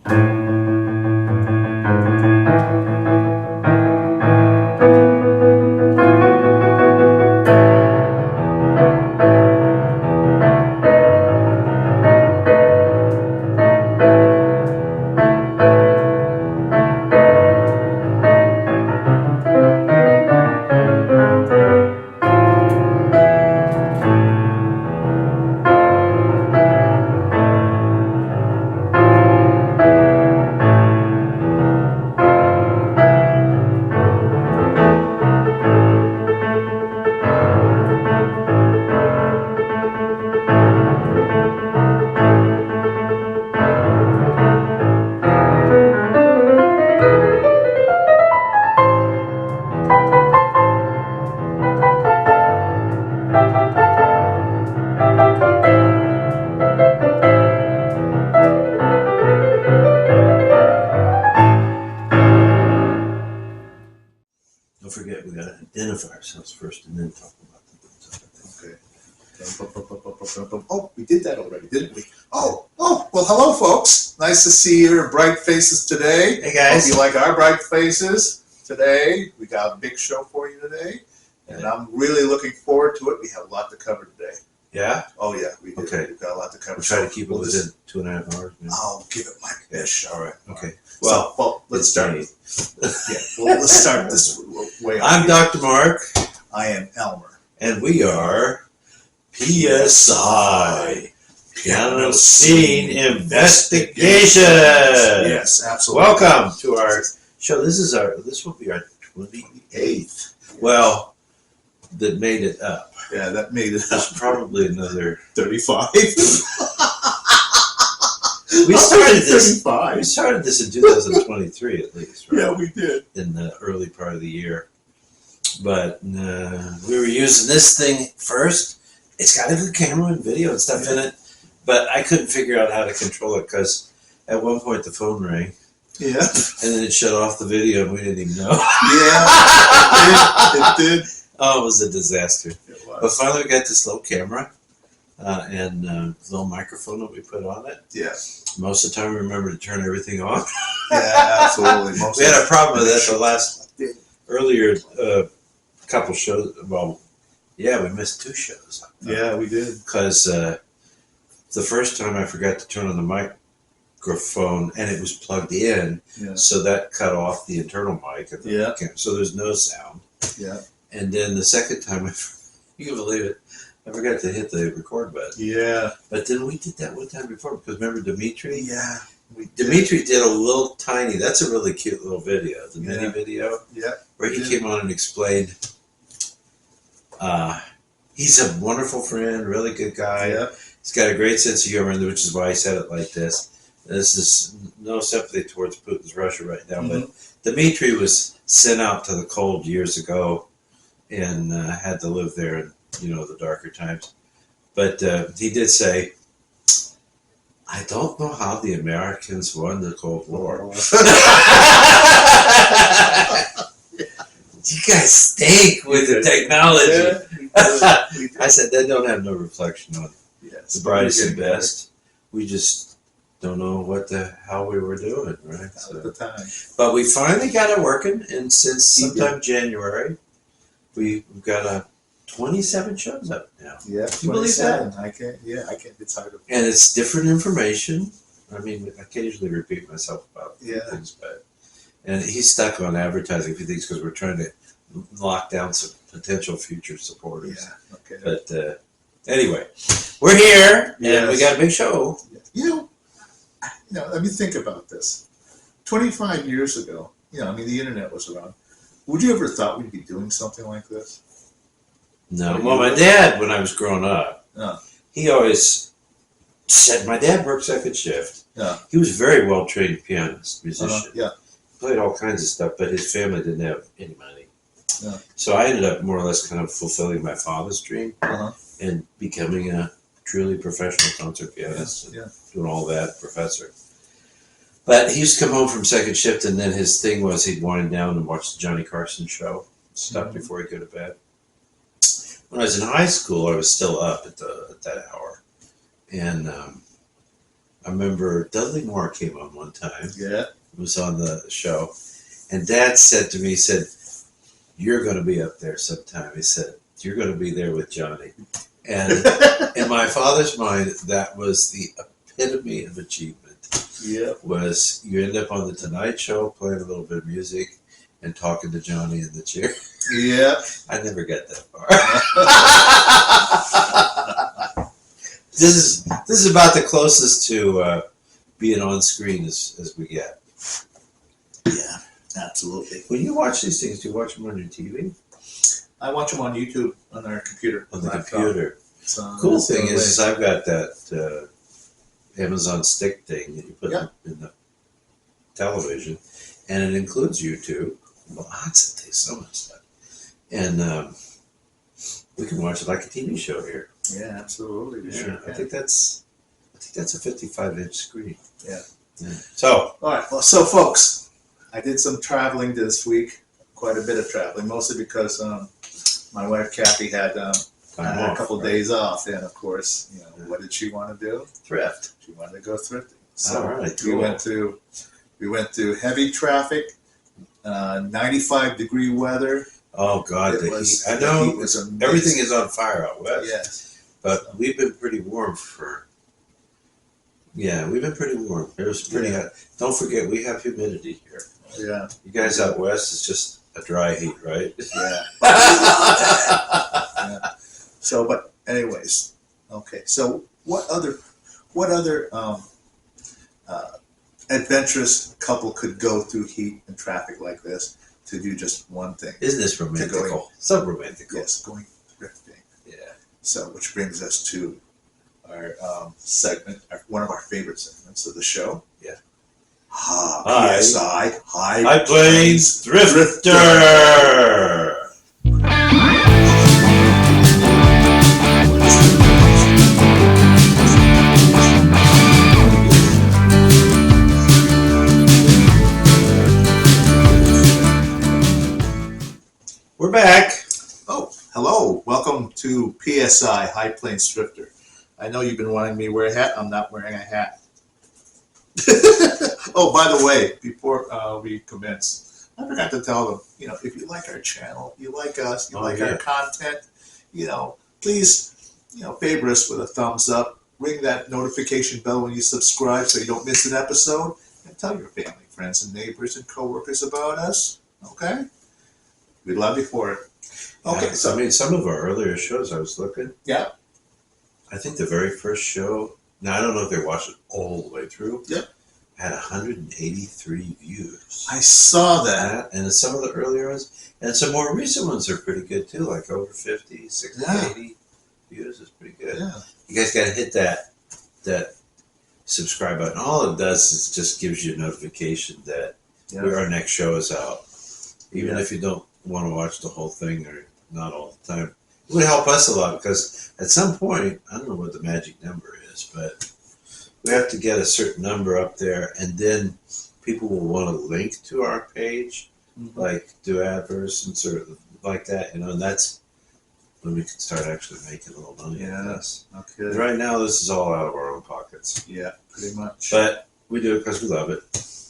Don't forget, we gotta identify ourselves first and then talk about the Okay. Oh, we did that already, didn't we? Oh, well, hello, folks. Nice to see your bright faces today. Hey, guys. Hope you like our bright faces today. We got a big show for you today, and I'm really looking forward to it. We have a lot to cover today. Yeah? Oh, yeah, we do. Okay. We've got a lot to cover. We'll try to keep it within 2.5 hours. Maybe. I'll give it my best. All right. Okay. Well, let's start. Yeah, well, let's start this way. I'm Dr. Mark. I am Elmer. And we are PSI, Piano Scene Investigation. Yes, absolutely. Welcome to our show. This will be our 28th. Well, that made it up. Yeah, that made it There's up. probably another 35. We started this. 35. We started this in 2023, at least. Right? Yeah, we did. In the early part of the year, but we were using this thing first. It's got a good camera and video and stuff in it, but I couldn't figure out how to control it because at one point the phone rang. Yeah. And then it shut off the video and we didn't even know. Yeah, it did. Oh, it was a disaster. It was. But finally we got this little camera and little microphone that we put on it. Yeah. Most of the time we remember to turn everything off. Yeah, absolutely. We had a problem with that the last earlier couple shows. Well, yeah, we missed 2 shows. Yeah, we did. Because the first time I forgot to turn on the microphone and it was plugged in, so that cut off the internal mic. At the camera, so there's no sound. Yeah. And then the second time, you can believe it, I forgot to hit the record button. Yeah. But then we did that one time before because remember Dimitri? Yeah. Dimitri did a little tiny, that's a really cute little video, the mini video, where he came on and explained. He's a wonderful friend, really good guy. Yeah. He's got a great sense of humor, which is why he said it like this. This is no sympathy towards Putin's Russia right now, but Dimitri was sent out to the cold years ago and had to live there in, the darker times. But he did say, I don't know how the Americans won the Cold War. You guys stink with the technology. I said, that don't have no reflection on the brightest and best. We just don't know what the hell we were doing, right? At the time. But we finally got it working, and since sometime January, we've got 27 shows up now. Yeah, you believe that? I can't. It's hard to. And it's different information. I mean, I occasionally repeat myself about things, but and he's stuck on advertising a few things because we're trying to lock down some potential future supporters. Yeah. Okay. But anyway, we're here and we got a big show. Let me think about this. 25 years ago, the internet was around. Would you ever thought we'd be doing something like this? No. Well, my dad, when I was growing up, he always said, my dad worked second shift. Yeah. He was a very well-trained pianist, musician. Yeah. Played all kinds of stuff, but his family didn't have any money. Yeah. So I ended up more or less kind of fulfilling my father's dream and becoming a truly professional concert pianist and doing all that, professor. But he used to come home from second shift, and then his thing was he'd wind down and watch the Johnny Carson show, stuff before he'd go to bed. When I was in high school, I was still up at that hour, and I remember Dudley Moore came on one time. Yeah. Was on the show, and Dad said to me, he said, "You're going to be up there sometime." He said, "You're going to be there with Johnny." And in my father's mind, that was the epitome of achievement. Yeah. Was you end up on the Tonight Show playing a little bit of music and talking to Johnny in the chair. Yeah. I never got that far. This is about the closest to being on screen as we get. Yeah, absolutely. When you watch these things, do you watch them on your TV? I watch them on YouTube on our computer. On the laptop. computer. So Cool thing is I've got that Amazon Stick thing that you put in the television, and it includes YouTube. Lots of things, so much stuff. And we can watch it like a TV show here. Yeah, absolutely. We sure I think that's a 55-inch screen. Yeah. So, all right. Well, so folks, I did some traveling this week. Quite a bit of traveling, mostly because my wife Kathy had a couple days off, and of course, what did she want to do? Thrift. She wanted to go thrifting. So all right, we went to heavy traffic, 95-degree weather. Oh God, the heat! I know everything is on fire out west. Yes. But we've been pretty warm we've been pretty warm. It was pretty hot. Don't forget, we have humidity here. Yeah. You guys out west, it's just a dry heat, right? Yeah. Yeah. So, but anyways, okay. So what other adventurous couple could go through heat and traffic like this to do just one thing? Isn't this romantical? So romantical. Yes, going thrifting. Yeah. So, which brings us to our segment, one of our favorite segments of the show. Yeah. PSI, High Plains Thrifter. We're back. Oh, hello. Welcome to PSI, High Plains Thrifter. I know you've been wanting me to wear a hat. I'm not wearing a hat. Oh, by the way, before we commence, I forgot to tell them, if you like our channel, you like us, you like our content, please, favor us with a thumbs up, ring that notification bell when you subscribe so you don't miss an episode, and tell your family, friends, and neighbors and coworkers about us, okay? We'd love you for it. Okay, So, some of our earlier shows, I was looking. Yeah. I think the very first show, now I don't know if they watched it all the way through. Yep. Had 183 views. I saw that. And some of the earlier ones, and some more recent ones are pretty good too, like over 50, 60, 80 views is pretty good. Yeah. You guys got to hit that subscribe button. All it does is just gives you a notification that our next show is out. Even if you don't want to watch the whole thing or not all the time. It would help us a lot because at some point, I don't know what the magic number is, but we have to get a certain number up there, and then people will want to link to our page, like do adverts and sort of like that, and that's when we can start actually making a little money on this. Okay. Right now, this is all out of our own pockets. Yeah, pretty much. But we do it because we love it.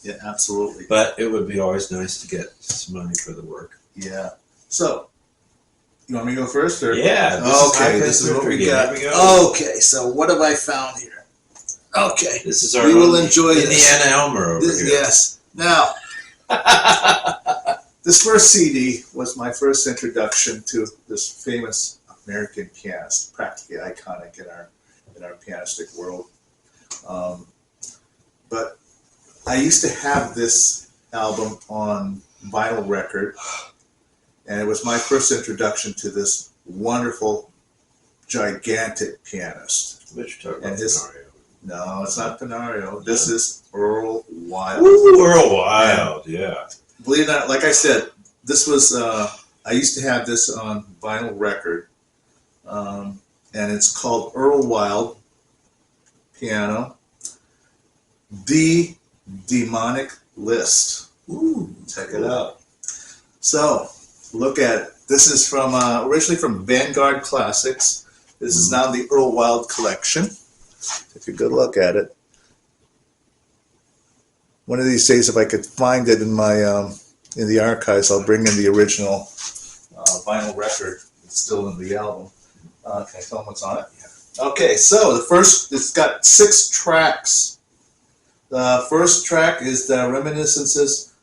Yeah, absolutely. But it would be always nice to get some money for the work. Yeah. So, you want me to go first? Or? Yeah. This is what we got. Okay, so what have I found here? Okay. This is our enjoy Indiana Elmer over here. Yes. Now, this first CD was my first introduction to this famous American pianist, practically iconic in our pianistic world. But I used to have this album on vinyl record, and it was my first introduction to this wonderful, gigantic pianist. Which talk about Penario? No, it's not Penario. This is Earl Wild. Ooh, Earl Wild, yeah. Believe it or not, like I said, this was, I used to have this on vinyl record, and it's called Earl Wild Piano, The Demonic Liszt. Ooh, check it out. So, look at it. This is from originally from Vanguard Classics. This is now the Earl Wild collection. Take a good look at it. one of these days, if I could find it in my in the archives, I'll bring in the original vinyl record. It's still in the album. Can I tell them what's on it? Yeah. Okay, so the first, it's got 6 tracks. The first track is the Reminiscences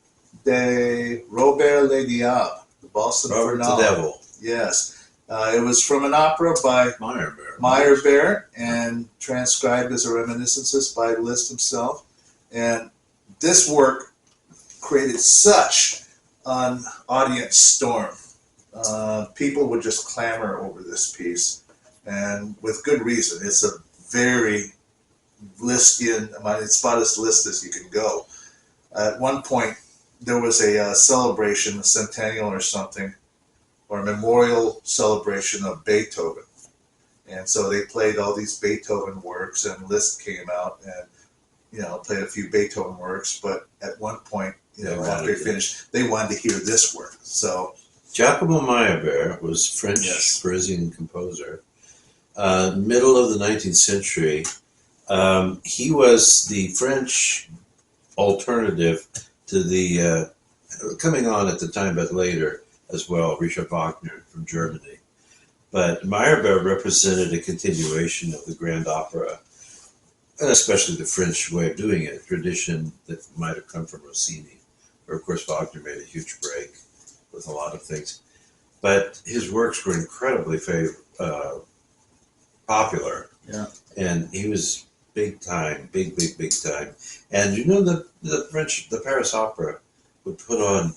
de Robert le Diable, the Boston Robert the Finale. Devil. Yes. It was from an opera by Meyerbeer and transcribed as a Reminiscences by Liszt himself. And this work created such an audience storm. People would just clamor over this piece, and with good reason. It's a very Lisztian, it's about as Liszt as you can go. At one point, there was a celebration, a centennial or something, or a memorial celebration of Beethoven. And so they played all these Beethoven works, and Liszt came out and played a few Beethoven works, but at one point, after they finished, they wanted to hear this work. So Giacomo Meyerbeer was French Parisian composer. Middle of the 19th century, he was the French alternative to the coming on at the time, but later as well, Richard Wagner from Germany. But Meyerbeer represented a continuation of the grand opera, and especially the French way of doing it, a tradition that might have come from Rossini, where of course Wagner made a huge break with a lot of things. But his works were incredibly popular. Yeah. And he was big time, big time. And the Paris Opera would put on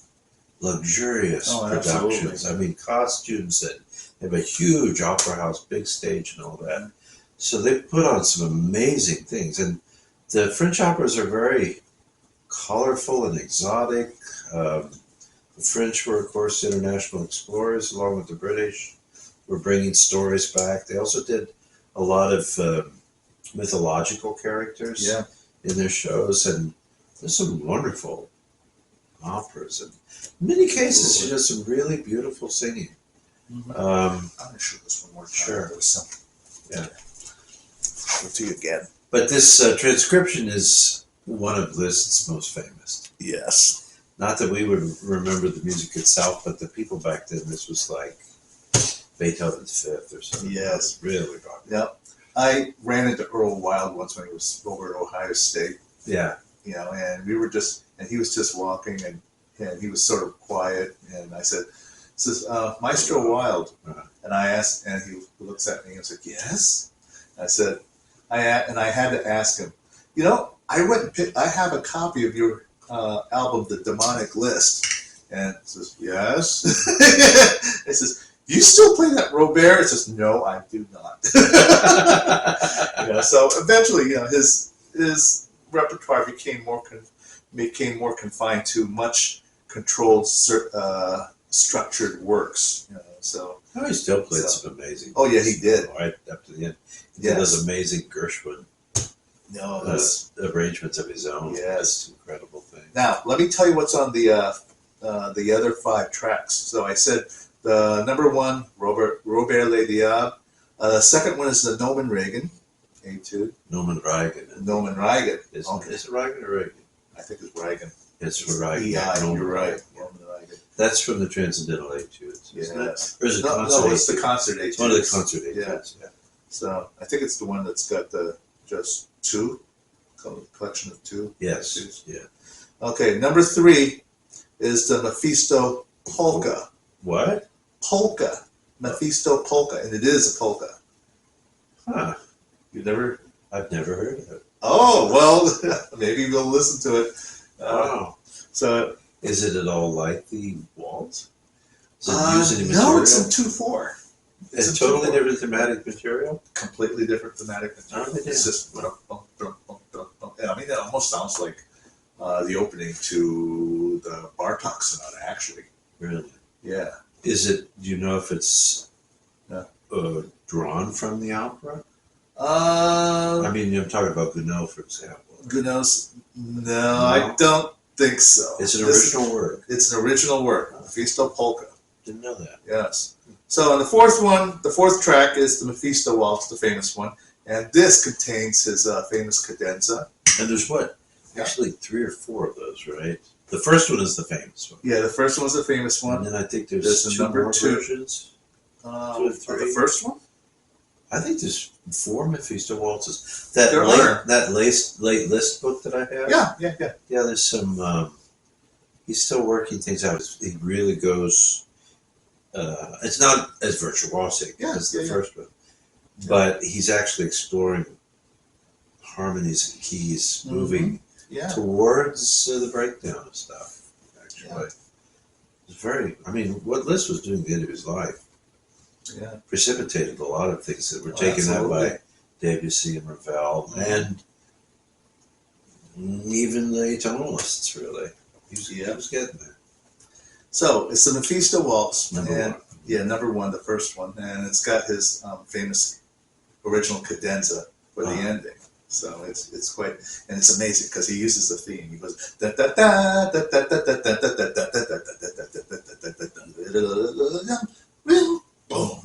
luxurious productions. Absolutely. I mean, costumes, and they have a huge opera house, big stage and all that. So they put on some amazing things. And the French operas are very colorful and exotic. The French were, of course, international explorers, along with the British, were bringing stories back. They also did a lot of mythological characters in their shows, and there's some wonderful operas. And in many cases, some really beautiful singing. Mm-hmm. I'm going to show this one more time. Sure. Yeah. Show it to you again. But this transcription is one of Liszt's most famous. Yes. Not that we would remember the music itself, but the people back then, this was like Beethoven's Fifth or something. Yes. Really popular. Yep. I ran into Earl Wild once when he was over at Ohio State. Yeah. And we were and he was just walking, and he was sort of quiet, and I says, Maestro Wild. Uh-huh. And I asked, and he looks at me and said, yes? And I said, I had to ask him, I went and I have a copy of your album, The Demonic Liszt. And he says, yes. He says, you still play that Robert? It says, no, I do not. So eventually, his repertoire became more confined to much controlled, structured works. So he still played some amazing. Oh yeah, he did right up to the end. He did those amazing Gershwin. Arrangements of his own. Yes, just incredible things. Now let me tell you what's on the other 5 tracks. So I said the number 1, Robert le Diable. The second one is the Nomen Reagan, Etude. Nomen Reagan. Is it Reagan or Reagan? I think it's Reagan. It's Reagan. You're right. Nomen Reagan. That's from the Transcendental Etudes. Yes. Or is it no, it's the concert Etudes. It's one of the concert Etudes. Yeah. So I think it's the one that's got the just 2, collection of 2. Yes. Etudes. Yeah. Okay, number 3 is the Mephisto Polka. What? Polka. Mephisto Polka, and it is a polka. Huh. I've never heard of it. Oh, well, maybe we'll listen to it. Wow. So, is it at all like the waltz? Is it using any no, material? it's in 2/4. It's totally different thematic material? Completely different thematic material. Oh, yeah. It's just, it almost sounds like the opening to the Bartok Sonata, actually. Really? Yeah. Do you know if it's drawn from the opera? I'm talking about Gounod, for example. Gounod's, no, I don't think so. It's an original work. It's an original work, Mephisto Polka. Didn't know that. Yes. So in the 4th track is the Mephisto Waltz, the famous one, and this contains his famous cadenza. And there's what? actually 3 or 4 of those, right? The first one is the famous one. Yeah, the first one's the famous one. And then I think there's There's a 2 number more 2. versions. 2 or 3. The first one? I think there's 4 Mephisto waltzes. That There late, are. that late Liszt book that I have. Yeah. Yeah, there's some. He's still working things out. He really goes. It's not as virtuosic as the first one, but he's actually exploring harmonies and keys, moving towards the breakdown of stuff. Actually, it's very. I mean, what Liszt was doing at the end of his life precipitated a lot of things that were taken out by Debussy and Ravel, and even the tonalists. Really, he was getting there. So it's the Mephisto waltz, Number 1. Number 1, the first one, and it's got his famous original cadenza for the ending. So it's quite, and it's amazing because he uses the theme. He goes da da da da da da da da da da da da. Boom!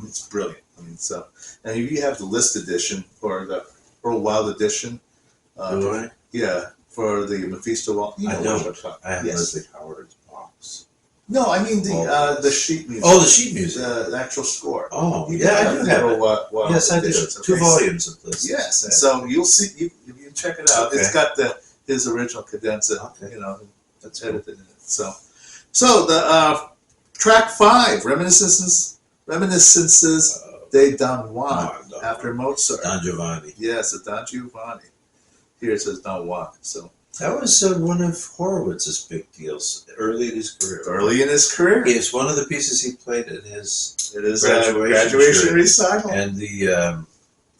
It's brilliant. I mean, so, and if you have the Liszt edition or the Earl Wild edition, for the Mephisto waltz. I know. I have Leslie Howard's box. No, I mean the sheet music. Oh, the sheet music. The actual score. Oh, I do have it. Yes, I do. 2 volumes of this. Yes, and so you'll see. If you check it out, it's got his original cadenza. That's edited in it. So the track 5, Reminiscences de Don Juan, after Mozart. Don Giovanni. Yes, the Don Giovanni. Here it says Don Juan. So that was one of Horowitz's big deals early in his career. It's one of the pieces he played at his graduation recital, and the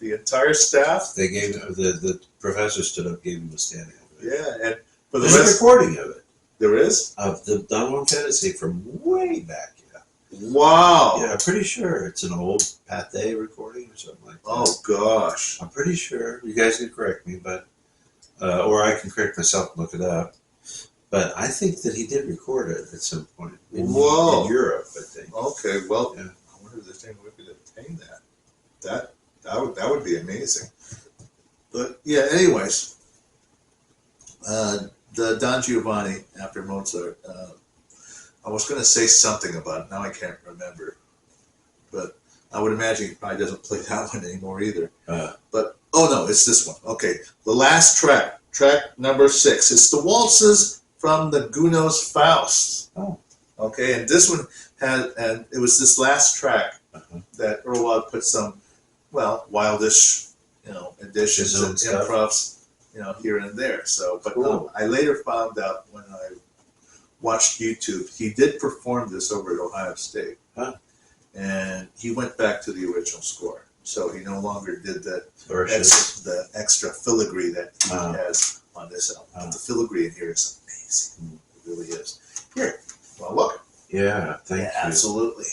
entire staff. They gave the professor stood up, gave him a standing ovation. Yeah, and for there's a recording of it. There is of the Don Juan Fantasy from way back. Wow. Yeah, I'm pretty sure it's an old Pathé recording or something like that. Oh gosh. I'm pretty sure. You guys can correct me, but or I can correct myself and look it up. But I think that he did record it at some point in Europe, I think. Okay, well, I wonder if there's any way we could obtain that. That would be amazing. But yeah, anyways, the Don Giovanni after Mozart. I was going to say something about it. Now I can't remember. But I would imagine he probably doesn't play that one anymore either. But, oh no, it's this one. Okay, the last track number 6. It's the waltzes from the Gounod's Faust. Oh. Okay, and this one and it was this last track that Earl Wild put some, wildish, additions and improvs, here and there. So, but I later found out when I watched YouTube, he did perform this over at Ohio State, and he went back to the original score. So he no longer did the extra filigree that he has on this album. The filigree in here is amazing. It really is. Here, well, look. Yeah, thank you. Absolutely.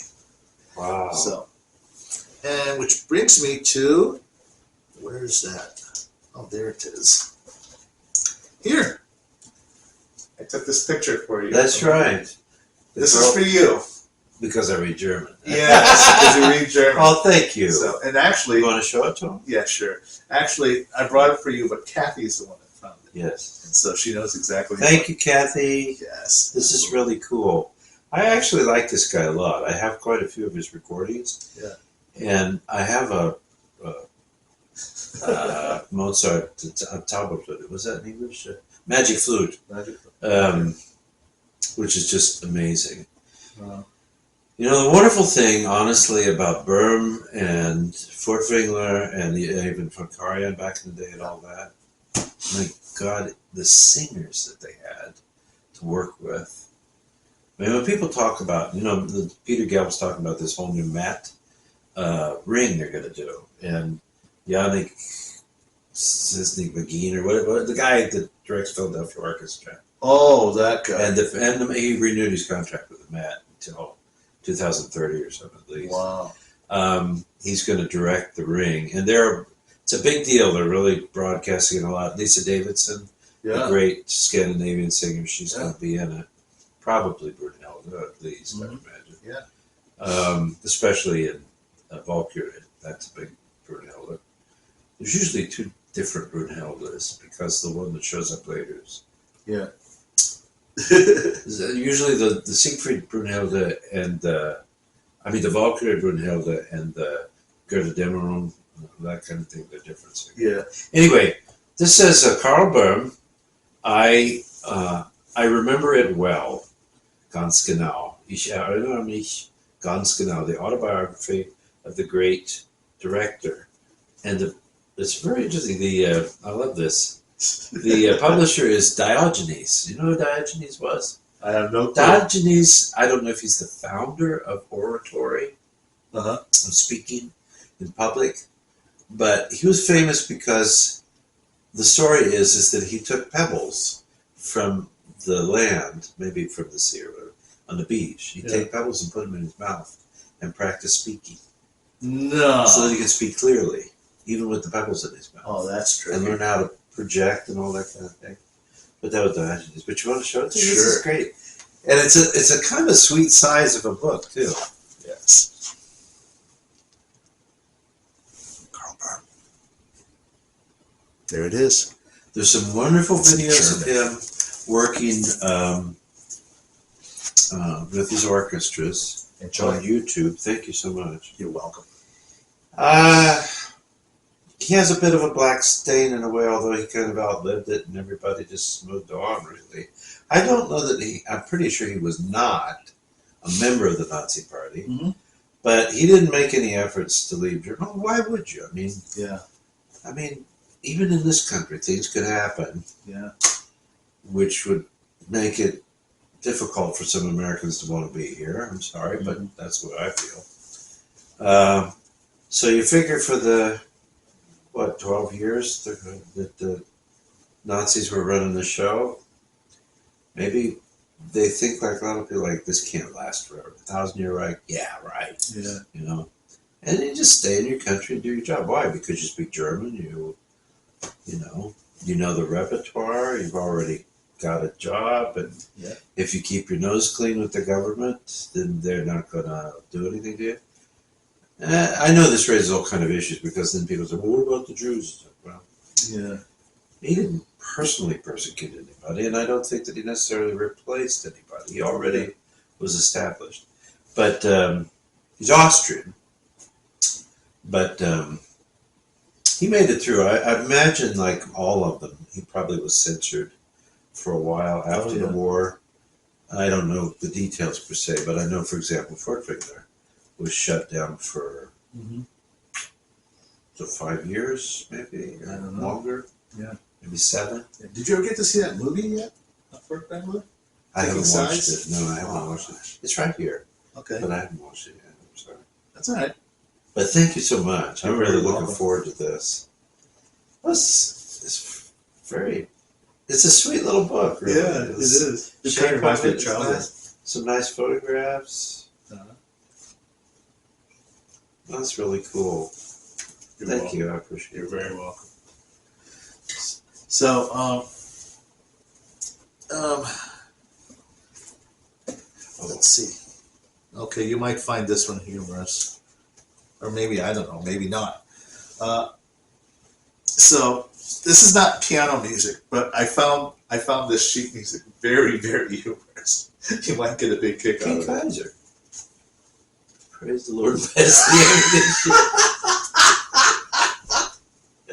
Wow. So, and which brings me to, where is that? Oh, there it is. Here. I took this picture for you. That's right. This is for you. Because I read German. Yes, because you read German. Oh, thank you. So, and actually... You want to show it to him? Yeah, sure. Actually, I brought it for you, but Kathy's the one that found it. Yes. And so she knows exactly... Thank you, Kathy. Yes. This is really cool. I actually like this guy a lot. I have quite a few of his recordings. Yeah. And I have a Mozart on top of it. Was that in English? Magic Flute. Which is just amazing. The wonderful thing, honestly, about Böhm and Furtwängler and even von Karajan back in the day and all that, my God, the singers that they had to work with. I mean, when people talk about, Peter Gelb's talking about this whole new matte ring they're going to do, and Yannick Cisnik Begin, or what, the guy that directs Philadelphia Orchestra. Oh, that guy. And he renewed his contract with the Met until 2030 or something at least. Wow. He's going to direct the ring, and it's a big deal. They're really broadcasting it a lot. Lisa Davidson, a great Scandinavian singer, she's going to be in it. Probably Brunhilde, at least, I imagine. Yeah. Especially in Valkyrie, that's a big Brunhilde. There's usually different Brunhilde is, because the one that shows up later is Yeah. usually the Siegfried Brunhilde and the Valkyrie Brunhilde and the Gerda Dämmerung, that kind of thing, they're different. Yeah. Anyway, this says Karl Böhm. I remember it well. Ganz genau. Ich erinnere mich ganz genau. The autobiography of the great director. And it's very interesting. I love this. The publisher is Diogenes. You know who Diogenes was? I have no clue. Diogenes, I don't know if he's the founder of oratory, Uh-huh. of speaking in public, but he was famous because the story is that he took pebbles from the land, maybe from the sea or whatever, on the beach. He'd take pebbles and put them in his mouth and practice speaking. No. So that he could speak clearly, even with the pebbles in his mouth. Oh, that's true. And learn how to project and all that kind of thing. But that was Diogenes. But you want to show it to me? Sure. This is great. And it's a kind of sweet size of a book, too. Yes. Karl Böhm. There it is. There's some wonderful videos of him working with his orchestras on YouTube. Thank you so much. You're welcome. He has a bit of a black stain in a way, although he kind of outlived it and everybody just moved on, really. I don't know that I'm pretty sure he was not a member of the Nazi Party, but he didn't make any efforts to leave Germany. Why would you? I mean, even in this country, things could happen, which would make it difficult for some Americans to want to be here. I'm sorry, but that's what I feel. So you figure for the 12 years that the Nazis were running the show, maybe they think like a lot of people, like, this can't last forever. 1,000-year Reich, yeah, right. Yeah. You know, and you just stay in your country and do your job. Why? Because you speak German. You know the repertoire. You've already got a job, and if you keep your nose clean with the government, then they're not going to do anything to you. I know this raises all kind of issues, because then people say, well, what about the Jews? Well, he didn't personally persecute anybody, and I don't think that he necessarily replaced anybody. He already was established. But he's Austrian. But he made it through. I imagine, like all of them, he probably was censored for a while after the war. I don't know the details per se, but I know, for example, Furtwängler was shut down for 5 years, maybe, I don't know. longer. Yeah. Maybe 7. Did you ever get to see that movie yet? Furtwängler? I haven't watched Sides? it. No, I haven't watched it. It's right here, Okay. but I haven't watched it yet. I'm sorry. That's all right. But thank you so much. I'm You're really very looking welcome. forward to this. It's a sweet little book, really. It is. It Shape kind of reminds me of of it, childhood. nice. Some nice photographs. That's really cool. Thank you. I appreciate it. You're very welcome. So, let's see. Okay, you might find this one humorous, or maybe, I don't know, maybe not. So this is not piano music, but I found this sheet music very, very humorous. You might get a big kick out King of it. Kaiser. Praise the Lord. Bless the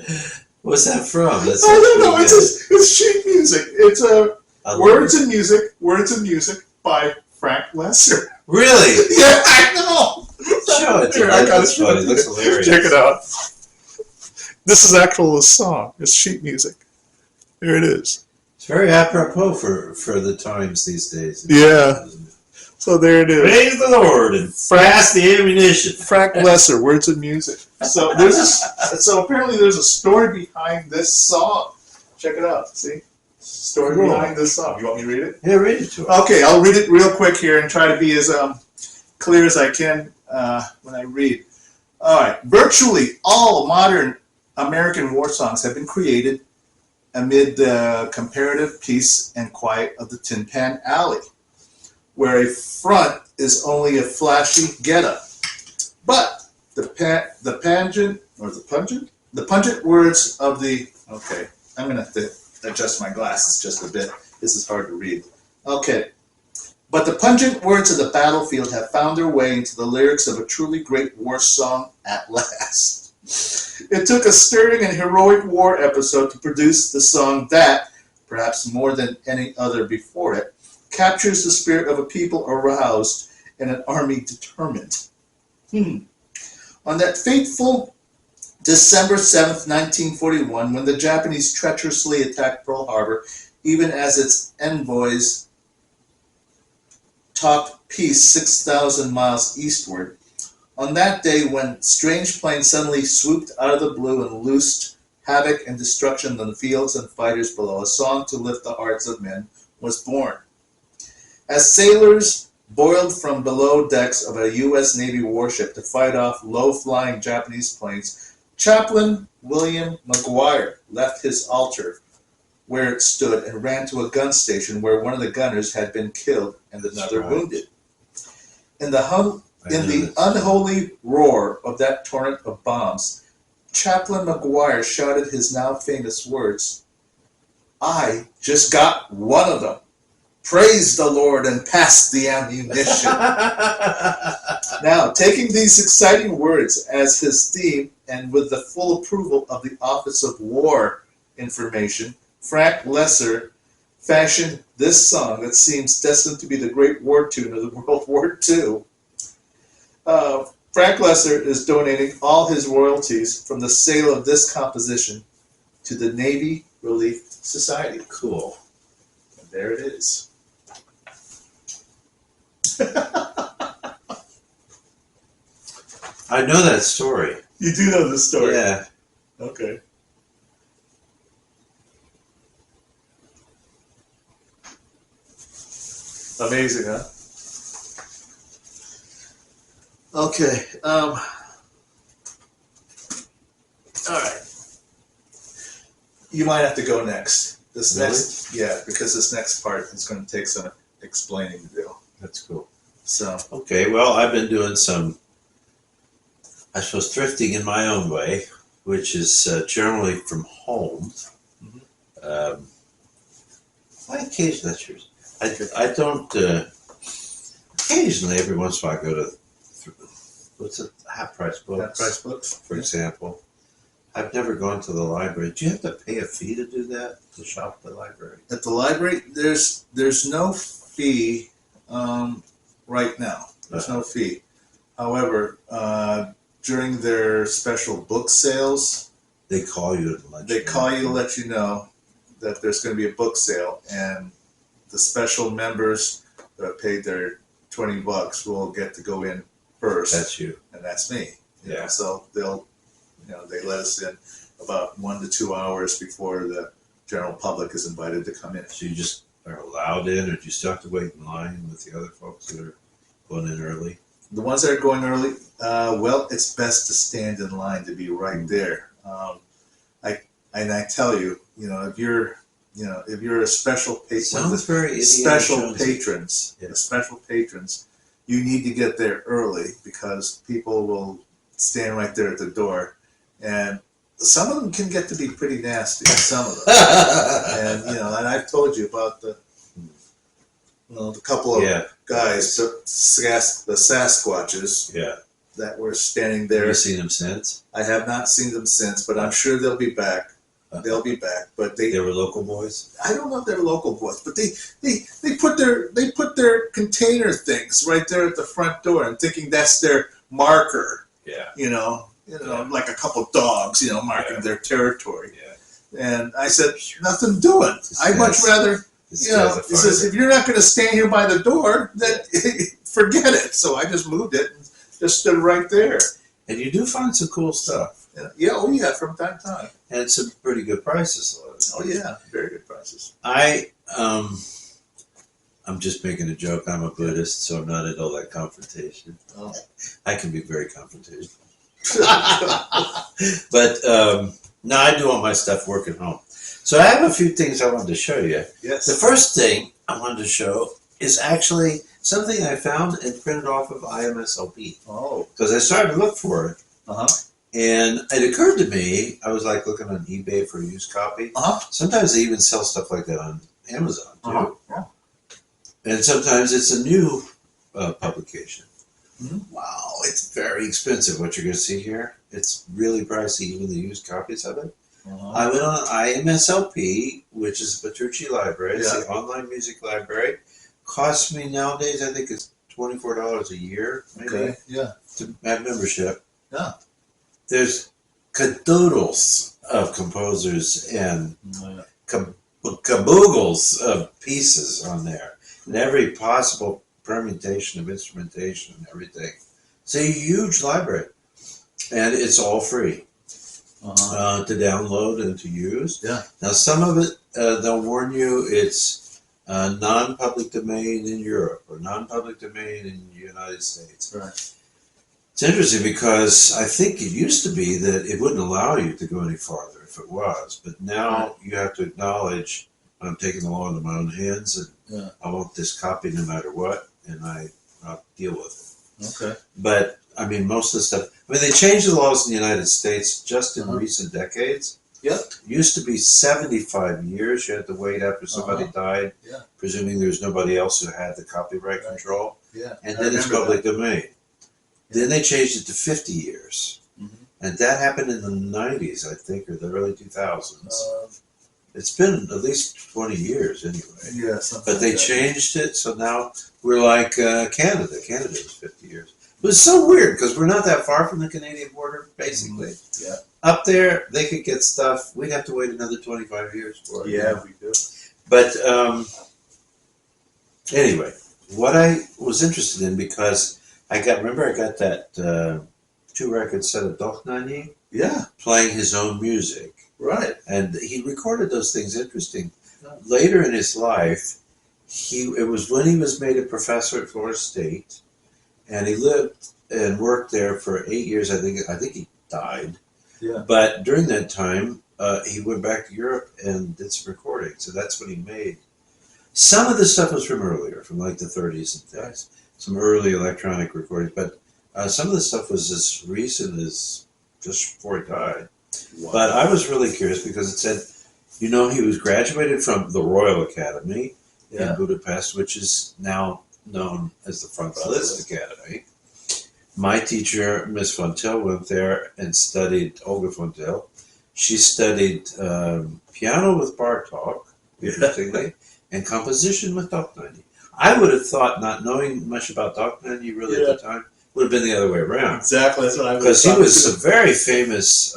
ammunition. What's that from? That's I don't know. It's sheet music. It's Words and Music by Frank Lesser. Really? Yeah, I know. Show it to Here, me. I got That's funny. It looks hilarious. Check it out. This is actual song. It's sheet music. Here it is. It's very apropos for the times these days. Yeah. So there it is. Praise the Lord and pass the ammunition. Frank Lesser, Words and Music. So so apparently there's a story behind this song. Check it out. See? Story behind this song. You want me to read it? Yeah, read it to us. Okay, I'll read it real quick here and try to be as clear as I can when I read. All right. Virtually all modern American war songs have been created amid the comparative peace and quiet of the Tin Pan Alley, where a front is only a flashy getup. But the The pungent words of the... Okay, I'm going to have to adjust my glasses just a bit. This is hard to read. Okay. But the pungent words of the battlefield have found their way into the lyrics of a truly great war song at last. It took a stirring and heroic war episode to produce the song that, perhaps more than any other before it, captures the spirit of a people aroused and an army determined. On that fateful December 7th, 1941, when the Japanese treacherously attacked Pearl Harbor, even as its envoys talked peace 6,000 miles eastward, on that day when strange planes suddenly swooped out of the blue and loosed havoc and destruction on the fields and fighters below, a song to lift the hearts of men was born. As sailors boiled from below decks of a U.S. Navy warship to fight off low-flying Japanese planes, Chaplain William McGuire left his altar where it stood and ran to a gun station where one of the gunners had been killed and another wounded. In the unholy roar of that torrent of bombs, Chaplain McGuire shouted his now famous words, "I just got one of them. Praise the Lord and pass the ammunition." Now, taking these exciting words as his theme and with the full approval of the Office of War Information, Frank Lesser fashioned this song that seems destined to be the great war tune of the World War II. Frank Lesser is donating all his royalties from the sale of this composition to the Navy Relief Society. Cool. And there it is. I know that story. You do know this story? Yeah. Okay. Amazing, huh? Okay. All right. You might have to go next. This Really? next, yeah, because this next part is going to take some explaining to do. That's cool. So, Okay, well, I've been doing some, I suppose, thrifting in my own way, which is generally from home. I occasionally, that's yours. I don't, occasionally, every once in a while, I go to, what's it, Half Price Books, Half Price Books, for example. I've never gone to the library. Do you have to pay a fee to do that, to shop at the library? At the library, there's no fee right now. There's no fee. However, during their special book sales, They call you to let you know. call you to let you know that there's going to be a book sale, and the special members that have paid their $20 will get to go in first. That's you. And that's me. You Yeah. know, so they'll, they let us in about 1 to 2 hours before the general public is invited to come in. So you just are allowed in, or do you still have to wait in line with the other folks that are going in early? The ones that are going early, well, it's best to stand in line to be right there. I tell you, if you're a special patron, Sounds very Indiana special Jones. patrons, Yeah. the special patrons, you need to get there early because people will stand right there at the door, and some of them can get to be pretty nasty. Some of them, and and I've told you about the couple of guys, the Sasquatches, Yeah. that were standing Have there. you seen them since? I have not seen them since, but I'm sure they'll be back. They'll be back, but They were local boys? I don't know if they're local boys, but they put their container things right there at the front door, and thinking that's their marker. Yeah. Like a couple dogs, marking their territory. Yeah. And I said, nothing doing. I'd much rather, it says, if you're not going to stand here by the door, then forget it. So I just moved it and just stood right there. And you do find some cool stuff. Yeah, from time to time. And some pretty good prices. Oh yeah, very good prices. I'm just making a joke. I'm a Buddhist, so I'm not into all that confrontation. Oh. I can be very confrontational. But no, I do all my stuff working home. So I have a few things I wanted to show you. Yes. The first thing I wanted to show is actually something I found and printed off of IMSLP. Oh. Because I started to look for it. Uh-huh. And it occurred to me, I was like looking on eBay for a used copy. Sometimes they even sell stuff like that on Amazon too. Yeah. And sometimes it's a new publication. Mm-hmm. Wow, it's very expensive what you're going to see here. It's really pricey, even the used copies of it. I went on IMSLP, which is Petrucci Library. It's the online music library. Costs me nowadays, I think it's $24 a year, maybe, to have membership. Yeah. There's cadoodles of composers and caboogles of pieces on there, and every possible permutation of instrumentation and everything. It's a huge library, and it's all free to download and to use. Yeah. Now, some of it, they'll warn you it's non-public domain in Europe or non-public domain in the United States. Right. It's interesting because I think it used to be that it wouldn't allow you to go any farther if it was, but now you have to acknowledge I'm taking the law into my own hands, and I want this copy no matter what, and I'll deal with it. Okay. But I mean, most of the stuff. I mean, they changed the laws in the United States just in recent decades. Yep. It used to be 75 years. You had to wait after somebody died, presuming there was nobody else who had the copyright control. Yeah. And then it's public domain. Then they changed it to 50 years. And that happened in the 90s, I think, or the early 2000s. It's been at least 20 years anyway. Yeah, but they changed it, so now we're like Canada. Canada was 50 years. It was so weird because we're not that far from the Canadian border, basically. Yeah. Up there, they could get stuff. We'd have to wait another 25 years for it. Yeah, we do. But anyway, what I was interested in, because I got that 2-record set of Dohnanyi. Yeah. Playing his own music. Right. And he recorded those things. Interesting. Later in his life, it was when he was made a professor at Florida State, and he lived and worked there for 8 years. I think he died. Yeah. But during that time, he went back to Europe and did some recording. So that's what he made. Some of the stuff was from earlier, from like the 30s and things. Some early electronic recordings, but some of the stuff was as recent as just before he died. Wow. But I was really curious because it said, he was graduated from the Royal Academy in Budapest, which is now known as the Franz Liszt Academy. My teacher, Miss Fontel, went there and studied, Olga Fontel. She studied piano with Bartók, interestingly, and composition with Dohnanyi. I would have thought, not knowing much about Dohnanyi really at the time, would have been the other way around. Exactly, that's what I was. Because he was a very famous.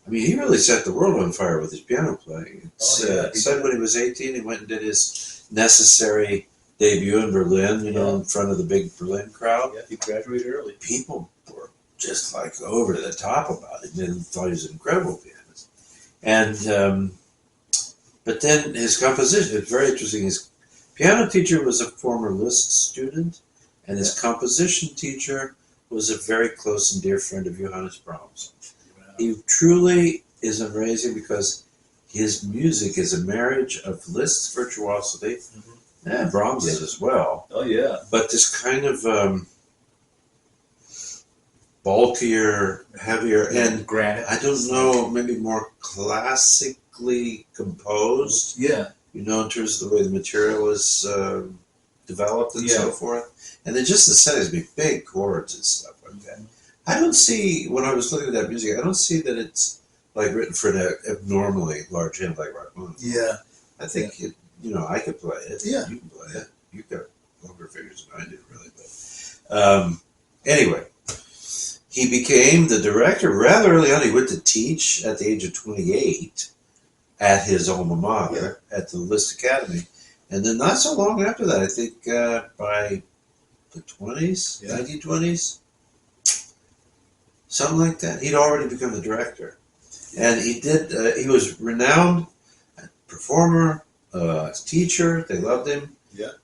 He really set the world on fire with his piano playing. Said when he was 18, he went and did his necessary debut in Berlin, in front of the big Berlin crowd. Yeah, he graduated early. People were just like over the top about it and thought he was an incredible pianist. And but then his composition, it's very interesting. His piano teacher was a former Liszt student, and his composition teacher was a very close and dear friend of Johannes Brahms. He truly is amazing because his music is a marriage of Liszt's virtuosity, and Brahms is as well. Oh, yeah. But this kind of bulkier, heavier, and granite. I don't know, maybe more classically composed. Yeah. In terms of the way the material is developed and so forth. And then just the settings, big chords and stuff like that. I don't see, when I was looking at that music, I don't see that it's like written for an abnormally large hand like Rachmaninoff. Yeah. I think, I could play it. Yeah. You can play it. You've got longer fingers than I do, really. But anyway, he became the director rather early on. He went to teach at the age of 28 at his alma mater, at the Liszt Academy. And then not so long after that, I think by the 20s, 1920s, something like that, he'd already become the director. And he was renowned performer, teacher, they loved him,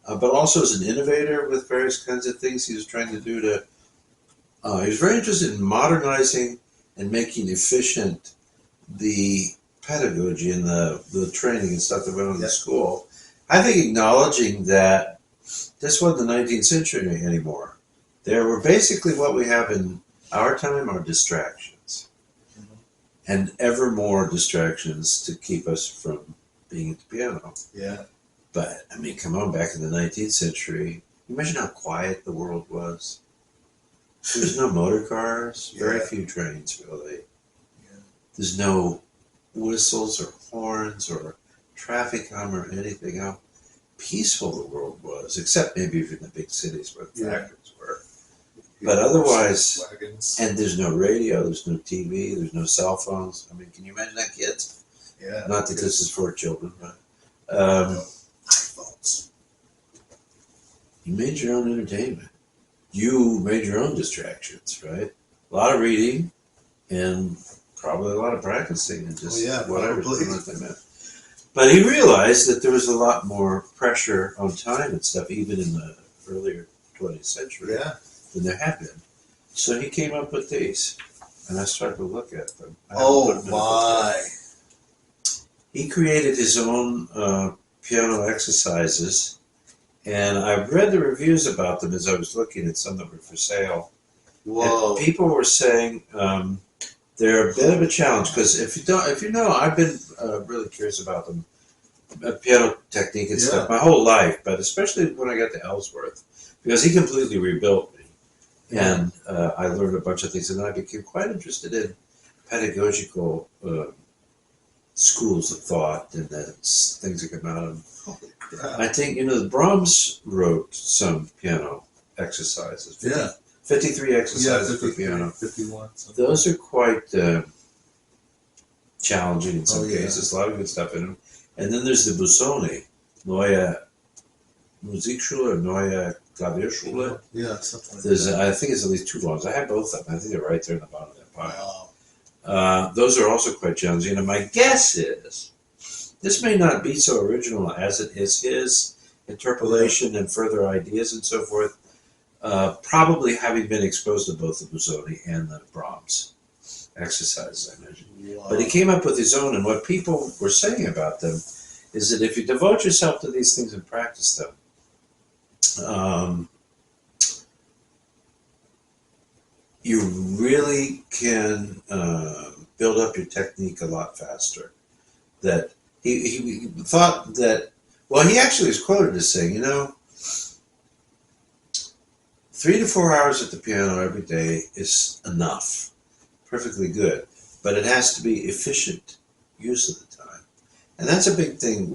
but also as an innovator with various kinds of things he was trying to do he was very interested in modernizing and making efficient the pedagogy and the training and stuff that went on in the school. I think acknowledging that this wasn't the 19th century anymore. There were basically what we have in our time are distractions. Mhm. And ever more distractions to keep us from being at the piano. Yeah. But, I mean, come on, back in the 19th century, imagine how quiet the world was. There's no motor cars, very Yeah. few trains, really. Yeah. There's no whistles or horns or traffic hum or anything else. Peaceful the world was, except maybe in the big cities where the Yeah. factories were. But otherwise, Wagons. and there's no radio, there's no TV, there's no cell phones. I mean, can you imagine that, kids? Yeah. Not that this is for children, but No. iPhones. you made your own entertainment. You made your own distractions, right? A lot of reading and probably a lot of practicing and just whatever. Probably. They meant. But he realized that there was a lot more pressure on time and stuff, even in the earlier 20th century, Yeah. than there had been. So he came up with these, and I started to look at them. Oh my. He created his own piano exercises, and I've read the reviews about them as I was looking at some that were for sale. Whoa. And people were saying they're a bit of a challenge because if you know, I've been really curious about them, piano technique and stuff my whole life, but especially when I got to Ellsworth, because he completely rebuilt me, and I learned a bunch of things, and I became quite interested in pedagogical schools of thought and things that come out of them. Holy crap. I think, Brahms wrote some piano exercises. 53 exercises for piano. 51. Those are quite challenging in some Oh, yeah. cases. A lot of good stuff in them. And then there's the Busoni, Neue Musikschule or Neue Klavierschule. Yeah, something like There's, that. I think it's at least 2 volumes. I have both of them. I think they're right there in the bottom of that pile. Wow. Those are also quite challenging. And my guess is, this may not be so original as it is his interpolation and further ideas and so forth. Probably having been exposed to both the Busoni and the Brahms exercises, I imagine. Wow. But he came up with his own, and what people were saying about them is that if you devote yourself to these things and practice them, you really can build up your technique a lot faster. That he thought that, well, he actually is quoted as saying, 3 to 4 hours at the piano every day is enough, perfectly good, but it has to be efficient use of the time. And that's a big thing,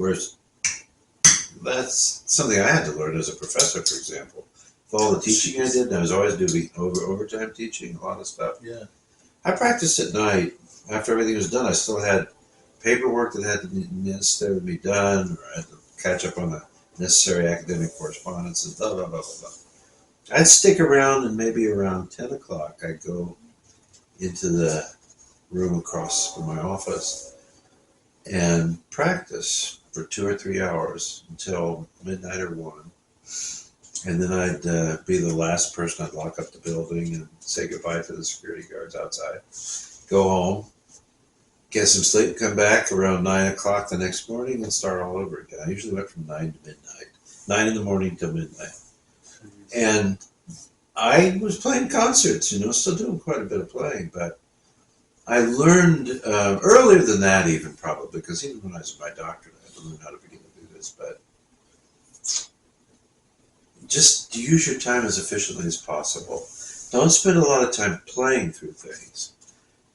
that's something I had to learn as a professor, for example. With all the teaching I did, and I was always doing overtime teaching, a lot of stuff. Yeah. I practiced at night. After everything was done, I still had paperwork that had to be done, or I had to catch up on the necessary academic correspondence, and blah, blah, blah, blah, blah. I'd stick around, and maybe around 10 o'clock, I'd go into the room across from my office and practice for 2 or 3 hours until midnight or 1. And then I'd be the last person. I'd lock up the building and say goodbye to the security guards outside. Go home, get some sleep, come back around 9 o'clock the next morning and start all over again. I usually went from 9 to midnight, 9 in the morning till midnight. And I was playing concerts, still doing quite a bit of playing, but I learned earlier than that even probably, because even when I was in my doctorate, I had to learn how to begin to do this, but just use your time as efficiently as possible. Don't spend a lot of time playing through things.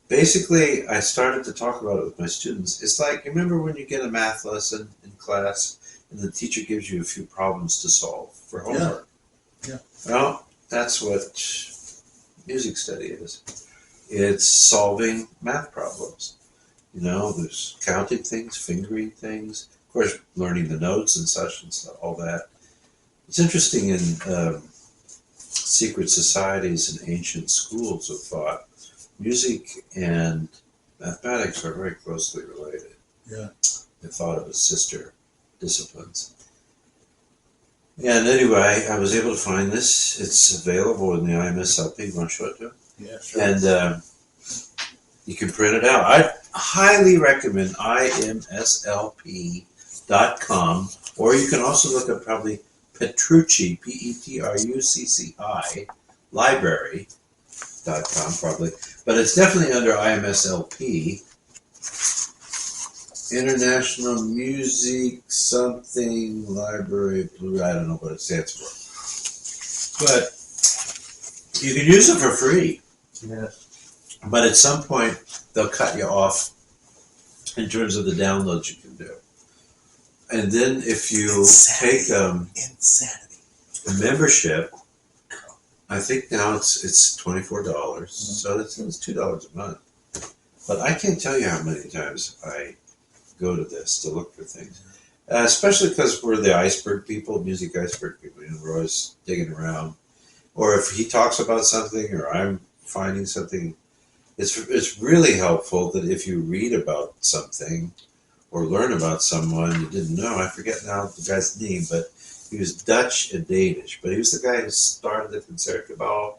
Basically, I started to talk about it with my students. It's like, remember when you get a math lesson in class and the teacher gives you a few problems to solve for homework? Yeah. Well, that's what music study is. It's solving math problems. There's counting things, fingering things, of course, learning the notes and such and stuff, all that. It's interesting in secret societies and ancient schools of thought, music and mathematics are very closely related. Yeah. They're thought of as sister disciplines. And anyway, I was able to find this. It's available in the IMSLP. You want to show it to him? Yeah, sure. And you can print it out. I highly recommend imslp.com, or you can also look up probably Petrucci, Petrucci library, probably, but it's definitely under IMSLP. International Music something Library Blue. I don't know what it stands for, but you can use it for free. Yeah. But at some point, they'll cut you off in terms of the downloads you can do. And then if you Insanity. take Insanity. a membership, I think now it's $24, so it's $2 a month. But I can't tell you how many times I go to this to look for things, especially because we're the iceberg people, music iceberg people. You know, we're always digging around, or if he talks about something, or I'm finding something. It's really helpful that if you read about something or learn about someone you didn't know. I forget now the guy's name, but he was Dutch and Danish. But he was the guy who started the Concertgebouw.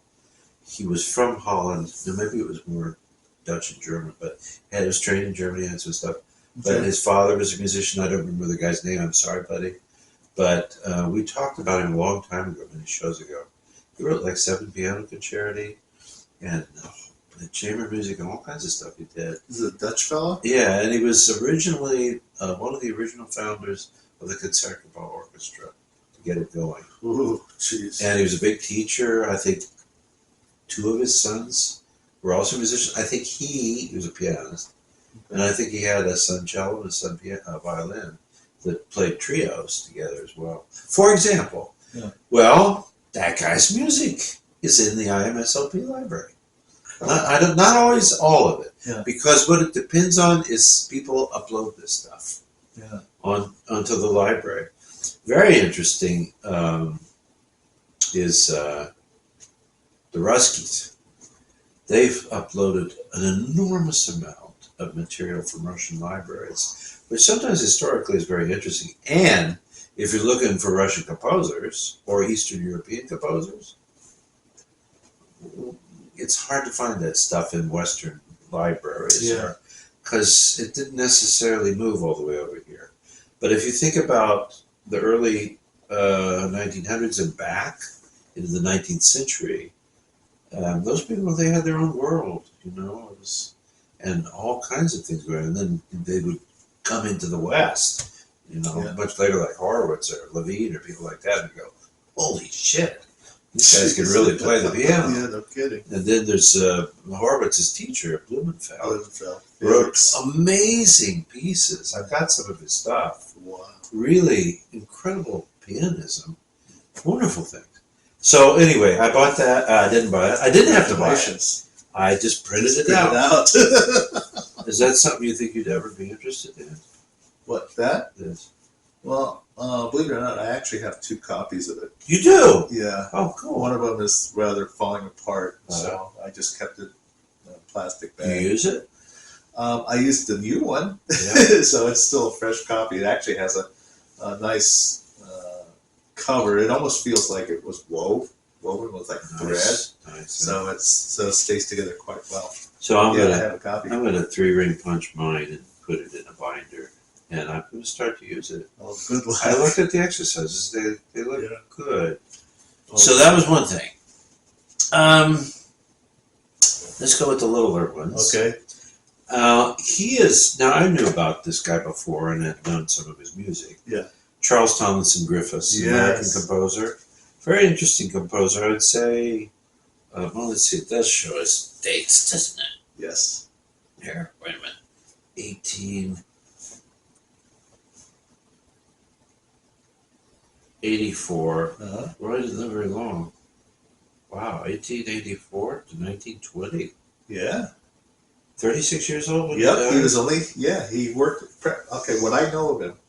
He was from Holland. No, maybe it was more Dutch and German, but he was trained in Germany and some stuff. But his father was a musician. I don't remember the guy's name. I'm sorry, buddy. But we talked about him a long time ago, many shows ago. He wrote like 7 piano concerti and chamber music and all kinds of stuff he did. Is it a Dutch fellow? Yeah, and he was originally one of the original founders of the Concertgebouw Orchestra to get it going. Ooh, jeez. And he was a big teacher. I think 2 of his sons were also musicians. I think he was a pianist. And I think he had a son cello and a son violin that played trios together as well. For example, well, that guy's music is in the IMSLP library. Not always all of it, because what it depends on is people upload this stuff onto the library. Very interesting is the Ruskies. They've uploaded an enormous amount of material from Russian libraries, which sometimes historically is very interesting. And if you're looking for Russian composers or Eastern European composers, it's hard to find that stuff in Western libraries because it didn't necessarily move all the way over here. But if you think about the early 1900s and back into the 19th century, those people, they had their own world, you know, and all kinds of things going on. And then they would come into the West, you know, much later, like Horowitz or Levine or people like that, and go, holy shit, these guys can really play the piano. Yeah, no kidding. And then there's Horowitz's teacher at Blumenfeld. Wrote amazing pieces. I've got some of his stuff. Wow. Really incredible pianism. Wonderful things. So anyway, I bought that. I didn't buy it. I didn't have to buy it. I just printed it out. Is that something you think you'd ever be interested in? What, that? This. Well, believe it or not, I actually have 2 copies of it. You do? Yeah. Oh, cool. One of them is rather falling apart, so I just kept it in a plastic bag. You use it? I used the new one, so it's still a fresh copy. It actually has a nice cover. It almost feels like it was woven with like thread. Nice. So it stays together quite well. So I'm I have a copy. I'm gonna 3-ring punch mine and put it in a binder, and I'm gonna start to use it. Oh, good luck. I looked at the exercises; they look good. So that was one thing. Let's go with the littler ones. Okay. He is now. I knew about this guy before and had known some of his music. Yeah. Charles Tomlinson Griffes, American composer, very interesting composer. I would say. Well, let's see. It does show us dates, doesn't it? Yes. Here, wait a minute. 1884. Well, I didn't live very long. Wow, 1884 to 1920. Yeah. 36 years old when he was only, he worked, okay, what I know of him,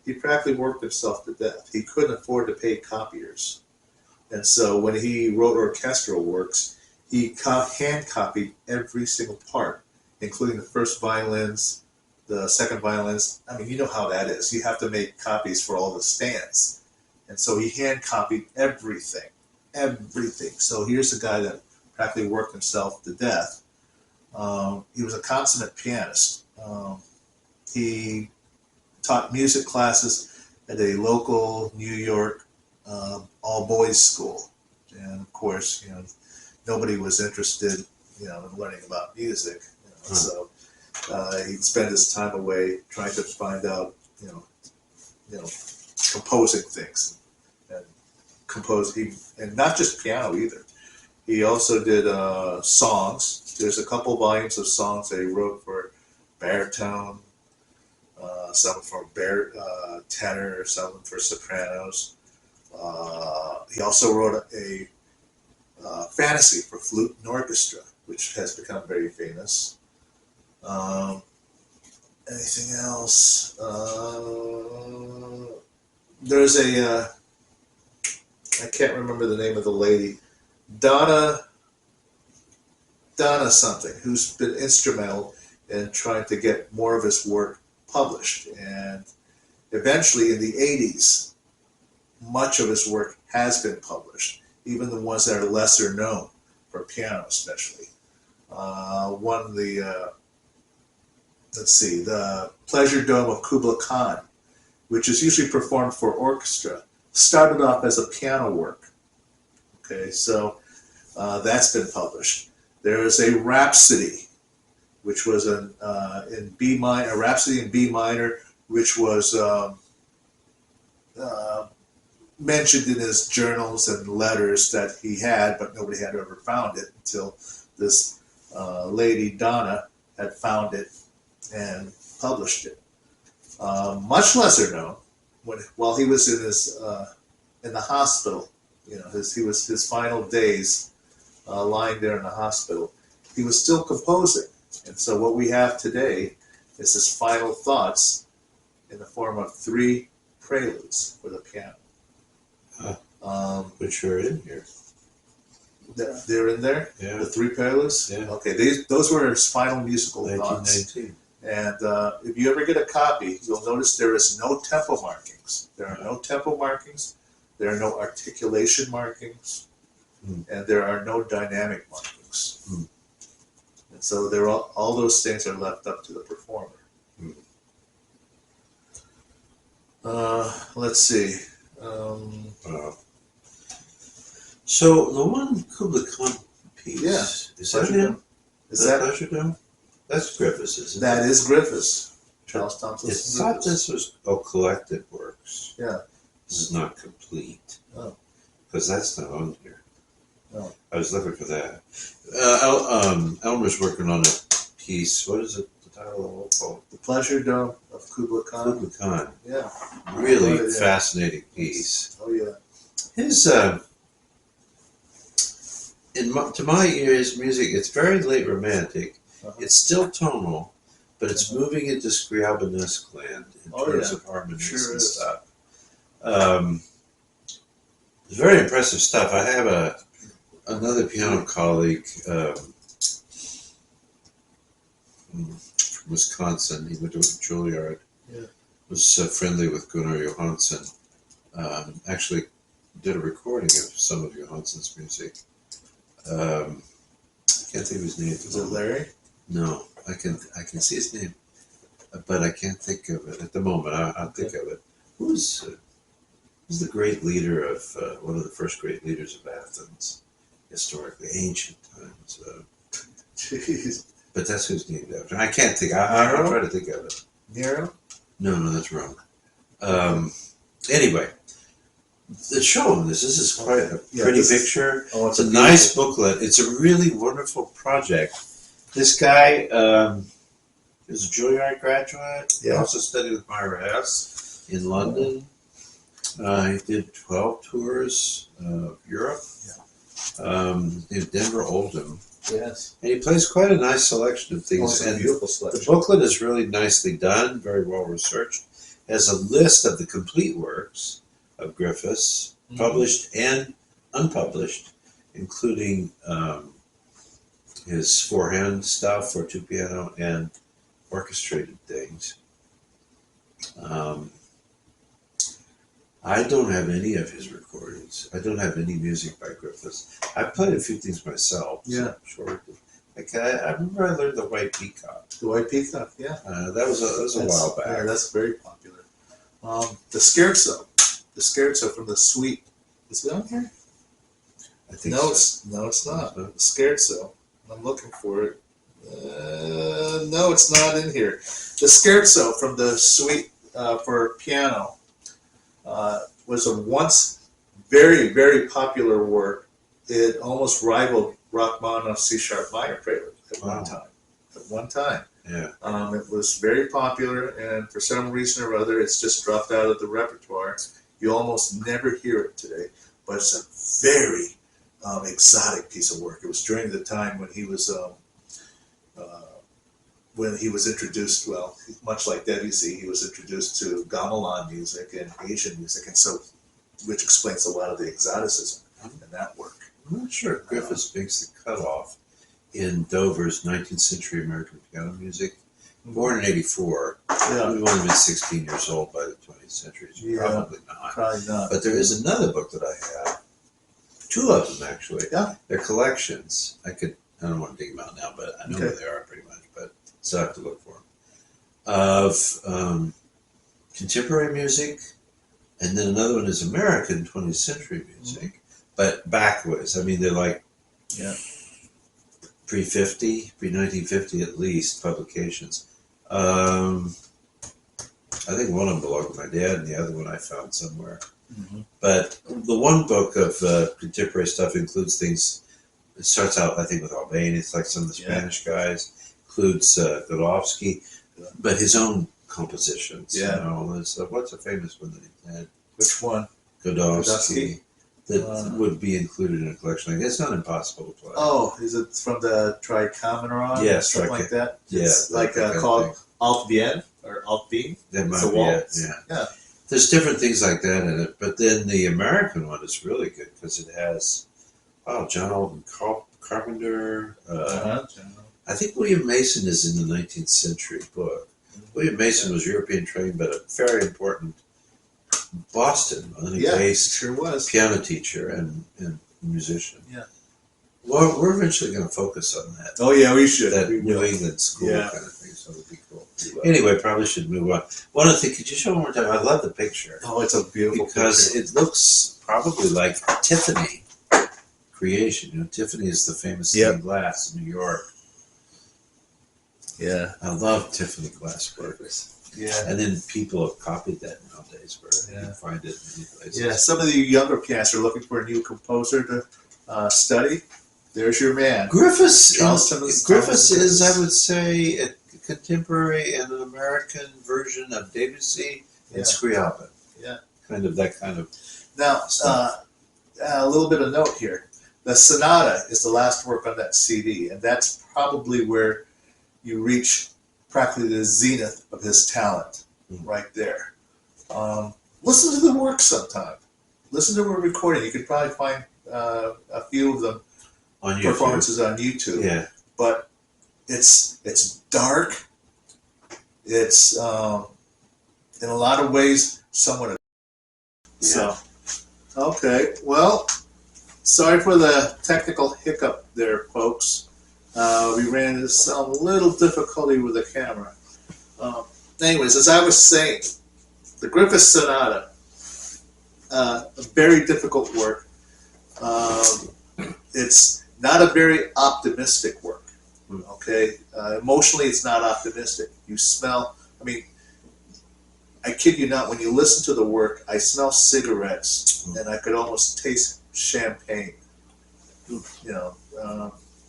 he practically worked himself to death. He couldn't afford to pay copiers. And so when he wrote orchestral works, he hand copied every single part, including the first violins, the second violins. I mean, you know how that is. You have to make copies for all the stands. And so he hand copied everything. So here's a guy that practically worked himself to death. He was a consummate pianist. He taught music classes at a local New York all-boys school. And of course, nobody was interested, in learning about music. So he'd spend his time away trying to find out, composing things and and not just piano either. He also did songs. There's a couple volumes of songs that he wrote for baritone, some for tenor, some for sopranos. He also wrote a fantasy for flute and orchestra, which has become very famous. Anything else? There's I can't remember the name of the lady, Donna something, who's been instrumental in trying to get more of his work published. And eventually in the 80s, much of his work has been published, even the ones that are lesser known, for piano especially. One of the, the Pleasure Dome of Kubla Khan, which is usually performed for orchestra, started off as a piano work. Okay, so that's been published. There is a Rhapsody, which was in B minor, a Rhapsody in B minor, which was mentioned in his journals and letters that he had, but nobody had ever found it until this lady Donna had found it and published it. Much lesser known, while he was in the hospital, his final days lying there in the hospital, he was still composing. And so what we have today is his final thoughts in the form of 3 preludes for the piano. Which are in here. They're in there? Yeah. The 3 preludes? Yeah. Okay, those were his final musical thoughts. 1919. And if you ever get a copy, you'll notice there is no tempo markings. There are no tempo markings. There are no articulation markings. And there are no dynamic markings. And so all those things are left up to the performer. Let's see. So the one Kubla Khan piece, is that him? Is that Pleasure Dome? That's Griffes, isn't it? That is Griffes. Charles Thompson. I thought this was collected works. Yeah. This is not complete. Oh. Because that's not on here. Oh. I was looking for that. Elmer's working on a piece. What is it? The title of it called? The Pleasure Dome of Kubla Khan. Kubla Khan. Yeah. Really fascinating piece. Oh yeah. His to my ears, music. It's very late romantic. It's still tonal, but it's moving into Scriabinesque land in terms of harmonies and stuff. It's very impressive stuff. I have another piano colleague from Wisconsin. He went to Juilliard. Yeah. Was friendly with Gunnar Johansson. Actually, did a recording of some of Johansson's music. I can't think of his name. Is it Larry? No, I can see his name, but I can't think of it at the moment. I'll think of it. Who's the great leader of one of the first great leaders of Athens, historically, ancient times? Jeez. But that's who's named after. I can't think. I'll try to think of it. Nero? No, that's wrong. Anyway, show him this. This is quite a pretty picture. Oh, it's a nice booklet. It's a really wonderful project. This guy is a Juilliard graduate. He also studied with Myra Hess in London. He did 12 tours of Europe. In Denver Oldham. Yes. And he plays quite a nice selection of things. And beautiful selection. The booklet is really nicely done, very well researched. It has a list of the complete works of Griffes, published and unpublished, including his four-hand stuff for 2 piano and orchestrated things. I don't have any of his recordings. I don't have any music by Griffes. I've played a few things myself. Yeah. Sure. I remember I learned the White Peacock. The White Peacock, yeah. That was a while back. Yeah, that's very popular. The Scherzo from the suite. Is it on here? I think No, so. it's not. No? Scherzo. I'm looking for it. No, it's not in here. The Scherzo from the suite for piano was a once very, very popular work. It almost rivaled Rachmaninoff's C-sharp minor prelude at one time. At one time. Yeah. It was very popular, and for some reason or other, it's just dropped out of the repertoire. You almost never hear it today, but it's a very exotic piece of work. It was during the time when he was introduced. Well, much like Debussy, he was introduced to gamelan music and Asian music, and so which explains a lot of the exoticism in that work. I'm not sure if Griffes makes the cutoff in Dover's 19th century American piano music. Born in 84, Yeah, we've only been 16 years old by the 20th century, so Yeah. probably not. probably not. But there is another book that I have, two of them actually. Yeah. They're collections. I don't want to dig them out now, but I know Okay. where they are pretty much, but still have to look for them. Of contemporary music, and then another one is American 20th century music, but backwards. I mean, they're like Yeah. pre-1950 at least publications. I think one of them belonged to my dad, and the other one I found somewhere. Mhm. But the one book of contemporary stuff includes things. It starts out, I think, with Albani. It's like some of the Yeah. Spanish guys. Includes Godofsky, but his own compositions. Yeah. You know, what's a famous one that he had? Which one? Godofsky. That Uh, would be included in a collection. Like, it's not impossible to play. Oh, is it from the Tricameron? Yes, something like that. Yeah, It's like that kind of called thing. Alt Bien or Alt Bien. That It's might a be waltz. it. Yeah. Yeah. There's different things like that in it, but then the American one is really good because it has, John Alden Carpenter. I think William Mason is in the 19th century book. William Mason was European trained, but a very important Boston, I think, Yeah, based sure was. piano teacher and musician. Yeah. Well, we're eventually going to focus on that. Oh yeah, we should. That We New will. England school Yeah. kind of thing, so it would be cool. We will. Anyway, probably should move on. One other thing, could you show one more time? I love the picture. Oh, it's a beautiful Because picture. it looks probably like Tiffany creation. You know, Tiffany is the famous stained glass in New York. Yeah. I love Tiffany glass work. Yeah. And then people have copied that nowadays where you Yeah. can find it in many places. Yeah. Some of the younger pianists are looking for a new composer to study. There's your man. Griffes Charleston is, I would say, a contemporary and an American version of Debussy and Scriabin. Yeah. That kind of Now, a little bit of note here. The Sonata is the last work on that CD, and that's probably where you reach practically the zenith of his talent, right there. Listen to the work sometime. Listen to a recording. You could probably find a few of them on YouTube. performances on YouTube. Yeah. But it's dark. It's in a lot of ways somewhat. So, okay. Well, sorry for the technical hiccup there, folks. We ran into some little difficulty with the camera. Anyways, as I was saying, the Griffes Sonata, a very difficult work. It's not a very optimistic work. Okay, emotionally, it's not optimistic. You smell. I mean, I kid you not. When you listen to the work, I smell cigarettes, and I could almost taste champagne. You know,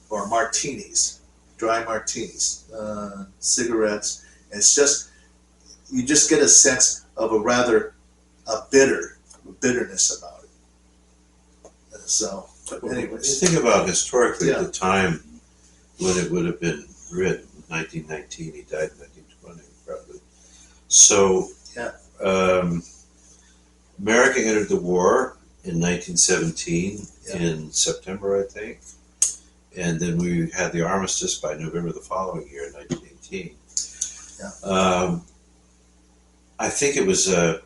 or martinis, dry martinis, cigarettes. It's just, you just get a sense of a bitterness about it. And so, but anyways. You think about historically Yeah. the time when it would have been written, 1919, he died in 1920, probably. So, America entered the war in 1917, in September, I think. And then we had the armistice by November the following year, 1918. I think it was a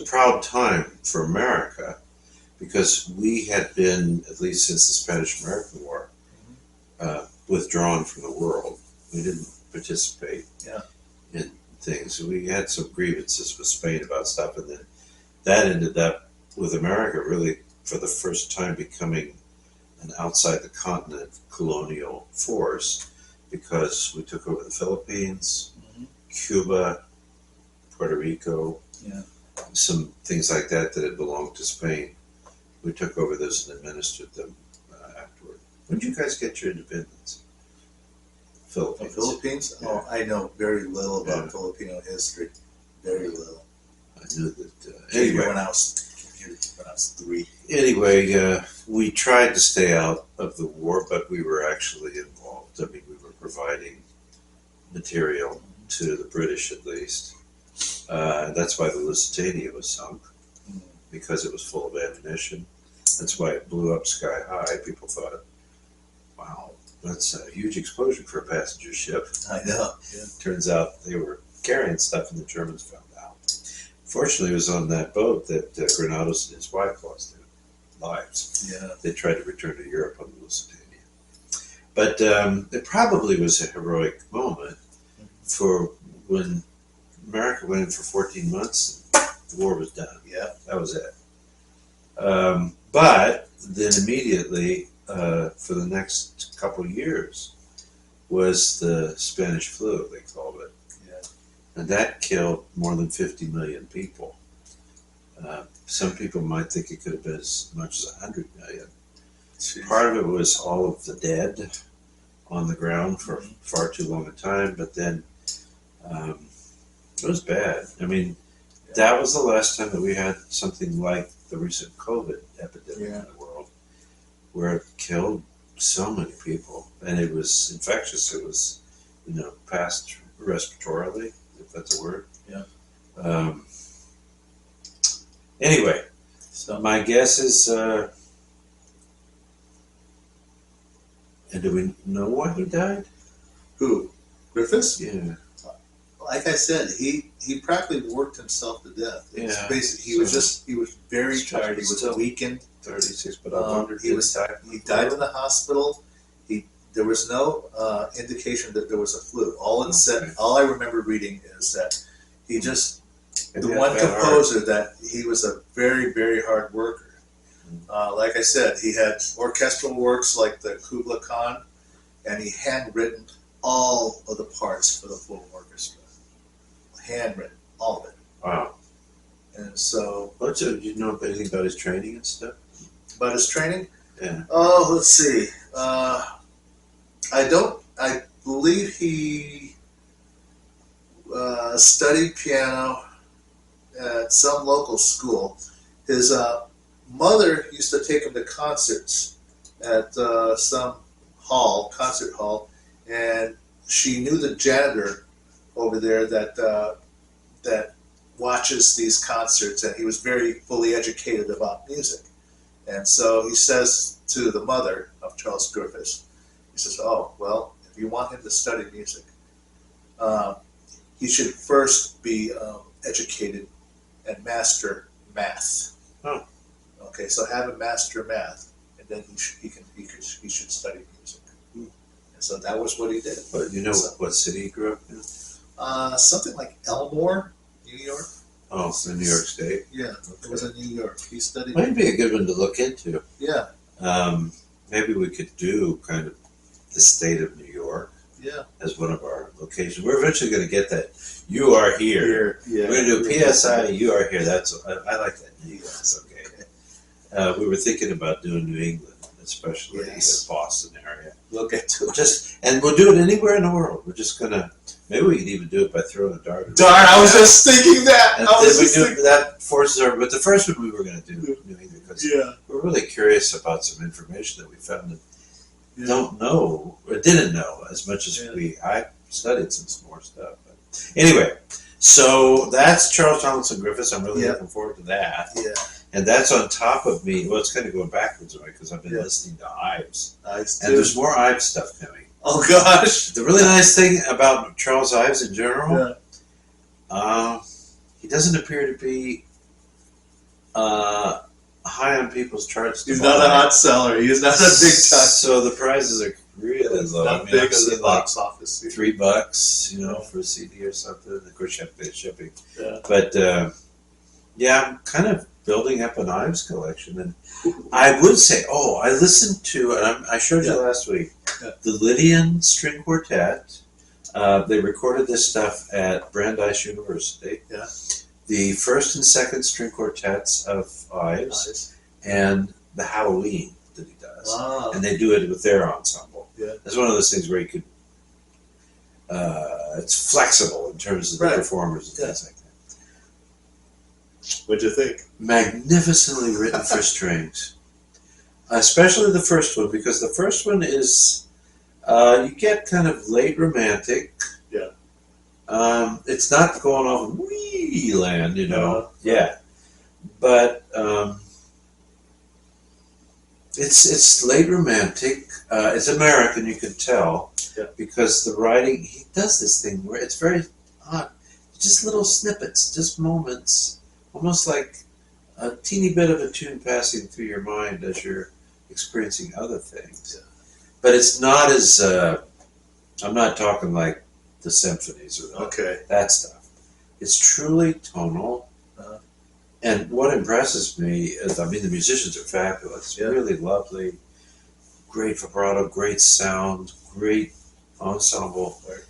proud time for America because we had been, at least since the Spanish-American War, withdrawn from the world. We didn't participate in things. We had some grievances with Spain about stuff, and then that ended up with America really for the first time becoming an outside the continent colonial force, because we took over the Philippines, Cuba, Puerto Rico, some things like that that had belonged to Spain. We took over those and administered them afterward. When did you guys get your independence? Philippines. Philippines? Yeah. Oh, I know very little about Filipino history. Very little. I knew that. Anyway, when I was 3. Anyway, we tried to stay out of the war, but we were actually involved. I mean, we were providing material to the British, at least. That's why the Lusitania was sunk, because it was full of ammunition. That's why it blew up sky high. People thought, wow, that's a huge explosion for a passenger ship. I know. Yeah. Turns out they were carrying stuff, and the Germans found out. Fortunately, it was on that boat that Granados and his wife lost their lives. Yeah. They tried to return to Europe on the Lusitania. But it probably was a heroic moment for when America went in for 14 months, the war was done. Yeah. That was it. But then immediately, for the next couple of years, was the Spanish flu, they called it. Yeah. And that killed more than 50 million people. Some people might think it could have been as much as 100 million. Jeez. Part of it was all of the dead on the ground for far too long a time, but then it was bad. I mean, that was the last time that we had something like the recent COVID epidemic in the world, where it killed so many people, and it was infectious. It was, passed respiratorily, if that's a word. Yeah. Anyway, So my guess is, and do we know why he died? who? Griffes? Yeah. Like I said, he practically worked himself to death. It was Yeah. basically, he was very tired. He was Still weakened. 36, but I wondered, He died in the hospital. There was no indication that there was a flu. All I remember reading is that he just, the one composer, that he was a very, very hard worker. Like I said, he had orchestral works like the Kubla Khan, and he handwritten all of the parts for the full orchestra. Handwritten, all of it. Wow. And so, Do you know anything about his training and stuff? about his training, Yeah. oh, let's see. I believe he studied piano at some local school. His mother used to take him to concerts at some concert hall, and she knew the janitor over there that watches these concerts, and he was very fully educated about music. And so he says to the mother of Charles Griffes, he says, "Oh, well, if you want him to study music, he should first be educated and master math." Oh. Okay, so have him master math, and then he should study music. And so that was what he did. But you know what city he grew up in? Something like Elmore, New York. Oh, in New York State. Yeah, it was in New York. He studied. Might be a good one to look into. Yeah, Maybe we could do kind of the state of New York yeah. as one of our locations. We're eventually going to get that. You are here. Yeah. We're going to do PSI. You are here. I like that. That's okay. We were thinking about doing New England, especially Yes. the Boston area. We'll get to it. And we'll do it anywhere in the world. We're just gonna. Maybe we could even do it by throwing a dart. Darn, I was just thinking that. And I was then just we do thinking. that forces our. But the first one we were going to do New England because Yeah. we're really curious about some information that we found and Yeah. don't know or didn't know as much as Yeah. I studied some more stuff. But anyway, so that's Charles Donaldson Griffes. I'm really Yeah. looking forward to that. Yeah. And that's on top of me. Well, it's kind of going backwards right because I've been Yeah. listening to Ives, Nice. and there's more Ives stuff coming. Oh gosh. The really nice thing about Charles Ives in general, Yeah. he doesn't appear to be high on people's charts. He's not a hot seller. He's not a big time. So the prices are really low. Not big I've in seen the box office. $3, for a CD or something. Of course, you have to pay shipping. Yeah. But Yeah, I'm kind of building up an Ives collection, and I would say, I listened to, and I showed you last week, the Lydian String Quartet. They recorded this stuff at Brandeis University. Yeah. The first and second string quartets of Ives, and the Halloween that he does, and they do it with their ensemble. Yeah. It's one of those things where you could. It's flexible in terms of the performers and things like that. What'd you think? Magnificently written for strings, especially the first one, because the first one is you get kind of late romantic. Yeah. It's not going off wee land, you know. Uh-huh. But it's late romantic. It's American, you can tell, because the writing, he does this thing where it's very odd, just little snippets, just moments. Almost like a teeny bit of a tune passing through your mind as you're experiencing other things. Yeah. But it's not as, I'm not talking like the symphonies or that stuff. It's truly tonal. And what impresses me is, the musicians are fabulous, really lovely, great vibrato, great sound, great ensemble. Right.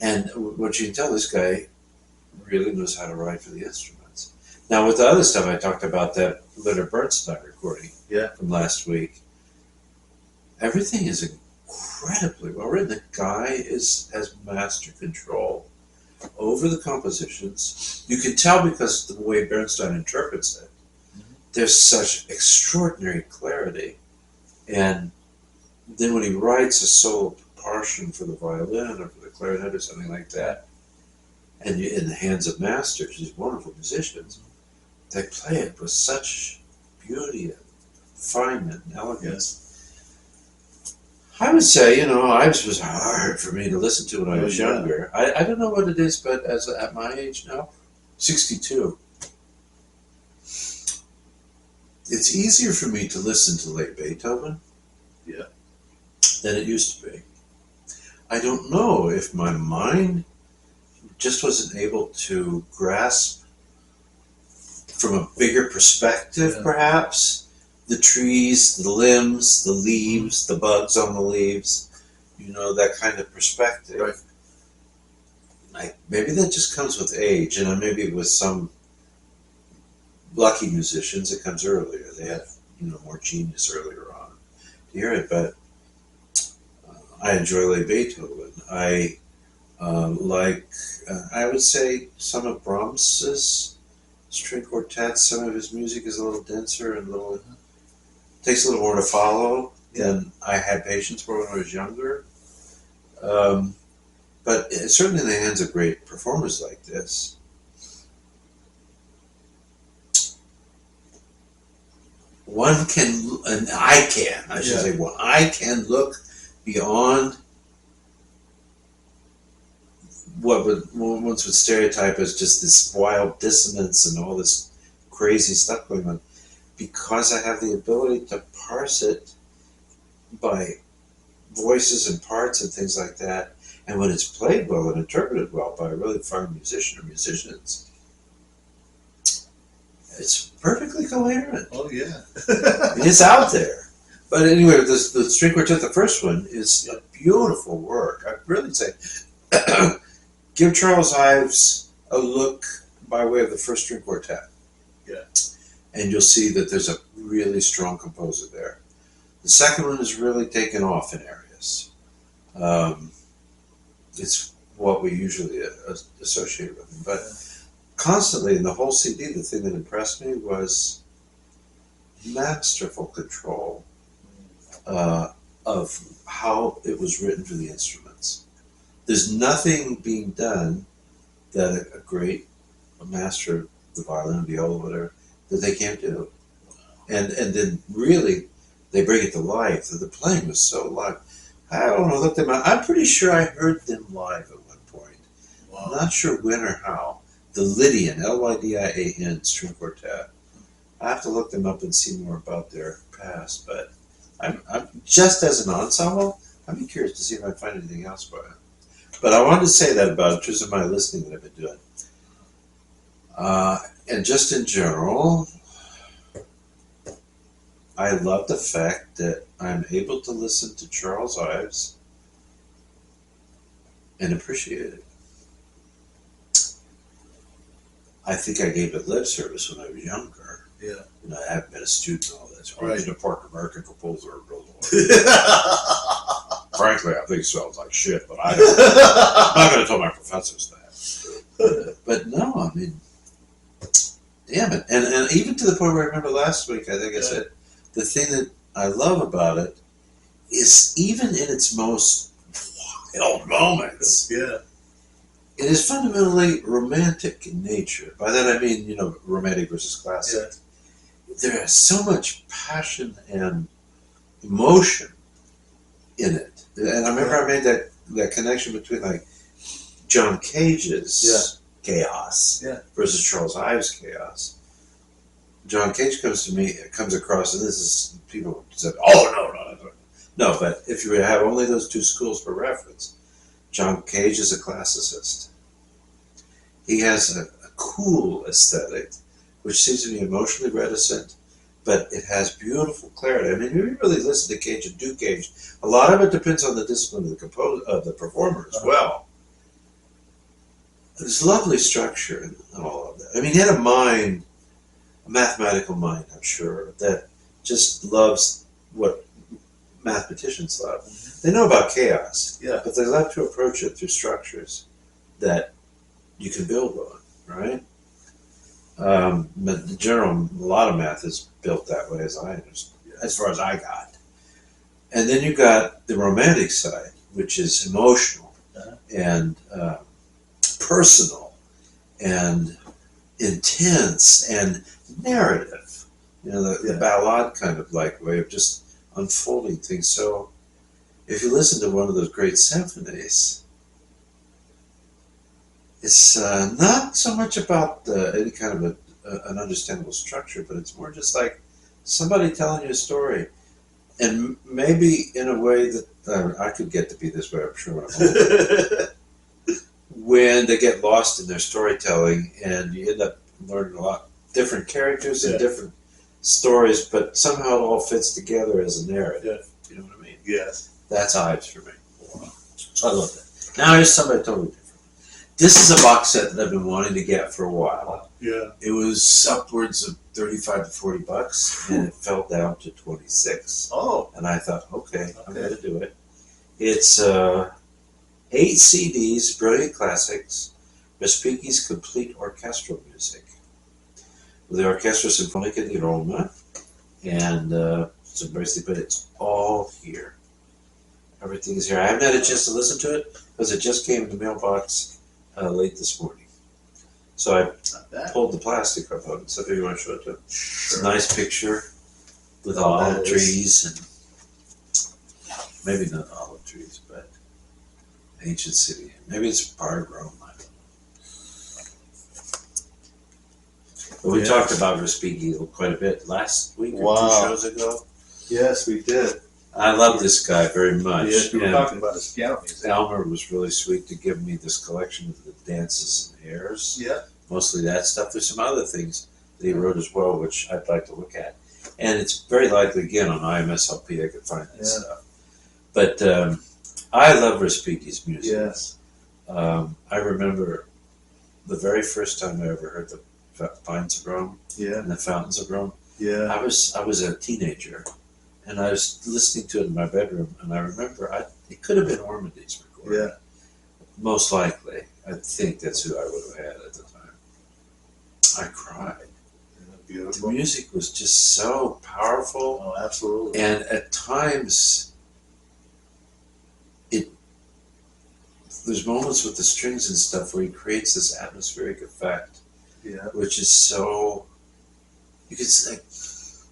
And what you can tell, this guy really knows how to write for the instruments. Now, with the other stuff I talked about, that Leonard Bernstein recording from last week, everything is incredibly well written. The guy has master control over the compositions. You can tell because of the way Bernstein interprets it. There's such extraordinary clarity. And then when he writes a solo portion for the violin or for the clarinet or something like that, and you're in the hands of masters, these wonderful musicians, they play it with such beauty and refinement and elegance. I would say, Ives was hard for me to listen to when I was younger. I don't know what it is, but at my age now, 62, it's easier for me to listen to late Beethoven than it used to be. I don't know if my mind just wasn't able to grasp from a bigger perspective, perhaps, the trees, the limbs, the leaves, the bugs on the leaves, that kind of perspective. Right. Maybe that just comes with age, and maybe with some lucky musicians it comes earlier. They have, more genius earlier on to hear it, but I enjoy late Beethoven. I I would say some of Brahms's string quartets, some of his music is a little denser and takes a little more to follow than I had patience for when I was younger. But certainly in the hands of great performers like this, I can look beyond what once would stereotype as just this wild dissonance and all this crazy stuff going on, because I have the ability to parse it by voices and parts and things like that. And when it's played well and interpreted well by a really fine musician or musicians, it's perfectly coherent. Oh, yeah. It's out there. But anyway, the string quartet, the first one, is a beautiful work. I'd really say give Charles Ives a look by way of the first string quartet. Yeah. And you'll see that there's a really strong composer there. The second one is really taken off in areas. It's what we usually associate with him. But constantly in the whole CD, the thing that impressed me was masterful control of how it was written for the instruments. There's nothing being done that a great master of the violin, viola, whatever, that they can't do. And then really, they bring it to life. The playing was so live. I don't know, look them up. I'm pretty sure I heard them live at one point. Wow. I'm not sure when or how. The Lydian, Lydian string quartet. I have to look them up and see more about their past, but I'm just as an ensemble, I'd be curious to see if I find anything else by it. But I wanted to say that about it, just in my listening that I've been doing. And just in general, I love the fact that I'm able to listen to Charles Ives and appreciate it. I think I gave it lip service when I was younger. Yeah. And I haven't been a student and all this. Right. The Park American composer. Frankly, I think it sounds like shit, but I'm not going to tell my professors that. But no, I mean, damn it. And even to the point where I remember last week, I think I said, the thing that I love about it is even in its most wild moments, Yeah. it is fundamentally romantic in nature. By that I mean, you know, romantic versus classic. Yeah. There is so much passion and emotion in it. And I remember I made that connection between like John Cage's chaos versus Charles Ives' chaos. John Cage comes across, and this is, people said, oh, no, but if you have only those two schools for reference, John Cage is a classicist. He has a cool aesthetic, which seems to be emotionally reticent, but it has beautiful clarity. I mean, if you really listen to Cage and do Cage, a lot of it depends on the discipline of the performer as well. There's lovely structure in all of that. I mean, he had a mind, a mathematical mind, I'm sure, that just loves what mathematicians love. They know about chaos, but they love to approach it through structures that you can build on, right? But in general, a lot of math is built that way, as I understand, as far as I got. And then you got the romantic side, which is emotional and personal and intense and narrative. You know, the ballad kind of like way of just unfolding things. So if you listen to one of those great symphonies, it's not so much about any kind of an understandable structure, but it's more just like somebody telling you a story. And maybe in a way that I could get to be this way, I'm sure, when I'm older. When they get lost in their storytelling and you end up learning a lot different characters and different stories, but somehow it all fits together as a narrative. You know what I mean? Yes. That's Ives for me. Wow. I love that. Now here's somebody totally different. This is a box set that I've been wanting to get for a while. Yeah. It was upwards of $35 to $40, and it fell down to $26. Oh. And I thought, okay, I'm going to do it. It's 8 CDs, Brilliant Classics, Respighi's Complete Orchestral Music, with the Orchestra Sinfonica di Roma, and so basically, but it's all here. Everything is here. I haven't had a chance to listen to it because it just came in the mailbox late this morning. So I pulled the plastic up of it. So if you want to show it to them. It's a nice picture with olive trees and maybe not olive trees, but ancient city. Maybe it's part of Rome. I don't know. But we talked about Respighi quite a bit last week or 2 shows ago. Yes, we did. I love this guy very much. Yes, we were talking about his piano music. Elmer was really sweet to give me this collection of the dances and airs. Yeah. Mostly that stuff. There's some other things that he wrote as well, which I'd like to look at. And it's very likely, again, on IMSLP I could find that stuff. But I love Respighi's music. Yes. I remember the very first time I ever heard the Pines of Rome and the Fountains of Rome. Yeah. I was a teenager. And I was listening to it in my bedroom, and I remember it could have been Ormandy's recording. Yeah. Most likely. I think that's who I would have had at the time. I cried. Yeah, beautiful. The music was just so powerful. Oh, absolutely. And at times, there's moments with the strings and stuff where he creates this atmospheric effect. Yeah. Which is so, you could like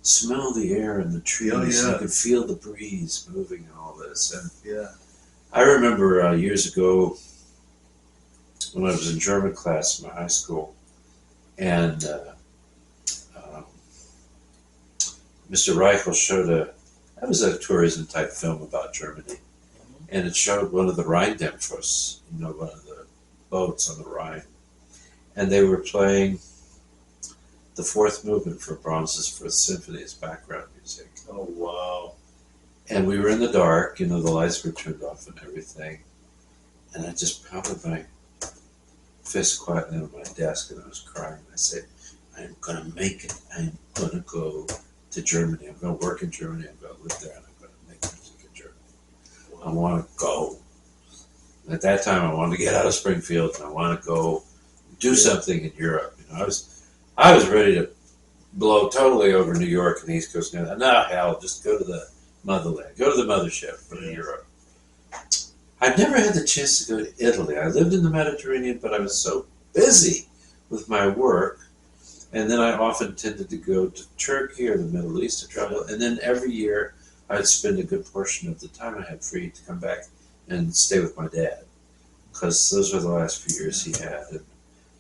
smell the air and the trees. Oh, yeah. You could feel the breeze moving and all this. And I remember years ago when I was in German class in my high school, and Mr. Reichel showed that was a tourism type film about Germany, and it showed one of the Rheindämpfers, one of the boats on the Rhine, and they were playing the fourth movement for Brahms's Fourth Symphony as background music. Oh, wow. And we were in the dark, the lights were turned off and everything. And I just pounded my fist quietly on my desk and I was crying. I said, I'm going to make it. I'm going to go to Germany. I'm going to work in Germany. I'm going to live there and I'm going to make music in Germany. I want to go. At that time, I wanted to get out of Springfield and I want to go do something in Europe. I was ready to blow totally over New York and the East Coast. No, hell, just go to the motherland. Go to the mothership from Europe. I've never had the chance to go to Italy. I lived in the Mediterranean, but I was so busy with my work. And then I often tended to go to Turkey or the Middle East to travel. And then every year, I'd spend a good portion of the time I had free to come back and stay with my dad. Because those were the last few years he had. And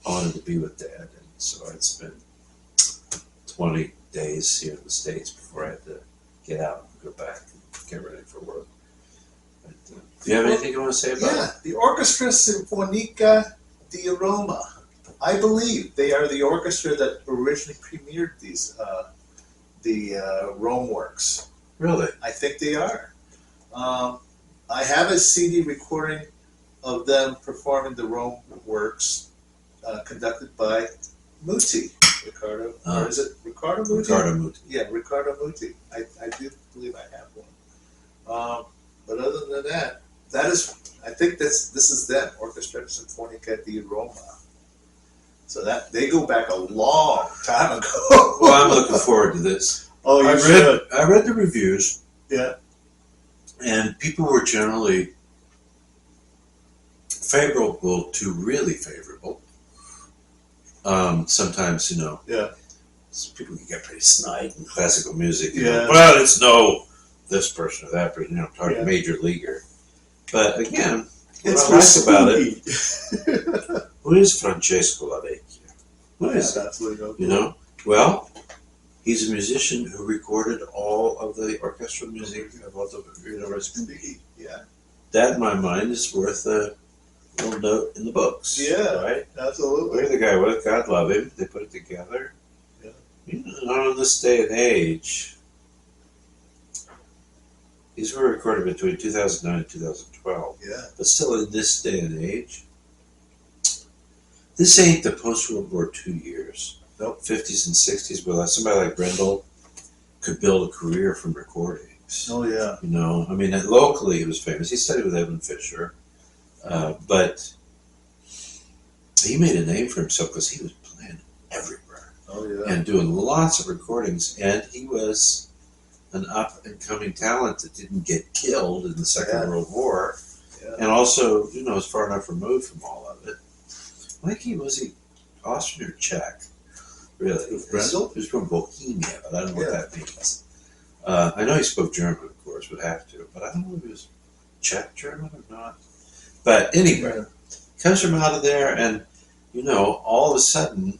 I wanted to be with Dad. And so I'd spend 20 days here in the States before I had to get out and go back and get ready for work. But, do you have anything you want to say about it? The Orchestra Sinfonica di Roma. I believe they are the orchestra that originally premiered the Rome works. Really? I think they are. I have a CD recording of them performing the Rome works, conducted by Muti. Ricardo, or is it Ricardo Muti? Ricardo Muti. Yeah, Ricardo Muti. I do believe I have one. But other than that, I think this is them, Orchestra Sinfonica di Roma. So that they go back a long time ago. Well, I'm looking forward to this. Oh, you should. I read the reviews. Yeah. And people were generally favorable to really favorable. Sometimes, Yeah. people can get pretty snide in classical music. Yeah. Well, it's no this person or that person, talking Yeah. major leaguer. But again, It's what I like about it, who is Francesco Lavecchia? Who is that? Absolutely. Well, he's a musician who recorded all of the orchestral music of all the university. Yeah. That, in my mind, is worth a little note in the books. Yeah. Right? Absolutely. Look at the guy with God love him. They put it together. Yeah. On this day and age, these were recorded between 2009 and 2012. Yeah. But still, in this day and age, this ain't the post-World War II years. Nope. 50s and 60s, where somebody like Brendel could build a career from recordings. Oh, yeah. Locally he was famous. He studied with Edmund Fischer. But he made a name for himself because he was playing everywhere. Oh, yeah. And doing lots of recordings. And he was an up-and-coming talent that didn't get killed in the Second World War. Yeah. And also, is far enough removed from all of it. Was he Austrian or Czech? Really? Brendel? He was from Bohemia, but I don't know what that means. I know he spoke German, of course, would have to. But I don't know if he was Czech German or not. But anyway, comes from out of there, and all of a sudden,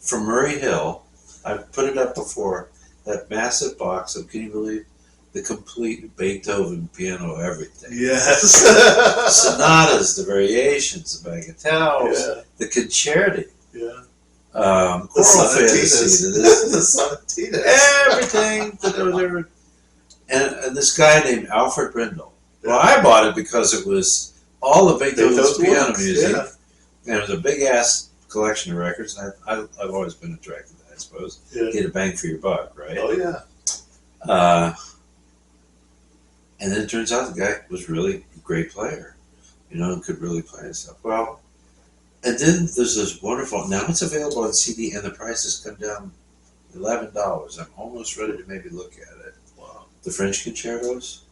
from Murray Hill, I've put it up before, that massive box of, can you believe, the complete Beethoven piano everything. Yes. Sonatas, the variations, the bagatelles, the concerti. Yeah. Choral fantasy. The sonatinas. Everything that there was ever. And this guy named Alfred Brendel. Well, I bought it because it was all of Beethoven's piano music. Yeah. And it was a big-ass collection of records. And I've always been attracted to that, I suppose. Yeah. Get a bang for your buck, right? Oh, yeah. And then it turns out the guy was really a great player, and could really play and stuff. Well, and then there's this wonderful, now it's available on CD and the price has come down $11. I'm almost ready to maybe look at it. Wow. The French concertos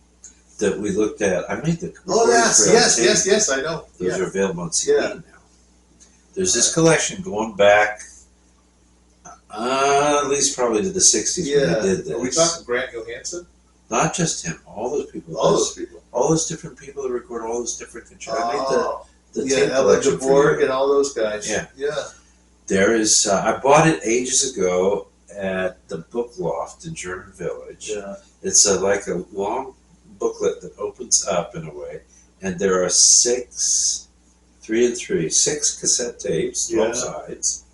that we looked at, I made the yes, I know. Those are available on CD now. There's this collection going back at least probably to the 60s when they did this. Are we talking Grant Johansson? Not just him, all those people. All those people. All those different people that record all those different concertos. I made the tape Ella collection DeBorg and all those guys. Yeah. Yeah. There is, I bought it ages ago at the Book Loft in German Village. Yeah. It's like a long booklet that opens up in a way, and there are 6 cassette tapes, 12 sides,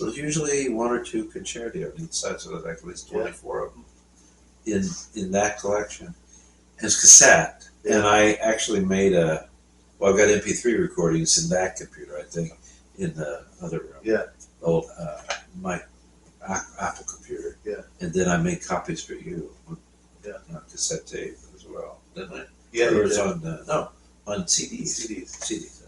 There's usually one or two concerti on each side, so there's like at least 24 of them in that collection. It's cassette, and I actually made I've got MP3 recordings in that computer, I think, in the other room. Yeah. Old, my Apple computer. Yeah. And then I made copies for you on cassette tape as well, didn't I? Yeah, Or you it was did. on CDs. CDs.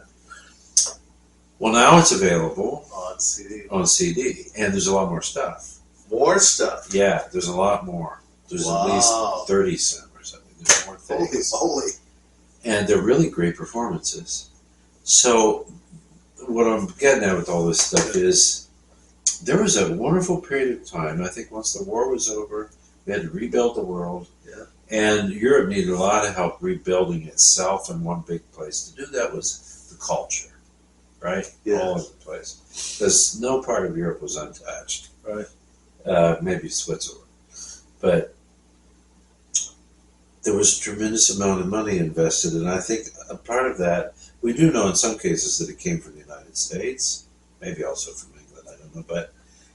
Well, now it's available On CD. on CD, and there's a lot more stuff. More stuff. Yeah, there's a lot more. There's at least 30 some or something. There's more Holy things. moly. And they're really great performances. So what I'm getting at with all this stuff is there was a wonderful period of time. I think once the war was over, we had to rebuild the world. Yeah. And Europe needed a lot of help rebuilding itself, and one big place to do that was the culture, right? Yeah. All over the place. Because no part of Europe was untouched. Right. Maybe Switzerland. But there was a tremendous amount of money invested, and I think a part of that, we do know in some cases that it came from the United States, maybe also from England, I don't know, but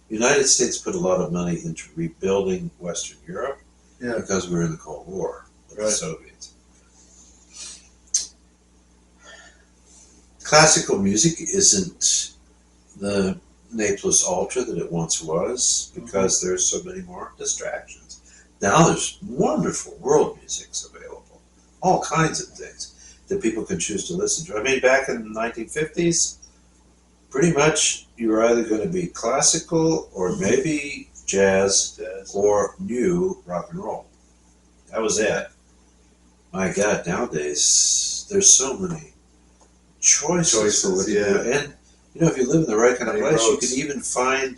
the United States put a lot of money into rebuilding Western Europe because we were in the Cold War with the Soviets. Classical music isn't the Naples ultra that it once was because there's so many more distractions. Now there's wonderful world musics available, all kinds of things that people can choose to listen to. I mean, back in the 1950s, pretty much you were either going to be classical or maybe jazz or new rock and roll. That was it. My God, nowadays there's so many choices for what to do. And you know, if you live in the right kind of place, you can even find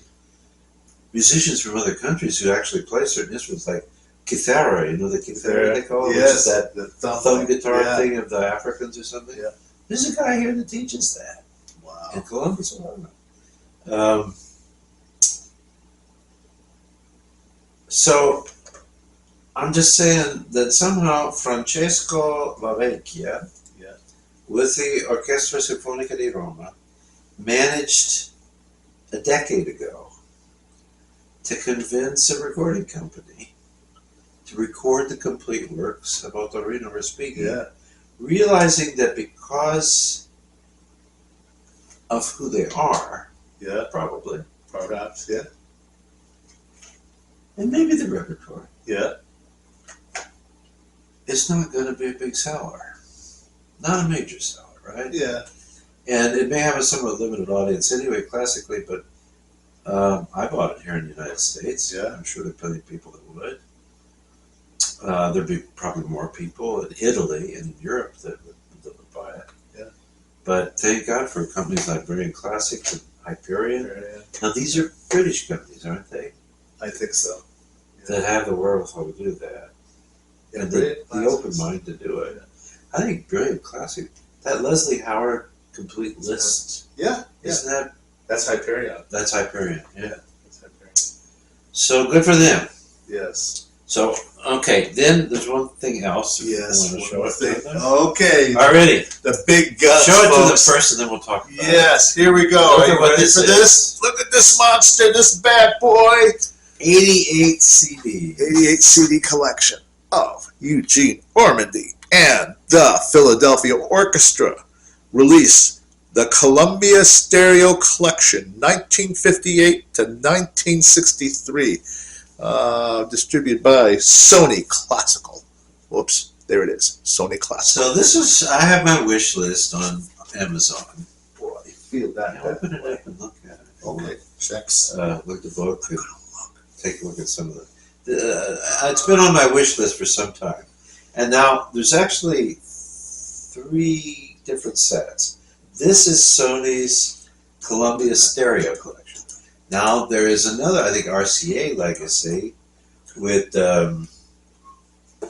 musicians from other countries who actually play certain instruments, like kithara, you know, the kithara they call it, which is that the thumb guitar thing of the Africans or something. Yeah. There's a guy here that teaches that. Wow. In Columbus, Ohio. So I'm just saying that somehow Francesco Lavecchia, with the Orchestra Sinfonica di Roma, managed a decade ago to convince a recording company to record the complete works of Ottorino Respighi, realizing that because of who they are, probably, Perhaps, and maybe the repertoire, yeah. it's not going to be a big seller. Not a major seller, right? Yeah. And it may have a somewhat limited audience anyway, classically, but I bought it here in the United States. Yeah. I'm sure there are plenty of people that would. There'd be probably more people in Italy and in Europe that would buy it. Yeah. But thank God for companies like Brilliant Classics and Hyperion. Yeah. Now, these are British companies, aren't they? I think so. That have the wherewithal to do that. Yeah, And the open mind to do it. I think Brilliant Classic, that Leslie Howard complete list, isn't that? That's Hyperion. That's Hyperion, yeah. That's Hyperion. So good for them. Yes. So, okay, then there's one thing else. Yes. Want to show One it to thing. them? Okay. All righty. The big guns. Show it to them folks. first, and then we'll talk about it. Yes. Here we go. Look Are at you what ready this for is. this? Look at this monster. This bad boy. 88 CD. 88 CD collection of Eugene Ormandy and the Philadelphia Orchestra. Released the Columbia Stereo Collection, 1958 to 1963. Distributed by Sony Classical. Whoops, there it is. Sony Classical. So this is, I have my wish list on Amazon. Boy, you feel that. Now open it up and look at it. Okay, checks. Look at the book and take a look at some of the it's been on my wish list for some time. And now there's actually 3 different sets. This is Sony's Columbia Stereo Collection. Now there is another, I think, RCA legacy with, and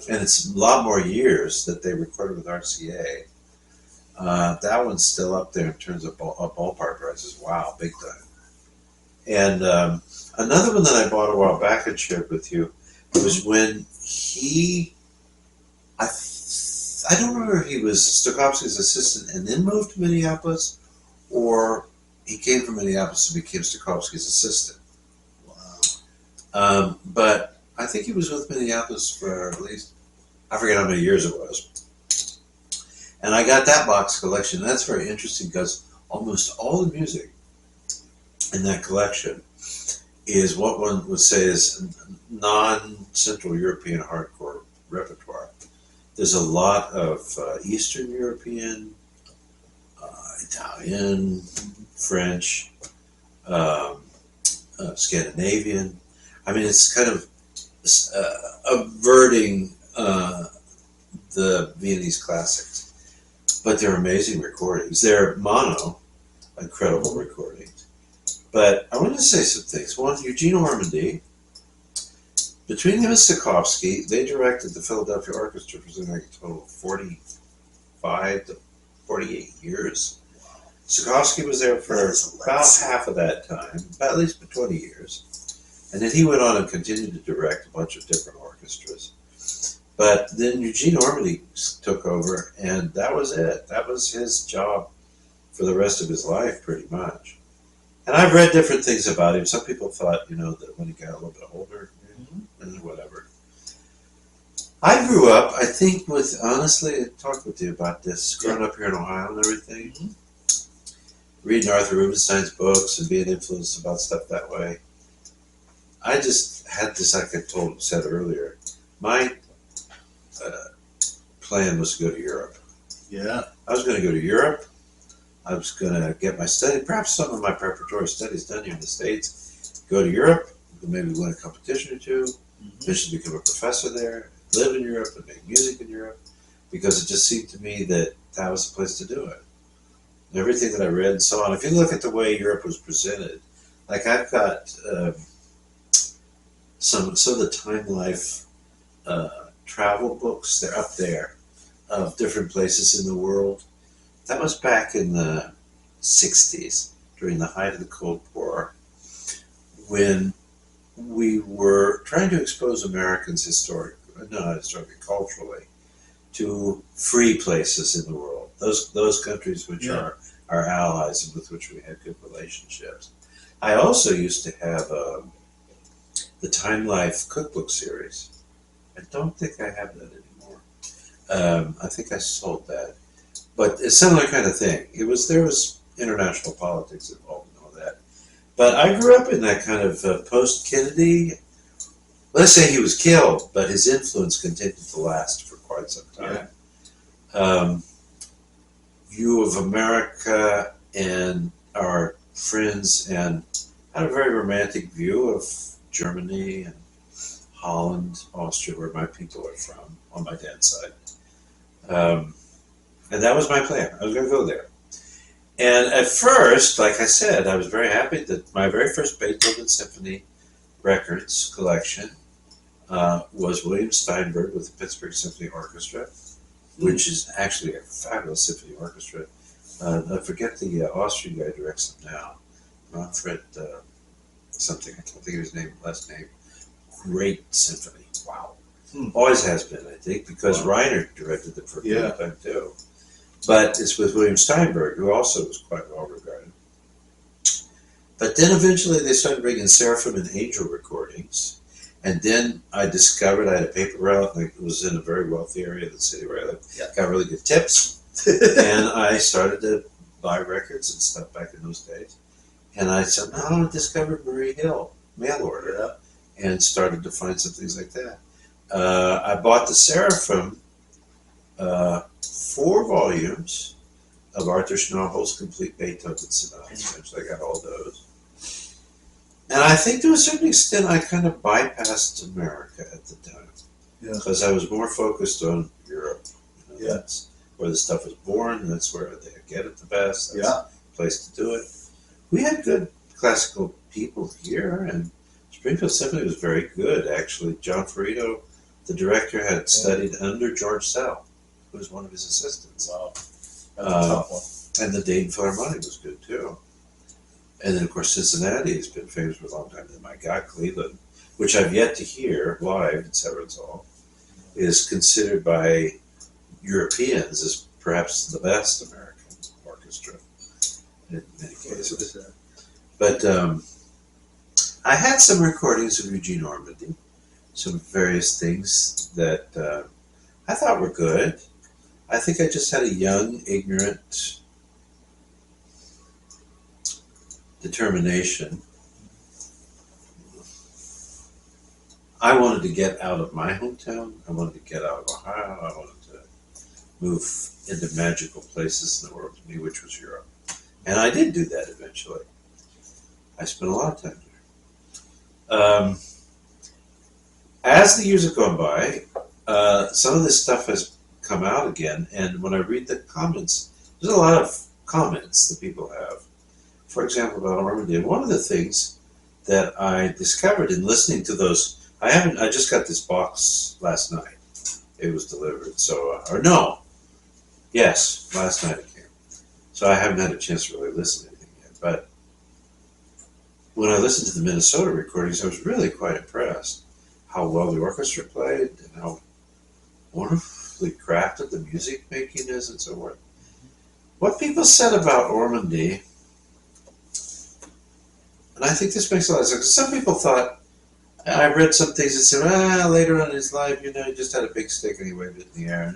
it's a lot more years that they recorded with RCA. That one's still up there in terms of ballpark prices. Wow, big time. And another one that I bought a while back and shared with you was when he, I don't remember if he was Stokowski's assistant and then moved to Minneapolis, or he came from Minneapolis and became Stokowski's assistant. Wow. But I think he was with Minneapolis for at least, I forget how many years it was. And I got that box collection. And that's very interesting because almost all the music in that collection is what one would say is non-Central European hardcore repertoire. There's a lot of Eastern European, Italian, French, Scandinavian. I mean, it's kind of averting the Viennese classics. But they're amazing recordings. They're mono, incredible recordings. But I wanted to say some things. One, Eugene Ormandy, between him and Stokowski, they directed the Philadelphia Orchestra for something like a total of 45 to 48 years. Stokowski was there for about half of that time, about at least for 20 years. And then he went on and continued to direct a bunch of different orchestras. But then Eugene Ormandy took over, and that was it. That was his job for the rest of his life, pretty much. And I've read different things about him. Some people thought, that when he got a little bit older, and whatever. I grew up, I think, honestly, I talked with you about this, growing up here in Ohio and everything, reading Arthur Rubinstein's books and being influenced about stuff that way. I just had this, like I said earlier, my plan was to go to Europe. Yeah. I was going to go to Europe. I was going to get my study, perhaps some of my preparatory studies done here in the States, go to Europe, maybe win a competition or two, eventually become a professor there, live in Europe and make music in Europe, because it just seemed to me that that was the place to do it. And everything that I read and so on. If you look at the way Europe was presented, like I've got some of the Time Life travel books, they're up there, of different places in the world. That was back in the 60s, during the height of the Cold War, when we were trying to expose Americans culturally, to free places in the world. Those countries which are our allies and with which we had good relationships. I also used to have the Time Life cookbook series. I don't think I have that anymore. I think I sold that. But it's a similar kind of thing. There was international politics involved in all that. But I grew up in that kind of post-Kennedy. Let's say he was killed, but his influence continued to last for quite some time. Yeah. View of America and our friends, and had a very romantic view of Germany and Holland, Austria, where my people are from, on my dad's side. And that was my plan. I was going to go there. And at first, like I said, I was very happy that my very first Beethoven Symphony Records collection was William Steinberg with the Pittsburgh Symphony Orchestra, which is actually a fabulous symphony orchestra. I forget the Austrian guy who directs them now. Manfred something, I can't think of his last name. Great symphony. Wow. Always has been, I think, because Reiner directed them for a period of time too. But it's with William Steinberg, who also was quite well regarded. But then eventually they started bringing Seraphim and Angel recordings. And then I discovered I had a paper route, and it was in a very wealthy area of the city where I lived. Yeah. Got really good tips. And I started to buy records and stuff back in those days. And I somehow discovered Marie Hill, mail order, and started to find some things like that. I bought the Seraphim 4 volumes of Arthur Schnabel's complete Beethoven sonatas, which I got all those. And I think to a certain extent I kind of bypassed America at the time. Because I was more focused on Europe. That's where the stuff was born, that's where they get it the best, that's the place to do it. We had good classical people here, and Springfield Symphony was very good, actually. John Ferrito, the director, had studied under George Szell, who was one of his assistants. Wow. That's a tough one. And the Dayton Philharmonic was good, too. And then, of course, Cincinnati has been famous for a long time. And my God, Cleveland, which I've yet to hear live in Severance Hall, is considered by Europeans as perhaps the best American orchestra. in many cases. But I had some recordings of Eugene Ormandy, some various things that I thought were good. I think I just had a young, ignorant determination. I wanted to get out of my hometown. I wanted to get out of Ohio. I wanted to move into magical places in the world to me, which was Europe. And I did do that eventually. I spent a lot of time there. As the years have gone by, some of this stuff has come out again, and when I read the comments, there's a lot of comments that people have. For example, about Ormandy. And one of the things that I discovered in listening to those, I just got this box last night. It was delivered, so, last night it came. So I haven't had a chance to really listen to anything yet, but when I listened to the Minnesota recordings, I was really quite impressed how well the orchestra played and how wonderfully crafted the music making is and so forth. What people said about Ormandy, and I think this makes a lot of sense. Some people thought, I read some things that said, later on in his life, he just had a big stick and he waved it in the air.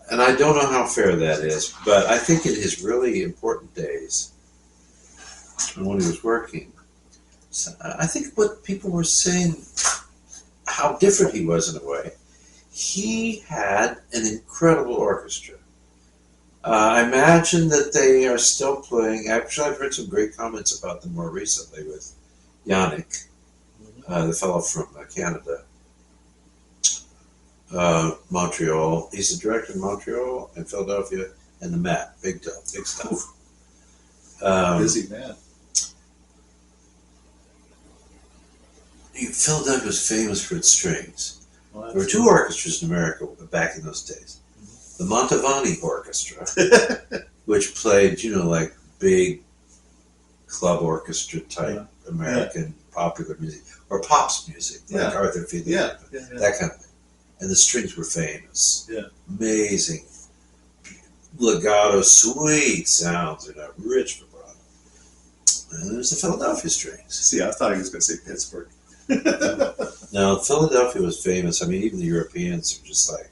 And I don't know how fair that is, but I think in his really important days, and when he was working, I think what people were saying, how different he was in a way. He had an incredible orchestra. I imagine that they are still playing. Actually, I've heard some great comments about them more recently with Yannick, the fellow from Canada, Montreal. He's the director in Montreal and Philadelphia and the Met. Big stuff. Busy man. Philadelphia was famous for its strings. Well, there were two orchestras in America back in those days. The Mantovani Orchestra, which played, like big club orchestra type American popular music, or pops music, like Arthur Fiedler, that kind of thing. And the strings were famous. Yeah. Amazing. Legato, sweet sounds, rich vibrato. And there's the Philadelphia strings. See, I thought he was going to say Pittsburgh. No, Philadelphia was famous. I mean, even the Europeans are just like,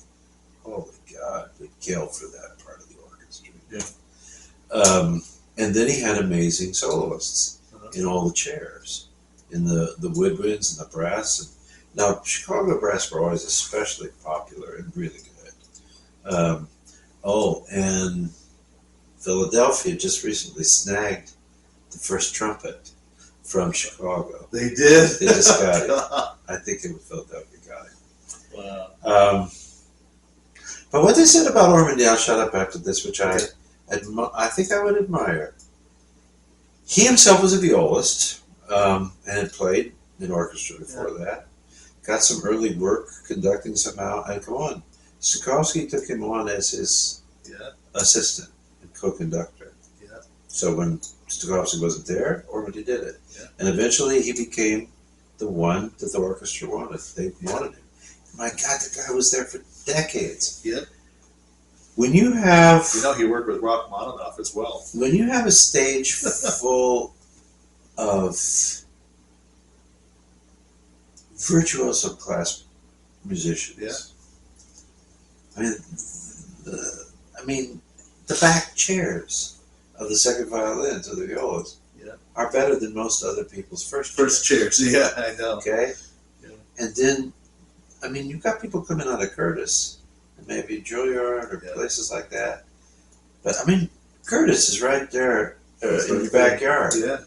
holy God, we'd kill for that part of the orchestra. Yeah. And then he had amazing soloists in all the chairs, in the woodwinds and the brass. And now, Chicago brass were always especially popular and really good. And Philadelphia just recently snagged the first trumpet from Chicago. They did? They just got it. I think it was Philadelphia got it. Wow. But what they said about Ormandy, I'll shut up after this, which I think I would admire. He himself was a violist and had played in orchestra before that. Got some early work conducting somehow. And come on, Stokowski took him on as his assistant and co-conductor. Yeah. So when Stokowski wasn't there, Ormandy did it. Yeah. And eventually he became the one that the orchestra wanted. They wanted him. My God, the guy was there for decades. Yeah. When you have... he worked with Rachmaninoff as well. When you have a stage full of virtuoso class musicians. Yeah. I mean, the back chairs of the second violins or the violas are better than most other people's first chairs. Yeah, I know. Okay? Yeah. And then, you've got people coming out of Curtis, and maybe Juilliard or places like that. But, Curtis is right there in your backyard. Yeah.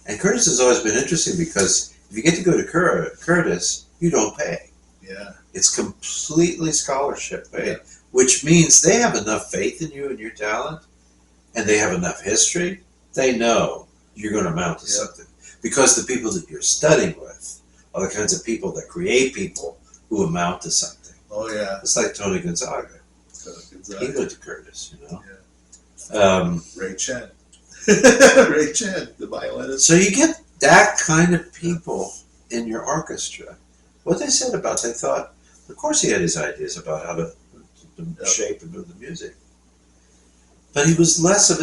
And Curtis has always been interesting because if you get to go to Curtis, you don't pay. Yeah. It's completely scholarship paid, which means they have enough faith in you and your talent, and they have enough history. They know you're going to amount to something. Because the people that you're studying with are the kinds of people that create people who amount to something. Oh, yeah. It's like Tony Gonzaga. He went to Curtis, Yeah. Ray Chen. Ray Chen, the violinist. So you get that kind of people in your orchestra. What they said about, they thought, of course he had his ideas about how to shape and move the music. but he was less of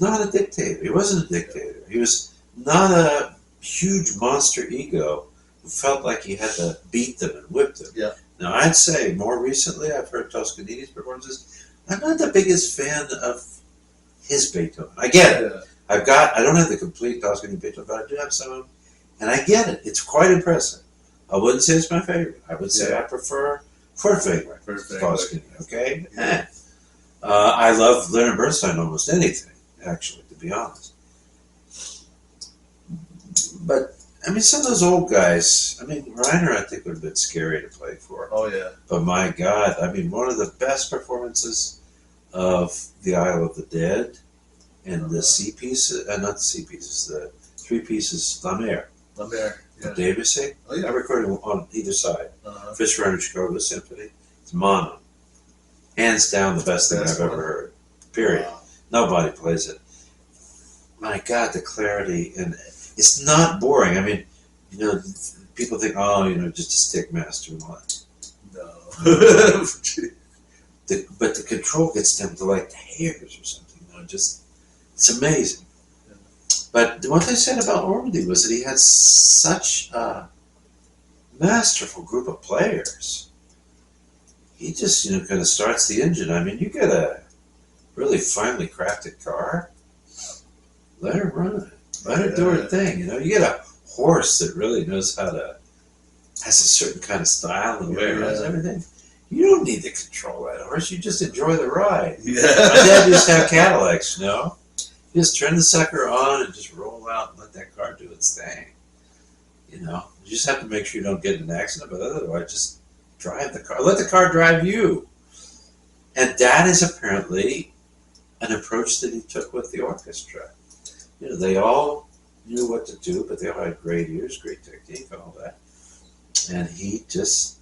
not a dictator. He wasn't a dictator. He was not a huge monster ego who felt like he had to beat them and whip them. Yeah. Now, I'd say more recently, I've heard Toscanini's performances. I'm not the biggest fan of his Beethoven. I get it. I don't have the complete Toscanini Beethoven, but I do have some of them, and I get it. It's quite impressive. I wouldn't say it's my favorite. I would say I prefer Furtwängler to Toscanini, okay? Yeah. I love Leonard Bernstein almost anything, actually, to be honest. But, I mean, some of those old guys, I mean, Reiner, I think, would have been scary to play for. Oh, yeah. But my God, I mean, one of the best performances of The Isle of the Dead and the C pieces, not the C pieces, the three pieces, La Mer. La Mer, yeah. Debussy. Oh, yeah. I recorded on either side. Uh-huh. Fischer Chicago Symphony. It's mono. Hands down the best thing I've ever heard. Period. Wow. Nobody plays it. My God, the clarity, and it's not boring. I mean, you know, people think, oh, you know, just a stick master and all that. No. But the control gets down to like the hairs or something. You know, just it's amazing. Yeah. But what they said about Ormandy was that he had such a masterful group of players. He just, you know, kind of starts the engine. I mean, you get a really finely crafted car, let her run it. Let her do her thing, you know. You get a horse that really knows how to, has a certain kind of style and the way it runs everything. You don't need to control that horse. You just enjoy the ride. Yeah. My dad used to have Cadillacs, you know. You just turn the sucker on and just roll out and let that car do its thing. You know, you just have to make sure you don't get in an accident, but otherwise just drive the car. Let the car drive you. And that is apparently an approach that he took with the orchestra. You know, they all knew what to do, but they all had great ears, great technique, and all that. And he just...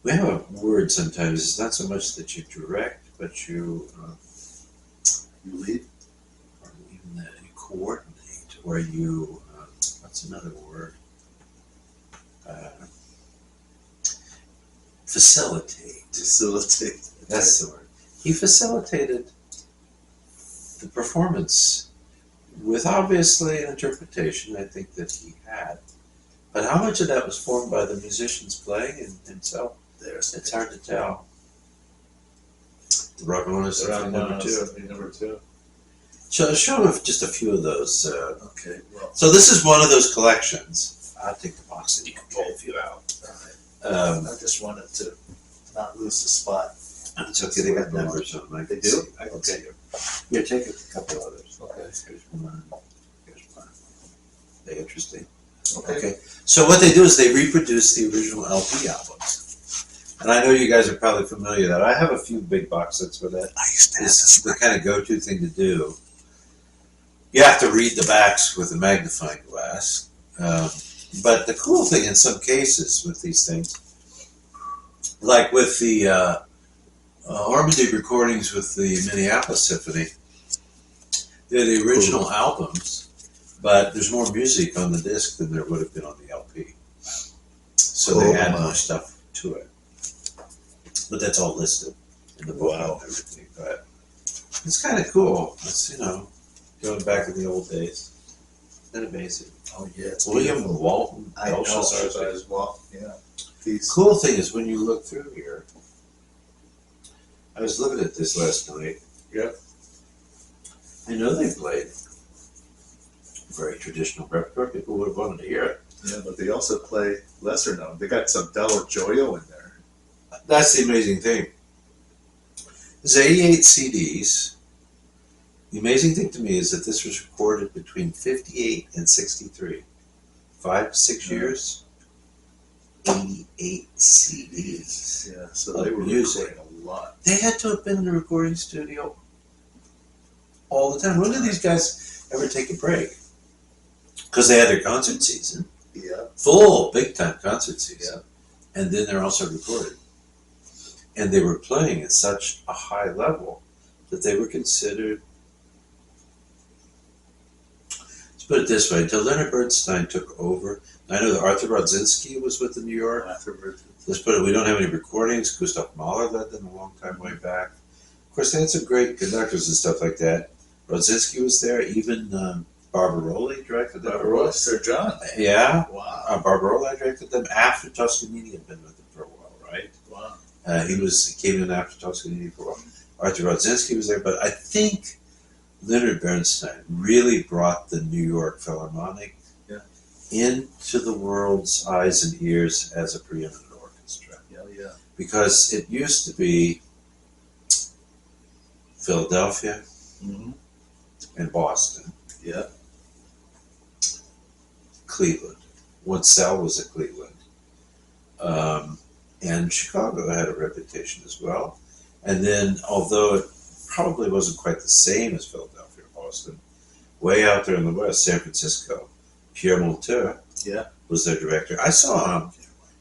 We have a word sometimes. It's not so much that you direct, but you lead, or even that you coordinate, or you... what's another word? Facilitate. Facilitate. That's the word. He facilitated the performance with obviously an interpretation I think that he had. But how much of that was formed by the musicians playing and himself? It's hard to tell. The Rachmaninoff Symphony number 2. So show just a few of those. Okay. Well. So this is one of those collections. I'll take the box and you can pull a few out. I just wanted to not lose the spot. It's okay, they got numbers on them. They do? I can see them. Here, take a couple others. Okay. Here's one. Here's one. They're interesting. Okay. So what they do is they reproduce the original LP albums. And I know you guys are probably familiar with that. I have a few big box sets with that. It's the kind of go-to thing to do. You have to read the backs with a magnifying glass. But the cool thing in some cases with these things, like with the Ormandy recordings with the Minneapolis Symphony, they're the original albums, but there's more music on the disc than there would have been on the LP. So they add more stuff to it. But that's all listed in the book and everything. But it's kind of cool. It's, you know, going back to the old days. Isn't that amazing? Oh, yeah. It's William Walton. I know. As well. Yeah. These. Cool thing is when you look through here, I was looking at this last night. Yep. I know they played very traditional repertoire. People would have wanted to hear it. Yeah, but they also play lesser known. They got some Dello Gioio in there. That's the amazing thing. There's 88 CDs. The amazing thing to me is that this was recorded between 58 and 63. 5 to 6 years. 88 CDs. Yeah, so they were recording a lot. They had to have been in the recording studio all the time. When did these guys ever take a break? Because they had their concert season. Yeah. Full, big-time concert season. Yeah. And then they're also recorded. And they were playing at such a high level that they were considered... Let's put it this way. Until Leonard Bernstein took over... I know that Arthur Rodzinski was with the New York. Let's put it, we don't have any recordings. Gustav Mahler led them a long time way back. Of course, they had some great conductors and stuff like that. Rodzinski was there. Even Barbaroli directed them. Barbaroli, Sir John. Yeah. Wow. Barbaroli directed them after Toscanini had been with them for a while, right? Wow. He came in after Toscanini for a while. Arthur Rodzinski was there, but I think Leonard Bernstein really brought the New York Philharmonic into the world's eyes and ears as a preeminent orchestra. Yeah. Because it used to be Philadelphia and Boston. Yeah. Cleveland. When Szell was at Cleveland. And Chicago had a reputation as well. And then, although it probably wasn't quite the same as Philadelphia or Boston, way out there in the West, San Francisco, Pierre Monteur was their director. I saw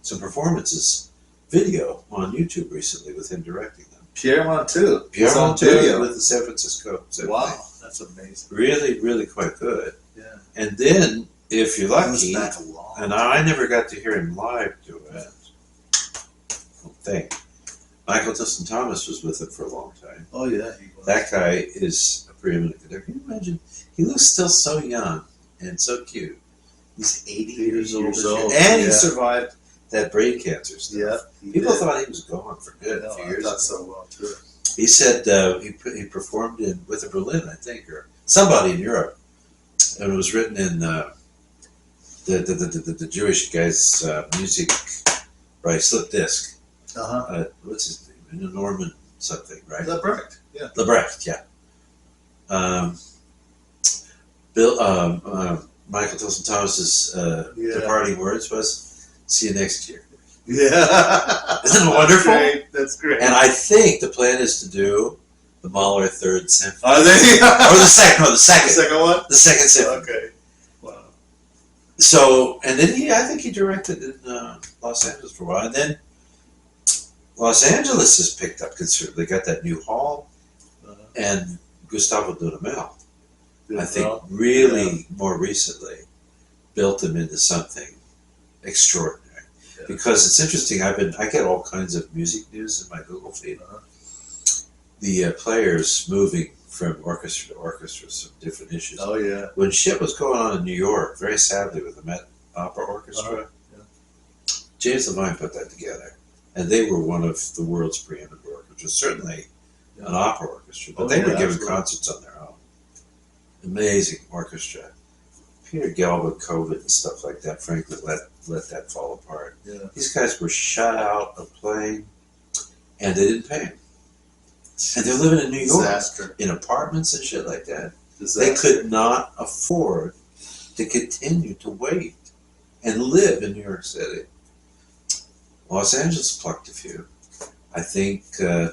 some performances, video on YouTube recently with him directing them. Pierre Monteur. Pierre Monteur with the San Francisco Symphony. Wow, that's amazing. Really, really quite good. Yeah. And then, if you're lucky, Back a long and I never got to hear him live do it, I don't think. Michael Tilson Thomas was with him for a long time. Oh, yeah. He was. That guy is a preeminent conductor. Can you imagine? He looks still so young and so cute. He's 80 years old. And he survived that brain cancer stuff. Yeah. People thought he was gone for good a few years ago. I thought so well, too. He said he performed with the Berlin, I think, or somebody in Europe. And it was written in the Jewish guy's music by slip disc. What's his name? Norman something, right? Lebrecht. Yeah. Lebrecht, yeah. Michael Tilson Thomas's departing words was, "See you next year." Yeah. Isn't it wonderful? That's great. And I think the plan is to do the Mahler Third Symphony. Are they? Or the second. No, the second. The second one? The second symphony. Okay. Wow. So, and then I think he directed in Los Angeles for a while. And then Los Angeles has picked up considerably. They got that new hall. And Gustavo Dudamel, I think, really more recently built them into something extraordinary. Yeah. Because it's interesting. I get all kinds of music news in my Google feed. The players moving from orchestra to orchestra, some different issues. Oh yeah. When shit was going on in New York, very sadly with the Met Opera Orchestra, James Levine put that together, and they were one of the world's preeminent orchestras. Certainly an opera orchestra, but they were giving concerts on their own. Amazing orchestra. Peter Galba, COVID and stuff like that, frankly, let that fall apart. Yeah. These guys were shut out of playing, and they didn't pay them. And they're living in New York, in apartments and shit like that. They could not afford to continue to wait and live in New York City. Los Angeles plucked a few. I think, I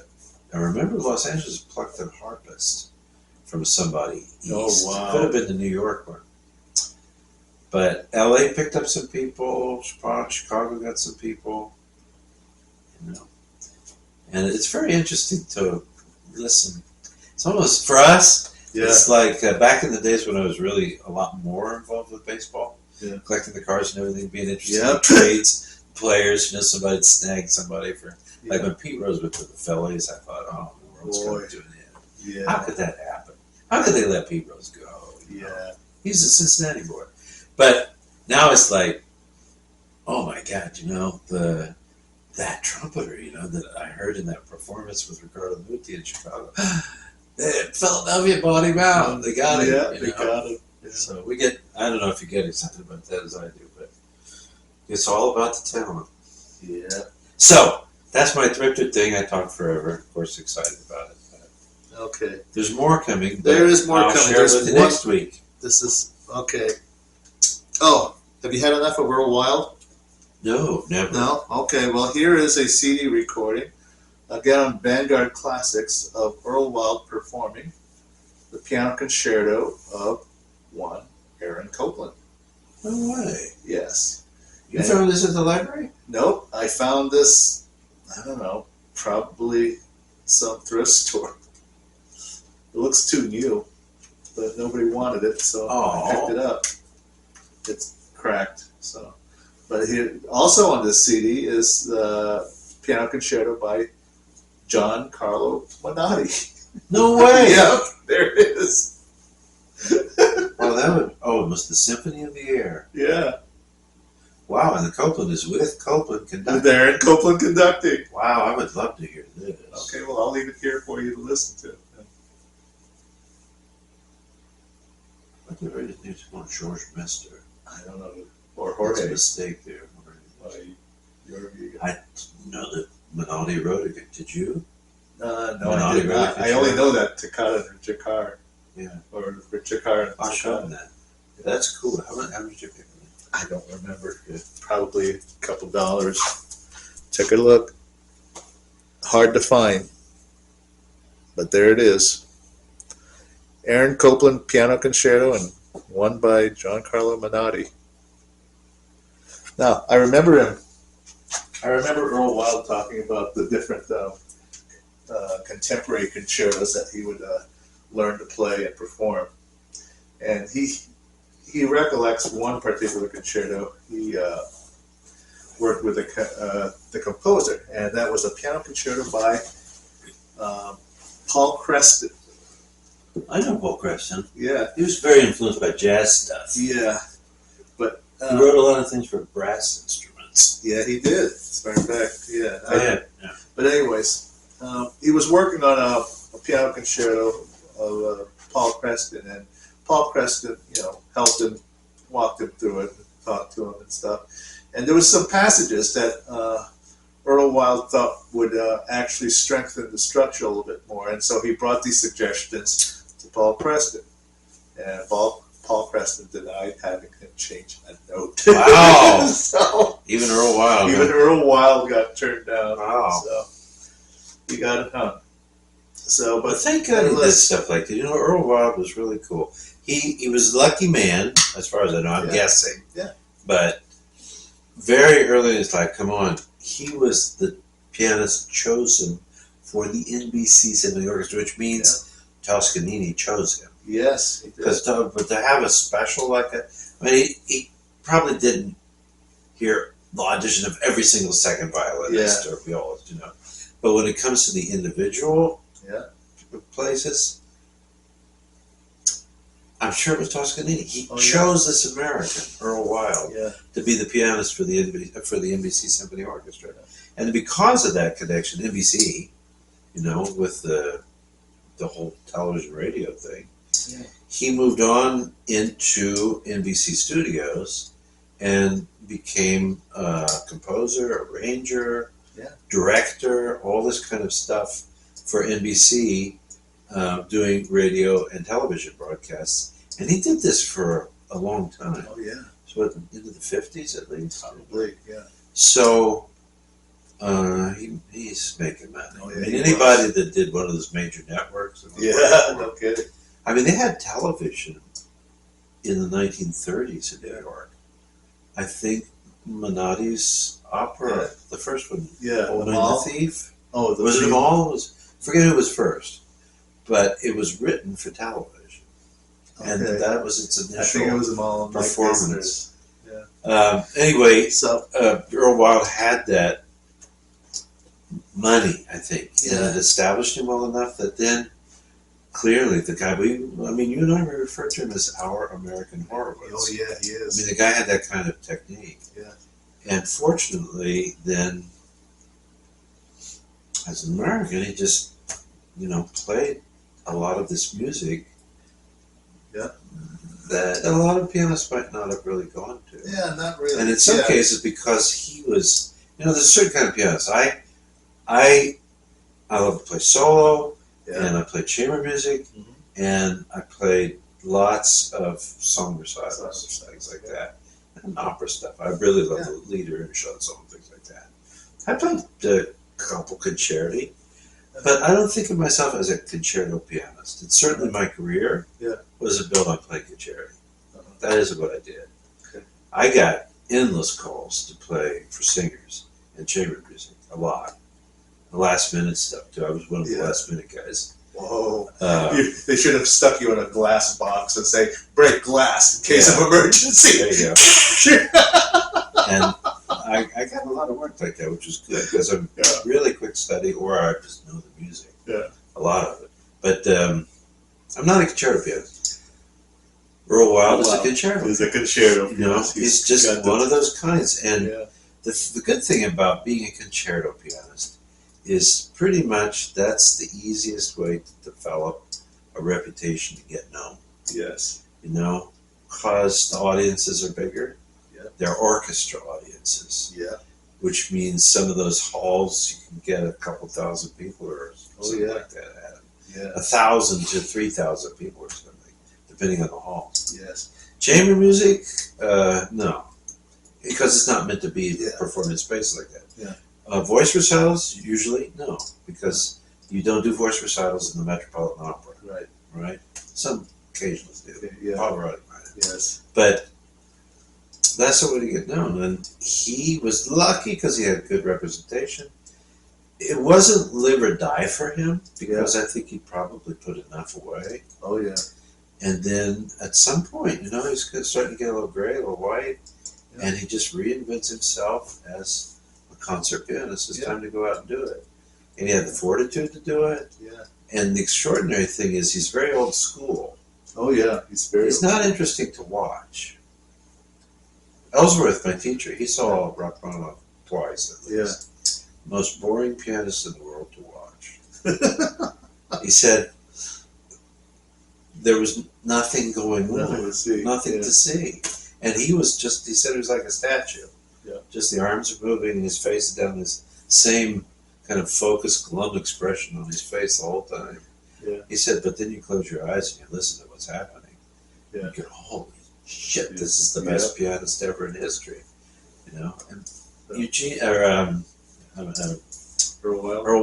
remember Los Angeles plucked a harpist from somebody east. Oh, wow. Could have been the New York one. But LA picked up some people, Chicago got some people, you know. And it's very interesting to listen. It's almost, for us, it's like back in the days when I was really a lot more involved with baseball, collecting the cards and everything, being interested in trades, players, somebody would snag somebody for, like when Pete Rose went to the Phillies, I thought, oh, the world's coming to an end. Yeah. How could that happen? How could they let Pete Rose go? You know? He's a Cincinnati boy. But now it's like, oh my God, that trumpeter, that I heard in that performance with Ricardo Muti in Chicago. Philadelphia bought him out. They got him. Yeah, they got him. Yeah. So I don't know if you get excited about that as I do, but it's all about the talent. Yeah. So, that's my thrifted thing. I talked forever. Of course, excited about it. Okay. There's more coming. There is more coming. Share with you next week. This is, okay. Oh, have you had enough of Earl Wild? No, never. No? Okay, well, here is a CD recording, again on Vanguard Classics, of Earl Wild performing the piano concerto of one Aaron Copland. No way. Yes. You found this at the library? Nope. I found this, I don't know, probably some thrift store. It looks too new, but nobody wanted it, so I picked it up. It's cracked, so. But here, also on this CD is the piano concerto by Giancarlo Menotti. No way! Yep, there it is. Well, it was the Symphony of the Air. Yeah. Wow, and the Copeland is with Copeland conducting. They're in Copeland conducting. Wow, I would love to hear this. Okay, well, I'll leave it here for you to listen to. What the radio news on George Mester? I don't know. Or What's a Jorge. mistake there? I I know that Minaldi wrote it. Did you? no, Minaldi I did wrote not. it. I only know that Toccata and Jakar. Yeah. Or for Jakar and I'll show him Toccata. that. That's cool. How much did you pay for I don't remember. Probably a couple dollars. Take a look. Hard to find. But there it is. Aaron Copland Piano Concerto, and one by Giancarlo Menotti. Now, I remember Earl Wild talking about the different contemporary concertos that he would learn to play and perform. And he recollects one particular concerto. He worked with the composer, and that was a piano concerto by Paul Creston. I know Paul Creston. Yeah, He was very influenced by jazz stuff. yeah, but He wrote a lot of things for brass instruments. yeah, he did. As a matter of fact, yeah. Yeah. But anyways, he was working on a piano concerto of Paul Creston, and Paul Creston, helped him, walked him through it, talked to him and stuff. And there was some passages that Earl Wild thought would actually strengthen the structure a little bit more, and so he brought these suggestions to Paul Creston, and Paul Creston denied having him change a note. Wow! So Even Earl Wild. even Earl Wild got turned down. Wow. So he got it hung. So, But but thank God he did stuff like that. Earl Wild was really cool. He was a lucky man, as far as I know. I'm guessing. Yeah. But very early in his life, come on, he was the pianist chosen for the NBC Symphony Orchestra, which means Toscanini chose him. yes, he did. Because to have a special like that, I mean, he probably didn't hear the audition of every single second violinist or violist, But when it comes to the individual places, I'm sure it was Toscanini. He chose this American, Earl Wild, to be the pianist for the NBC Symphony Orchestra. And because of that connection, NBC, with the whole television radio thing, he moved on into NBC Studios and became a composer, arranger, director, all this kind of stuff for NBC, doing radio and television broadcasts. And he did this for a long time. Oh, yeah. So into the 50s at least. Probably, yeah. So he's making money. Oh, yeah, I mean, he anybody that did one of those major networks. No kidding. I mean, they had television in the 1930s in New York. I think Minotti's opera, the first one, Old Man the Thief. Oh, Was it Amal? Forget who was first, but it was written for television. And that was its initial I think it was Amal performance. Yeah. Anyway, So Earl Wild had that money, I think, and it established him well enough that then clearly the guy, you and I refer to him as our American Horowitz. oh yeah, he is. I mean, the guy had that kind of technique. Yeah. And fortunately, then, as an American, he just, played a lot of this music that a lot of pianists might not have really gone to. Yeah, not really. And in some cases, because he was, there's a certain kind of pianist. I love to play solo, and I played chamber music, and I played lots of song recitals, things like that, and opera stuff. I really love the Lieder and Chanson, things like that. I played a couple concerti, but I don't think of myself as a concerto pianist. And certainly my career wasn't built on playing concerti. That isn't what I did. Okay. I got endless calls to play for singers and chamber music, a lot. The last minute stuff too. I was one of the last minute guys. Whoa. They should have stuck you in a glass box and say, break glass in case of emergency. There you go. And I got a lot of work like that, which was good because I'm really quick study, or I just know the music. Yeah. A lot of it. But I'm not a concerto pianist. Earl Wild is a concerto. He's a concerto. You know, he's just one of those kinds. And Yeah. the good thing about being a concerto pianist is pretty much that's the easiest way to develop a reputation to get known. Yes. You know, because the audiences are bigger. Yeah. They're orchestra audiences. Yeah. Which means some of those halls you can get a couple thousand people or something like that at. Yeah. 1,000 to 3,000 people or something, depending on the hall. Yes. Chamber music, no, because it's not meant to be performed in space like that. Yeah. Voice recitals, usually no, because you don't do voice recitals in the Metropolitan Opera. Right. Right. Some occasionally do. Yeah. Pavarotti might. Yes. But that's the way to get known, and he was lucky because he had good representation. It wasn't live or die for him because I think he probably put enough away. Oh yeah. And then at some point, you know, he's starting to get a little gray, a little white, and he just reinvents himself as a concert pianist. It's time to go out and do it. And he had the fortitude to do it. Yeah. And the extraordinary thing is he's very old school. Oh yeah, he's not interesting to watch. Ellsworth, my teacher, he saw Rachmaninoff twice at least. Most boring pianist in the world to watch. He said there was nothing going on, nothing to see. And he said he was like a statue. Yeah. Just the arms are moving and his face is down, this same kind of focused, glum expression on his face the whole time. Yeah. He said, but then you close your eyes and you listen to what's happening. Yeah. You go, holy shit, this is the best pianist ever in history. You know? And Eugene, Earl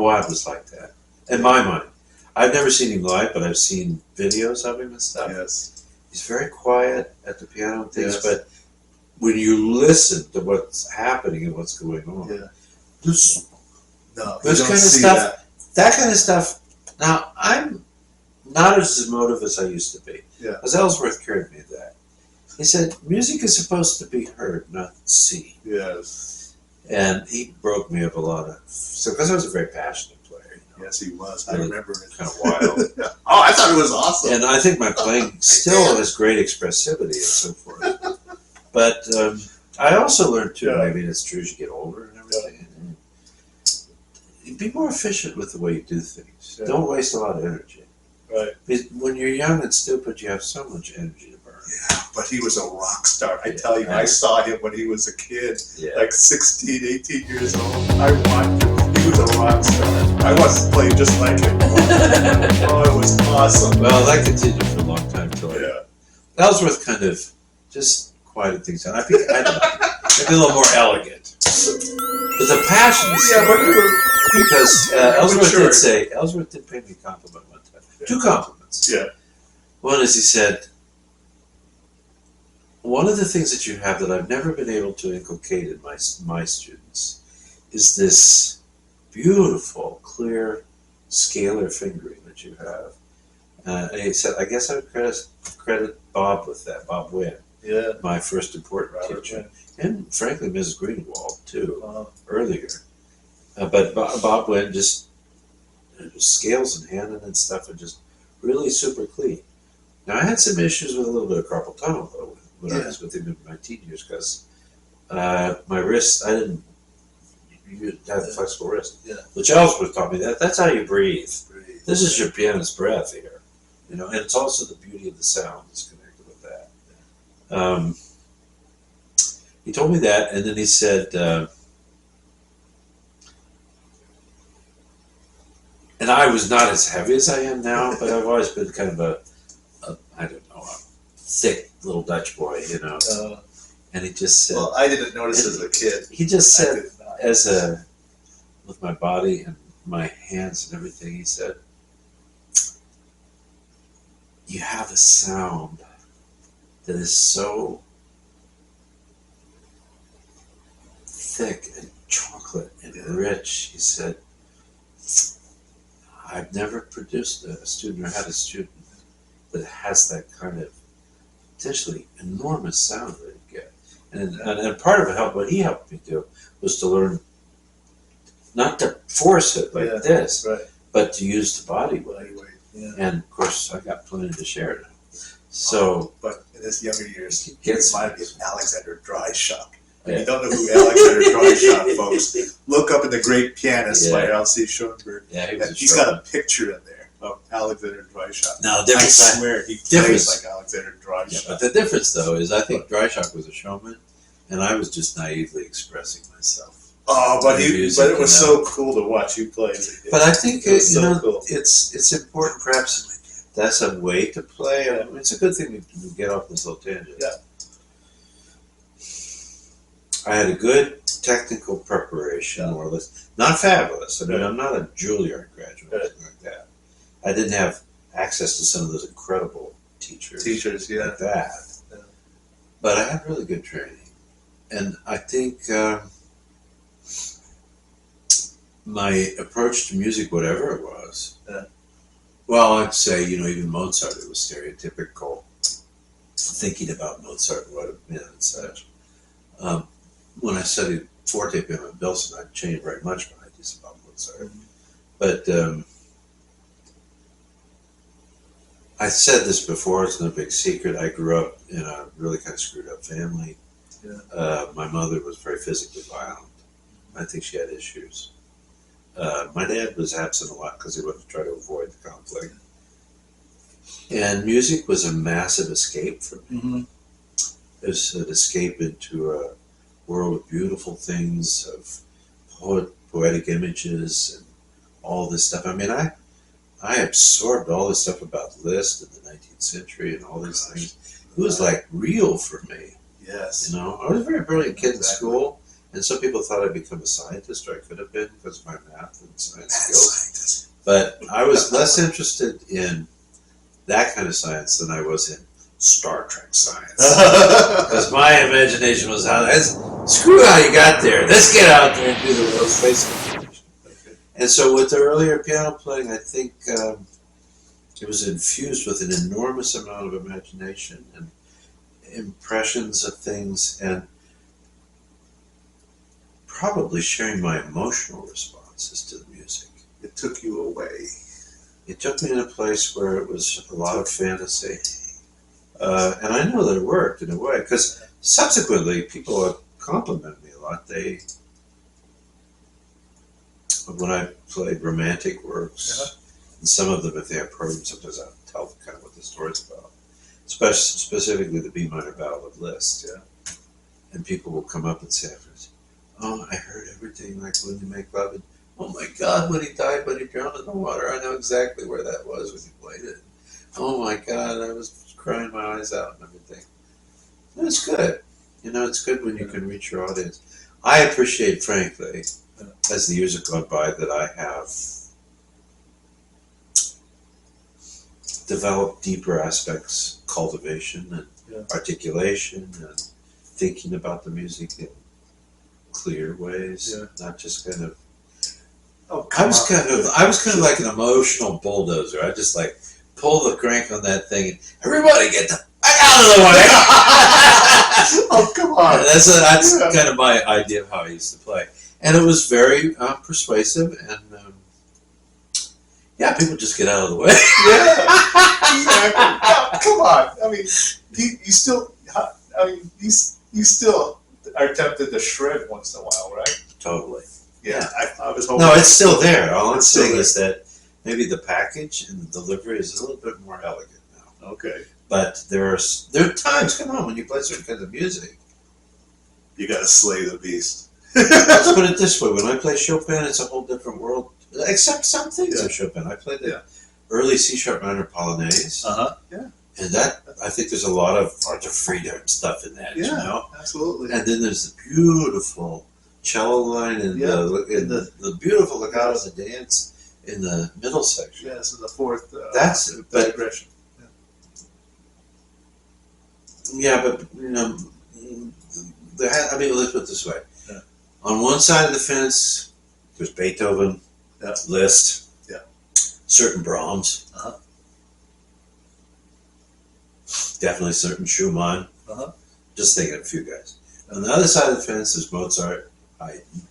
Wild was like that. In my mind. I've never seen him live, but I've seen videos of him and stuff. Yes. He's very quiet at the piano and things, but when you listen to what's happening and what's going on, this kind of stuff, that kind of stuff. Now, I'm not as emotive as I used to be. Yeah. As Ellsworth cured me of that. He said, music is supposed to be heard, not seen. Yes. And he broke me up a lot of, because I was a very passionate player. You know? Yes, he was. I remember it. Kind of wild. Oh, I thought it was awesome. And I think my playing still has great expressivity and so forth. But I also learned too, maybe it's true as you get older and everything, be more efficient with the way you do things. Yeah. Don't waste a lot of energy. Right. Because when you're young and stupid, you have so much energy to burn. Yeah, but he was a rock star. I tell you, I saw him when he was a kid, like 16, 18 years old. I watched him. He was a rock star. I wanted to play just like him. Oh, it was awesome. Well, that continued for a long time till Ellsworth kind of just quieted things down. I think I a little more elegant. But the passion is because Ellsworth did pay me a compliment one time. Yeah. 2 compliments. Yeah. One is he said, one of the things that you have that I've never been able to inculcate in my students is this beautiful, clear, scalar fingering that you have. And he said, I guess I would credit Bob with that, Bob Wynn. Yeah. My first important teacher. And frankly, Mrs. Greenwald, too, earlier. But Bob Wynn just scales and handing and stuff and just really super clean. Now, I had some issues with a little bit of carpal tunnel, though, when I was with him in my teen years, because my wrist, I didn't have a flexible wrist. Yeah. Which Ellsworth taught me that's how you breathe. This is your pianist's breath here. You know, and it's also the beauty of the sound that's connected with that. He told me that, and then he said, and I was not as heavy as I am now, but I've always been kind of a thick little Dutch boy, you know. And he just said, well, I didn't notice as a kid. He just said, with my body and my hands and everything, he said, you have a sound that is so thick and chocolate and rich. He said, I've never produced a student or had a student that has that kind of potentially enormous sound that you get. And part of what he helped me do was to learn not to force it like this, but to use the body weight. Yeah. And of course, I got plenty to share now. So, but in his younger years, he Yes. reminded me of Alexander Dreischuck. If Yeah. you don't know who Alexander Dreischuck, folks, look up in The Great Pianist by L.C. Schoenberg. yeah, He's got a picture in there of Alexander Dreischuck. Now, I difference, swear he difference- plays like Alexander Dreischuck. but the difference though is I think Dreischuck was a showman, and I was just naively expressing myself. Oh, but Music, it was so cool to watch you play. But I think It was so cool. it's important. Perhaps that's a way to play. I mean, it's a good thing we get off this little tangent. Yeah. I had a good technical preparation, more or less. Not fabulous. I mean, I'm not a Juilliard graduate or anything like that. I didn't have access to some of those incredible teachers. Like that. Yeah. But I had really good training, and I think my approach to music, whatever it was, well, I'd say, even Mozart, it was stereotypical, thinking about Mozart and what it meant and such. When I studied forte piano at Bilson, I changed very much my ideas about Mozart. But I said this before, it's no big secret. I grew up in a really kind of screwed up family. Yeah. My mother was very physically violent. I think she had issues. My dad was absent a lot because he wanted to try to avoid the conflict. And music was a massive escape for me. Mm-hmm. It was an escape into a world of beautiful things, of poetic images, and all this stuff. I mean, I absorbed all this stuff about Liszt in the 19th century and all these things. It was like real for me. Yes. I was a very brilliant kid in school. And some people thought I'd become a scientist, or I could have been because of my math and science skills. But I was less interested in that kind of science than I was in Star Trek science. Because my imagination was screw how you got there. Let's get out there and do the real space exploration. And so with the earlier piano playing, I think it was infused with an enormous amount of imagination and impressions of things, and probably sharing my emotional responses to the music. It took you away. It took me in a place where it was a lot of fantasy. And I know that it worked in a way, because subsequently people have complimented me a lot. When I played romantic works, and some of them, if they have programs, sometimes I'll tell them kind of what the story's about. Specifically the B minor Ballad of Liszt. Yeah. And people will come up and say afterwards, "Oh, I heard everything, like when you make love, and oh my God, when he died, when he drowned in the water, I know exactly where that was when you played it. Oh my God, I was crying my eyes out and everything." And it's good. It's good when you can reach your audience. I appreciate, frankly, as the years have gone by, that I have developed deeper aspects, cultivation and articulation and thinking about the music in clear ways, not just kind of. I was kind of like an emotional bulldozer. I just like pull the crank on that thing and everybody get the fuck out of the way. Oh, come on! That's kind of my idea of how I used to play, and it was very persuasive. And people just get out of the way. Exactly. Come on! I mean, you still are tempted to shred once in a while, right? Totally. Yeah. I was hoping. No, it's still there. All I'm saying is that maybe the package and the delivery is a little bit more elegant now. Okay. But there are times, come on, when you play certain kinds of music, you got to slay the beast. let's put it this way: when I play Chopin, it's a whole different world. Except some things of Chopin. I played the early C sharp minor Polonaise. Yeah. And that, I think there's a lot of Art of Freedom stuff in that, absolutely. And then there's the beautiful cello line and the beautiful legato of the dance in the middle section. Yeah, so the fourth digression. But let's put it this way. Yeah. On one side of the fence, there's Beethoven, Liszt, certain Brahms, definitely certain Schumann. Just thinking of a few guys. On the other side of the fence, there's Mozart, Haydn,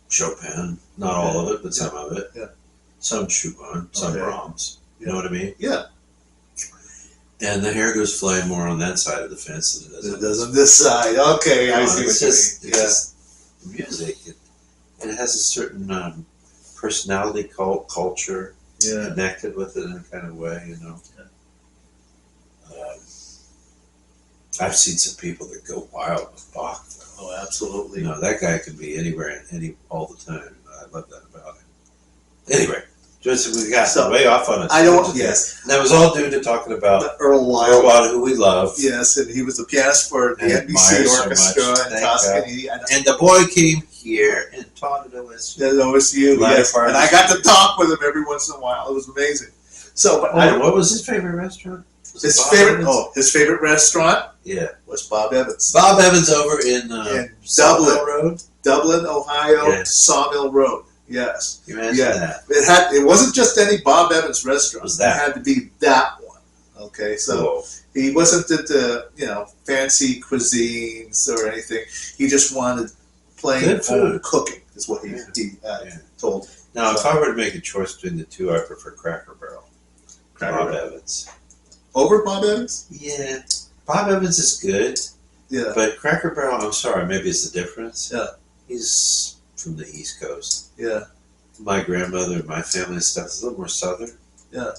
Chopin, not all of it, but some of it. some Schumann, some Okay. Brahms. You know what I mean? Yeah. And the hair goes flying more on that side of the fence than it does It on does on this side. Okay, I see what it's you just, mean. it's Yeah. just music. It has a certain personality, culture Yeah. connected with it in a kind of way, you know. I've seen some people that go wild with Bach. Oh, absolutely. You know, that guy can be anywhere, all the time. I love that about him. Anyway, just we got So, way off on it. I don't. Yes. And that was all due to talking about Earl Earl Wild, who we love. Yes, and he was the pianist for the And NBC admire so Orchestra much. and Thank Tuscany. And the boy came here and taught at OSU. That OSU, Latter yes. part And of I the- got to talk with him every once in a while. It was amazing. So, but I don't, What was his favorite restaurant? Was it his Bob favorite. Evans? Oh, his favorite restaurant Yeah. was Bob Evans. Bob Evans over in In Sawmill Dublin. Road. Dublin, Ohio, Yeah. Sawmill Road. Yes. You imagine Yeah. that. It wasn't just any Bob Evans restaurant. It was that. It had to be that one. Okay, so Cool. he wasn't into fancy cuisines or anything. He just wanted plain Good food. home cooking. Is what he Yeah. told. Now, if I were to make a choice between the two, I prefer Cracker Barrel. Bob Barrel. Evans. Over Bob Evans. Yeah. Bob Evans is good, Yeah. but Cracker Barrel, I'm sorry, maybe it's the difference. Yeah. He's from the East Coast. Yeah. My grandmother and my family and stuff is a little more southern. Yeah.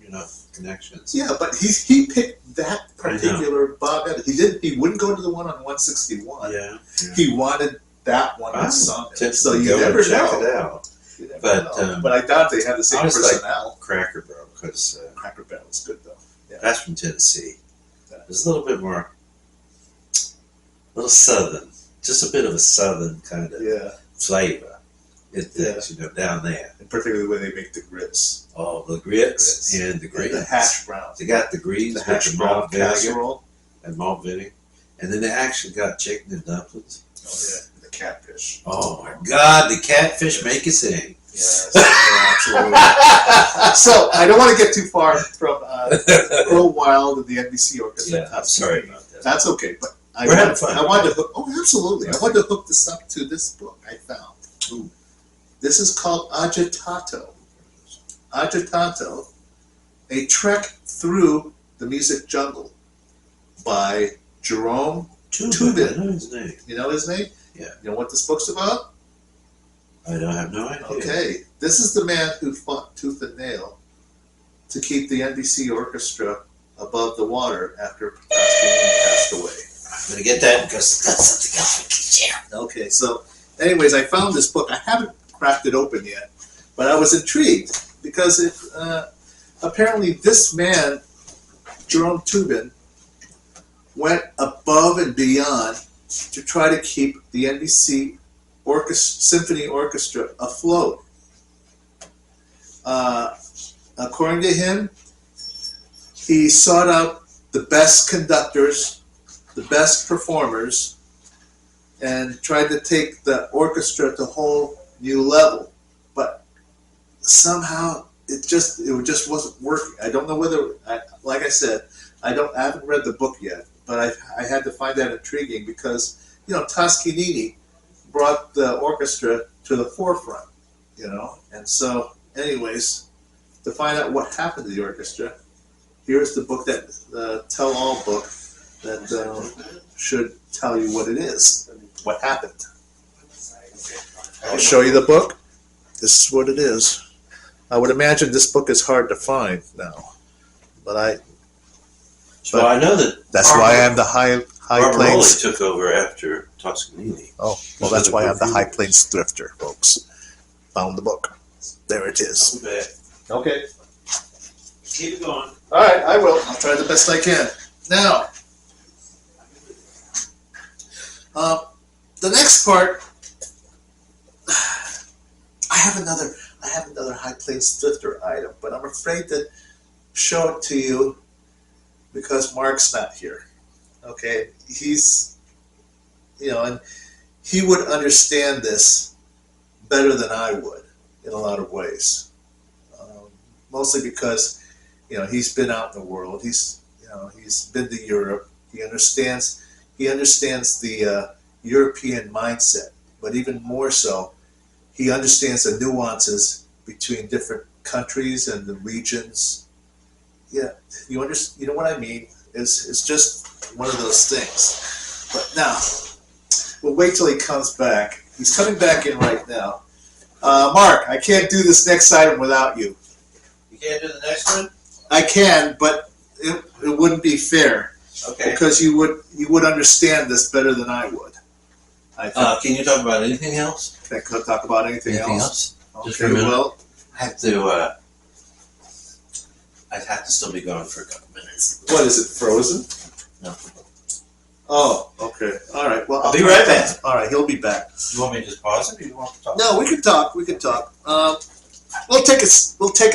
You know, connections. Yeah, but he picked that particular Bob Evans. He wouldn't go to the one on 161. Yeah. He wanted that one Wow. on Summit. Tips So to you go never and check know. it out. You never But, know. But I doubt they have the same I always like- personnel. Cracker Barrel, because Cracker Barrel is good though. Yeah. that's from Tennessee. Yeah. It's a little bit more, a little southern, just a bit of a southern kind of Yeah. flavor. It is, down there. And particularly when they make the grits. Oh, the grits and the And greens. the hash browns. They got the greens The with hash the brown malt vinegar casserole. and malt vinegar, and then they actually got chicken and dumplings. Oh yeah. The catfish. Oh my God, the catfish make you sing. Yes, absolutely. So I don't want to get too far from Earl Wild and the NBC Orchestra. Yeah, I'm sorry about that. That's okay, but We're having fun. I wanted to hook. Oh, absolutely! I wanted to hook this up to this book I found. Ooh. This is called Agitato. Agitato, a trek through the music jungle, by Jerome. Tubin. I know his name. You know his name? Yeah. You know what this book's about? I don't have no idea. Okay, this is the man who fought tooth and nail to keep the NBC Orchestra above the water after Pasquini passed away. I'm gonna get that because that's something else we can share. Okay, so anyways, I found this book. I haven't cracked it open yet, but I was intrigued because apparently this man, Jerome Tubin, went above and beyond to try to keep the NBC Symphony Orchestra afloat. According to him, he sought out the best conductors, the best performers, and tried to take the orchestra to a whole new level. But somehow it just wasn't working. I don't know whether, like I said, I haven't read the book yet, but I had to find that intriguing because Toscanini brought the orchestra to the forefront, and so anyways, to find out what happened to the orchestra, here's the book, that tell-all book that should tell you what it is, what happened. I'll show you the book. This is what it is. I would imagine this book is hard to find now, but So I know that that's why I'm the High Barbaroli Plains. took over after Toscanini. Oh, well, that's why I'm the High Plains Thrifter, folks. Found the book. There it is. Too bad. Okay. Keep it going. All right, I will. I'll try the best I can. Now, the next part, I have another High Plains Thrifter item, but I'm afraid to show it to you because Mark's not here. Okay, he's, and he would understand this better than I would in a lot of ways. Mostly because, he's been out in the world. He's been to Europe. He understands the European mindset, but even more so, he understands the nuances between different countries and the regions. Yeah, you understand? You know what I mean? It's just one of those things. But now, we'll wait till he comes back. He's coming back in right now. Mark, I can't do this next item without you. You can't do the next one? I can, but it wouldn't be fair. Okay. Because you would understand this better than I would. I think. Can you talk about anything else? Can I talk about anything else? Just for a Okay, minute. well, I have to, I'd have to still be gone for a couple minutes. what is it, frozen? No. Oh, okay. All right. Well, I'll be right back. All right, he'll be back. You want me to just pause it, or you want to talk? No, we could talk. We could talk. We'll take a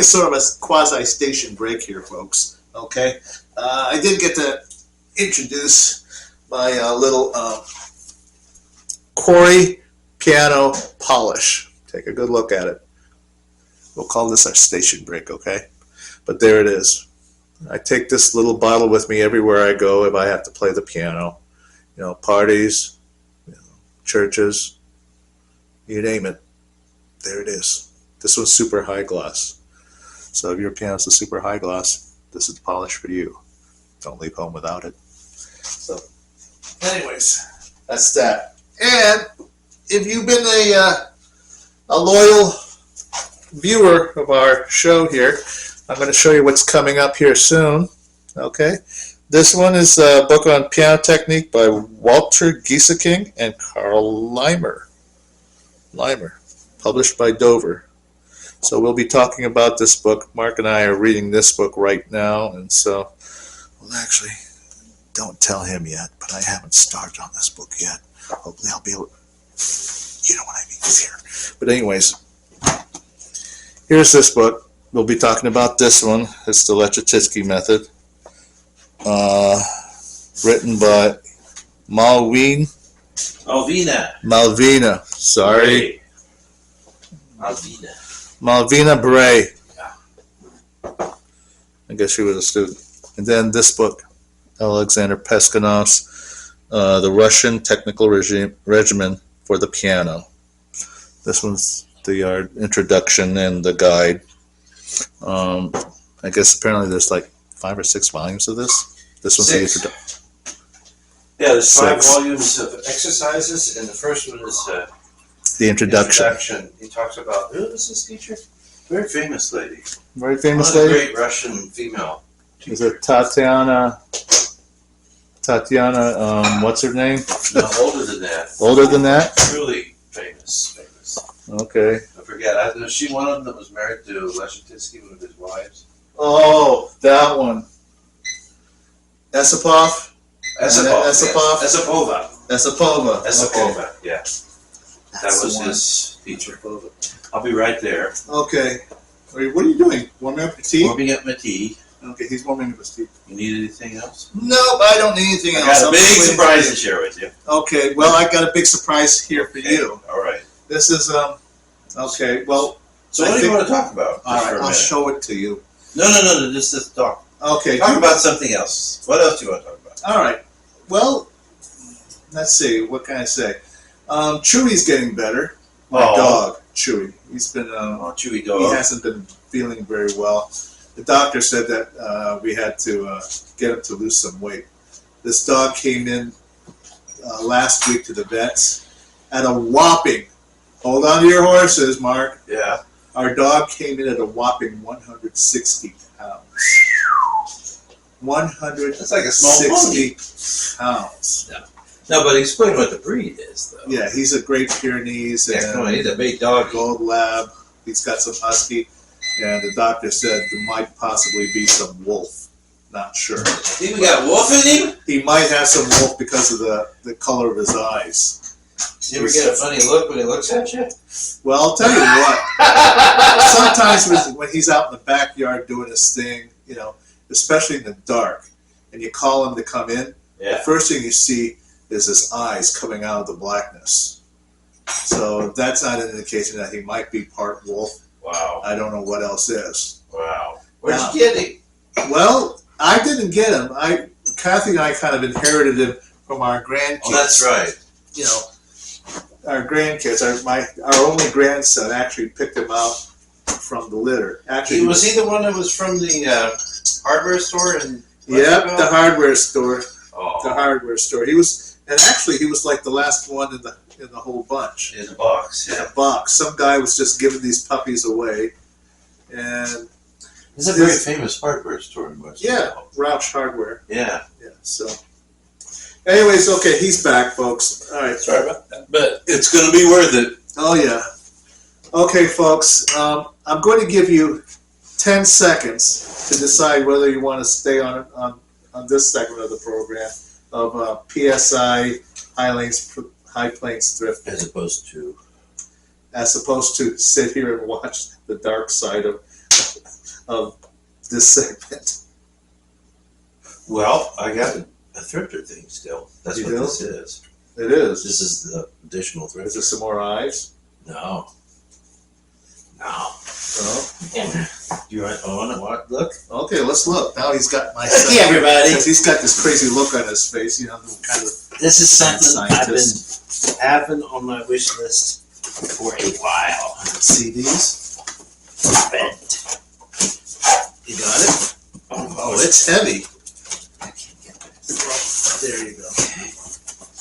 sort of a quasi station break here, folks. Okay. I did get to introduce my little Corey piano polish. Take a good look at it. We'll call this our station break, okay? But there it is. I take this little bottle with me everywhere I go if I have to play the piano. You know, parties, churches, you name it. There it is. This one's super high gloss. So if your piano's a super high gloss, this is the polish for you. Don't leave home without it. So, anyways, that's that. And if you've been a loyal viewer of our show here, I'm going to show you what's coming up here soon. Okay, this one is a book on piano technique by Walter Gieseking and Carl Leimer, published by Dover. So we'll be talking about this book. Mark and I are reading this book right now, and so, well, actually, don't tell him yet, but I haven't started on this book yet. Hopefully I'll be able to, you know what I mean, it's here. But anyways, here's this book. We'll be talking about this one. It's the Leschetizky method. Written by Malvina. Sorry. Malvina Bray. I guess she was a student. And then this book, Alexander Peskanov's The Russian Technical Regimen for the Piano. This one's the introduction and the guide. I guess apparently there's like 5 or 6 volumes of this. This one's the introduction. Yeah, there's 5 6. volumes of exercises, and the first one is The introduction. He talks about, who was this teacher? Very famous lady. Very famous One of the lady? great Russian female teacher. Is it Tatiana, what's her name? No, older than that. Older than that? Really famous. Okay. I forget. Was she one of them that was married to Leschetizky, one of his wives? Oh, that one. Esipov? Esipova. Esipova. Yeah. That was his teacher. I'll be right there. Okay. What are you doing? Warming up your tea? Warming up my tea. Okay, he's warming up his tea. You need anything else? Nope, I don't need anything else. I got a big surprise to share with you. Okay, well, I got a big surprise here for you. All right. This is, okay, well. So what do you want to talk about? All right, I'll show it to you. No, just talk. Okay. Talk about something else. What else do you want to talk about? All right. Well, let's see. What can I say? Chewy's getting better. My dog, Chewy. He's been, Chewy dog. He hasn't been feeling very well. The doctor said that we had to get him to lose some weight. This dog came in last week to the vets at a whopping, hold on to your horses, Mark. Yeah. Our dog came in at a whopping 160 pounds. 160 That's like a small pounds. No, but explain what the breed is, though. Yeah, he's a Great Pyrenees and come on, he's a big dog. Gold Lab. He's got some husky, and the doctor said there might possibly be some wolf. Not sure. Even got wolf in him? He might have some wolf because of the color of his eyes. You ever get a funny look when he looks at you? Well, I'll tell you what. Sometimes when he's out in the backyard doing his thing, you know, especially in the dark, and you call him to come in, the first thing you see is his eyes coming out of the blackness. So that's not an indication that he might be part wolf. Wow. I don't know what else is. Wow. Where'd you get him? Well, I didn't get him. Kathy and I kind of inherited him from our grandkids. Oh, that's right. You know, our grandkids. Our only grandson actually picked him out from the litter. Actually, Was he the one that was from the hardware store in? Yep, the hardware store. Oh. The hardware store. He was, and actually, he was like the last one in the whole bunch. In a box. In a box. Some guy was just giving these puppies away, and It's a very famous hardware store in West. yeah, Roush Hardware. Yeah. Yeah. So, anyways, okay, he's back, folks. All right. Sorry about that, but it's going to be worth it. Oh yeah. Okay, folks. I'm going to give you 10 seconds to decide whether you want to stay on this segment of the program of PSI High Plains Thrift, As opposed to sit here and watch the dark side of this segment. Well, I got a thrifter thing still. That's You what do? this is. It is. This is the additional Is thrifter. there some more eyes? No. No. Oh. Do you want to watch? Look. Okay, let's look. Now he's got my. Hey, everybody. He's got this crazy look on his face. You know, kind of. This is something Scientist. I've been having on my wish list for a while. See these? Bent. You got it? Oh, it's heavy. I can't get this. There you go.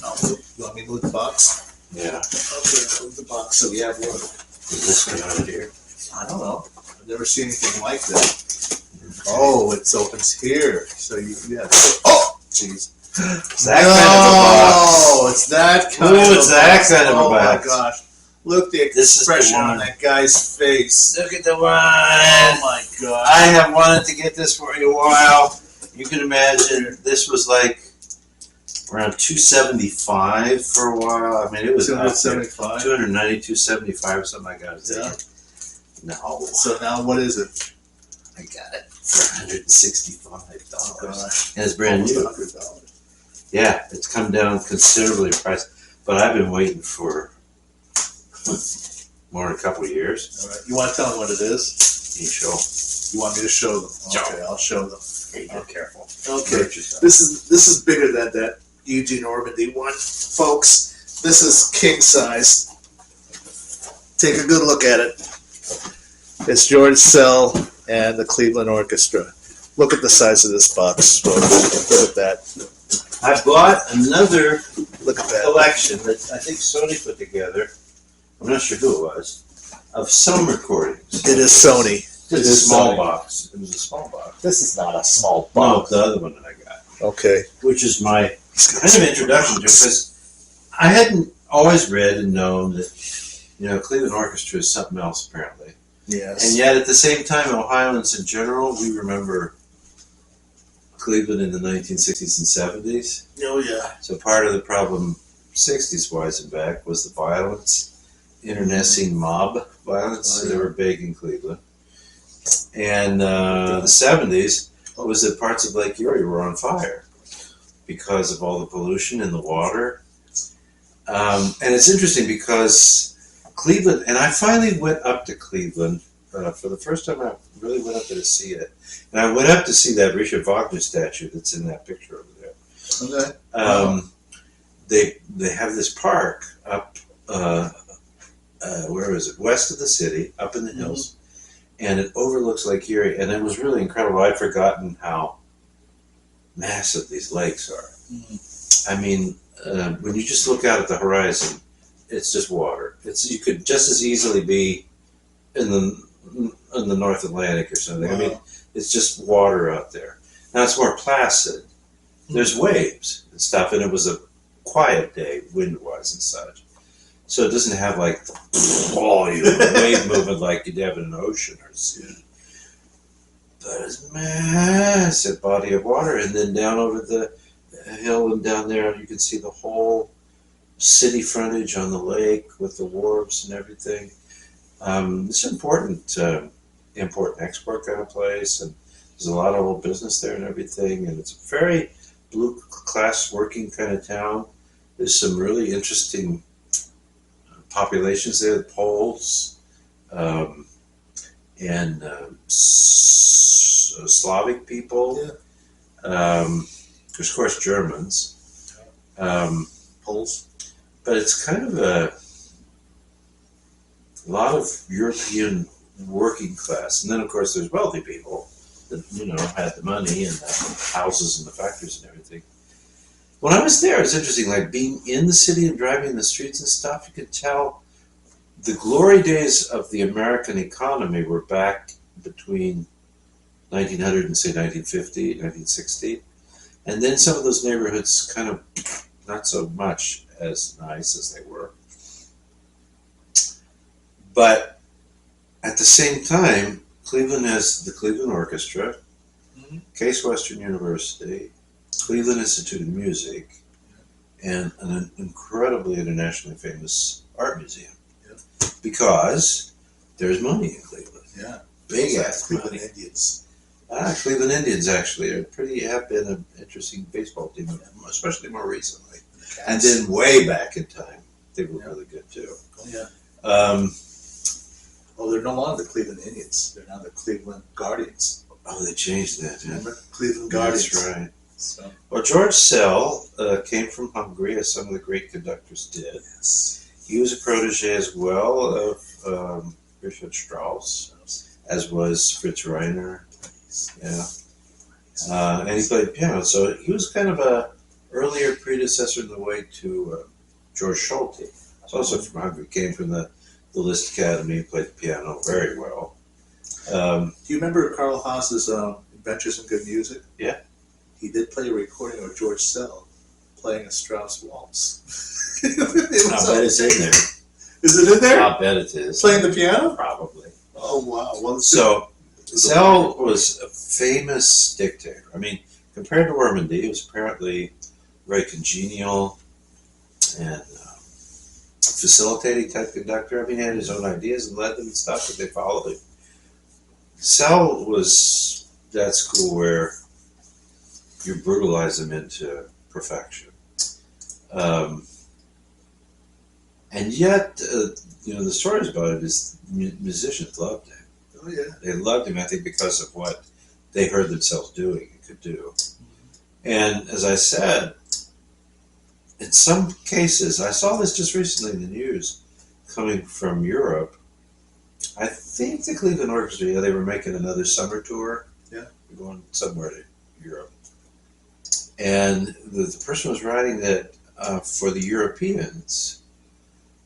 Oh, you want me to move the box? Yeah. Okay, move the box so we have one. Is this one out here? I don't know. I've never seen anything like that. Oh, it opens here. So you have. Oh, jeez. It's that kind of a box. Oh, it's that kind Ooh, of it's a that box. kind of a Oh box. my gosh. Look the This is the expression on one. that guy's face. Look at the one. Oh my god. I have wanted to get this for a while. You can imagine this was like around 275 for a while. I mean, it was 275. 290, 275 or something like that. Yeah. No, So now what is it? I got it for $165. Oh gosh. And it's brand new. Almost $100. Yeah, it's come down considerably in price, but I've been waiting for more than a couple of years. All right. You want to tell them what it is? You show. You want me to show them? Sure. Okay, I'll show them. There you go. Careful. Okay. Purchase This is bigger than that Eugene Ormandy one, folks. This is king size. Take a good look at it. It's George Szell and the Cleveland Orchestra. Look at the size of this box, folks. Look at that. I bought another Look at that. collection that I think Sony put together. I'm not sure who it was, of some recordings. It is Sony. Just It a is small Sony. box. It was a small box. This is not a small No, box. the other one that I got, Okay. which is my kind of introduction to it, because I hadn't always read and known that, Cleveland Orchestra is something else apparently. Yes. And yet at the same time, Ohioans in general, we remember Cleveland in the 1960s and 70s. Oh yeah. So part of the problem, 60s wise and back, was the violence, internecine mob violence. Oh, yeah. They were big in Cleveland. And the 70s was that parts of Lake Erie were on fire because of all the pollution in the water. And it's interesting because Cleveland, and I finally went up to Cleveland for the first time. I really went up there to see it. And I went up to see that Richard Wagner statue that's in that picture over there. Okay. They have this park up, where is it? West of the city, up in the hills, and it overlooks Lake Erie. And it was really incredible. I'd forgotten how massive these lakes are. I mean, when you just look out at the horizon, it's just water. You could just as easily be in the North Atlantic or something. Wow. I mean, it's just water out there. Now it's more placid. There's waves and stuff, and it was a quiet day, wind-wise and such. So it doesn't have like volume wave movement like you'd have in an ocean or sea. But it's a massive body of water, and then down over the hill and down there, you can see the whole city frontage on the lake with the wharves and everything. It's an important import and export kind of place, and there's a lot of old business there and everything, and it's a very blue class working kind of town. There's some really interesting populations there, the Poles, and Slavic people. Yeah. Of course, Germans. Poles. But it's kind of a lot of European working class. And then, of course, there's wealthy people that, you know, had the money and the houses and the factories and everything. When I was there, it's interesting, like being in the city and driving the streets and stuff, you could tell the glory days of the American economy were back between 1900 and say 1950, 1960. And then some of those neighborhoods kind of not so much as nice as they were. But at the same time, Cleveland has the Cleveland Orchestra, Case Western University, Cleveland Institute of Music, and an incredibly internationally famous art museum. Yeah. Because there's money in Cleveland. Yeah. Big ass Cleveland money. Indians. Cleveland Indians actually have been an interesting baseball team, especially more recently. And then way back in time, they were really good too. Oh, yeah. Oh, they're no longer the Cleveland Indians. They're now the Cleveland Guardians. Oh, they changed that. Yeah. Remember? Cleveland Guardians. That's right. So. Well, George Szell came from Hungary, as some of the great conductors did. Yes. He was a protege as well of Richard Strauss, as was Fritz Reiner. Yeah. And he played piano, so he was kind of a earlier predecessor in the way to George Schulte. He's also from Hungary, came from the Liszt Academy, played the piano very well. Do you remember Carl Haas's Adventures in Good Music? Yeah. He did play a recording of George Szell playing a Strauss waltz. I bet it's in there. Is it in there? I bet it is. Playing the piano? Probably. Oh, wow. Well, so, Szell was a famous dictator. I mean, compared to Ormandy, he was apparently very congenial and facilitating type conductor. I mean, he had his own ideas and led them and stuff, but they followed him. Szell was that school where you brutalize them into perfection. And yet, you know, the stories about it is musicians loved him. Oh, yeah. They loved him, I think, because of what they heard themselves doing and could do. And as I said, in some cases, I saw this just recently in the news, coming from Europe. I think the Cleveland Orchestra, they were making another summer tour. Yeah. They're going somewhere to Europe. And the person was writing that for the Europeans,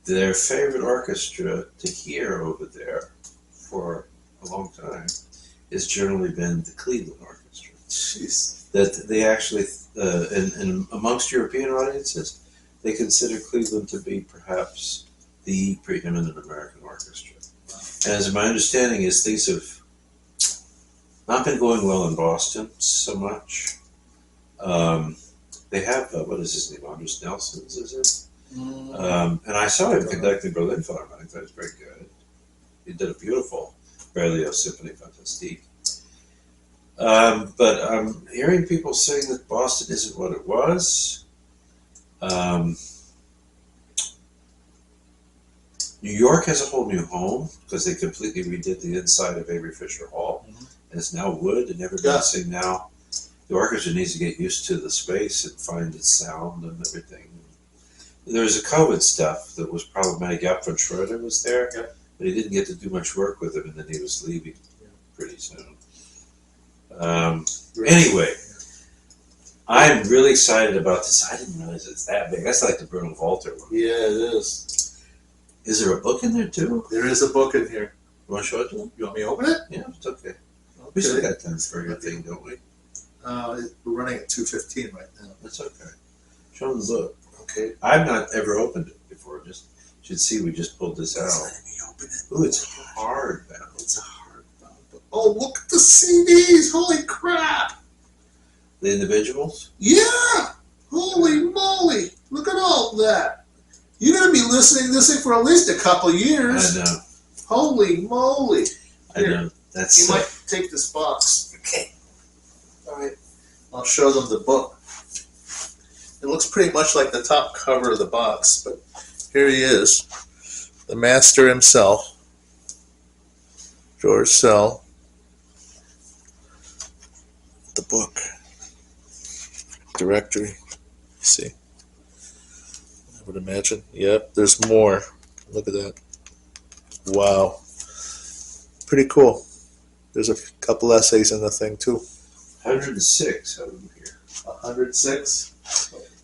their favorite orchestra to hear over there for a long time has generally been the Cleveland Orchestra. Jeez. That they actually, and amongst European audiences, they consider Cleveland to be perhaps the preeminent American orchestra. And as my understanding is, things have not been going well in Boston so much. They have, what is his name, Andres Nelson's, is it? And I saw him conducting Berlin Philharmonic. That was very good. He did a beautiful Berlioz Symphony Fantastique. But I'm hearing people saying that Boston isn't what it was. New York has a whole new home because they completely redid the inside of Avery Fisher Hall. And it's now wood, and everybody's saying now the orchestra needs to get used to the space and find its sound and everything. There was a COVID stuff that was problematic. Alfred Schroeder was there, but he didn't get to do much work with him, and then he was leaving pretty soon. Anyway, I'm really excited about this. I didn't realize it's that big. That's like the Bruno Walter one. Yeah, it is. Is there a book in there too? There is a book in here. You want to show it to them? You want me to open it? Yeah, it's okay. We still got time for your thing, don't we? We're running at 2:15 right now. That's okay. Show them the book. Okay. I've not ever opened it before. Just should see we just pulled this out. Letting me open it. Ooh, it's hardbound. It's a hardbound book. Oh, look at the CDs! Holy crap! The individuals? Yeah! Holy moly! Look at all that. You're gonna be listening to this thing for at least a couple of years. I know. Holy moly! I know. That's You might take this box. okay. All right. I'll show them the book. It looks pretty much like the top cover of the box, but here he is, the master himself, George Szell. The book, directory. See, I would imagine. Yep, there's more. Look at that. Wow. pretty cool. There's a couple essays in the thing too. 106 of them here. 106.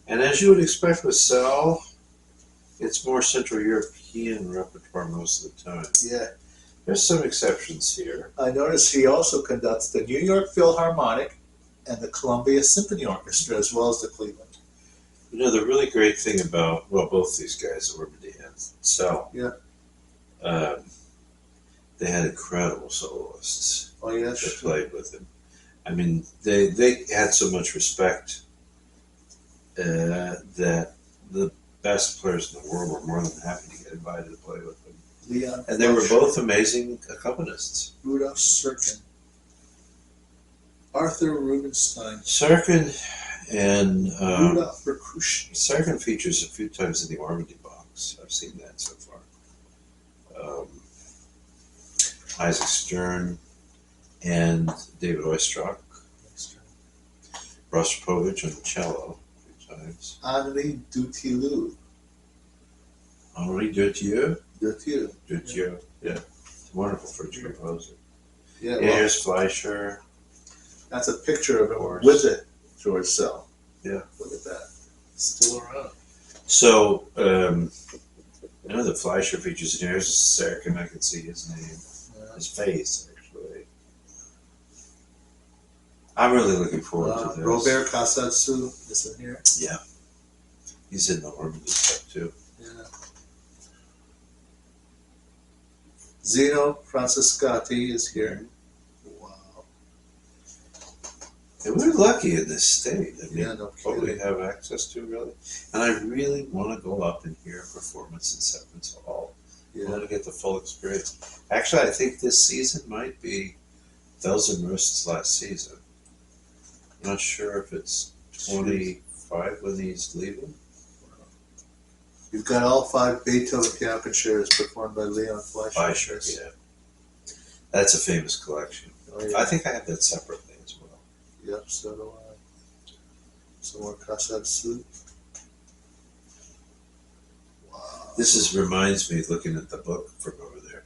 And as you would expect with Szell, it's more Central European repertoire most of the time. Yeah. There's some exceptions here. I noticed he also conducts the New York Philharmonic and the Columbia Symphony Orchestra, as well as the Cleveland. You know, the really great thing about, well, both these guys, Ormandy and Szell, they had incredible soloists Oh, yeah, that played with him. I mean, they had so much respect that the best players in the world were more than happy to get invited to play with them. Leon And they were both amazing accompanists. Rudolf Serkin. Arthur Rubinstein. Serkin and Rudolf Rekushny. Serkin features a few times in the Ormandy box. I've seen that so far. Isaac Stern and David Oistrakh. Rostropovich on the cello a few times. Henri Dutilleux. Henri Dutilleux. Dutilleux. Dutilleux. Yeah. It's a wonderful French composer. Yeah, well, Here's Fleischer. that's a picture of course. him with it, George Szell. Yeah. Look at that. Still around. So, you know, the Fleischer features in here. Here's Serkin. I can see his name, his face, actually. I'm really looking forward to this. Robert Kassatsu is in here. Yeah. He's in the Ormandy stuff, too. Yeah. Zeno Francescatti is here. Wow. And we're lucky in this state. I mean, Yeah, no what we kidding. have access to, really. And I really want to go up and hear a performance in Severance Hall. I Yeah. want to get the full experience. Actually, I think this season might be Felsenrost's last season. I'm not sure if it's 25 when he's leaving. You've got all 5 Beethoven piano concertos performed by Leon Fleischer. Fleischer, yeah. That's a famous collection. Oh, yeah. I think I have that separately as well. Yep, so do I. Some more Kassatsu. Wow. Reminds me, looking at the book from over there,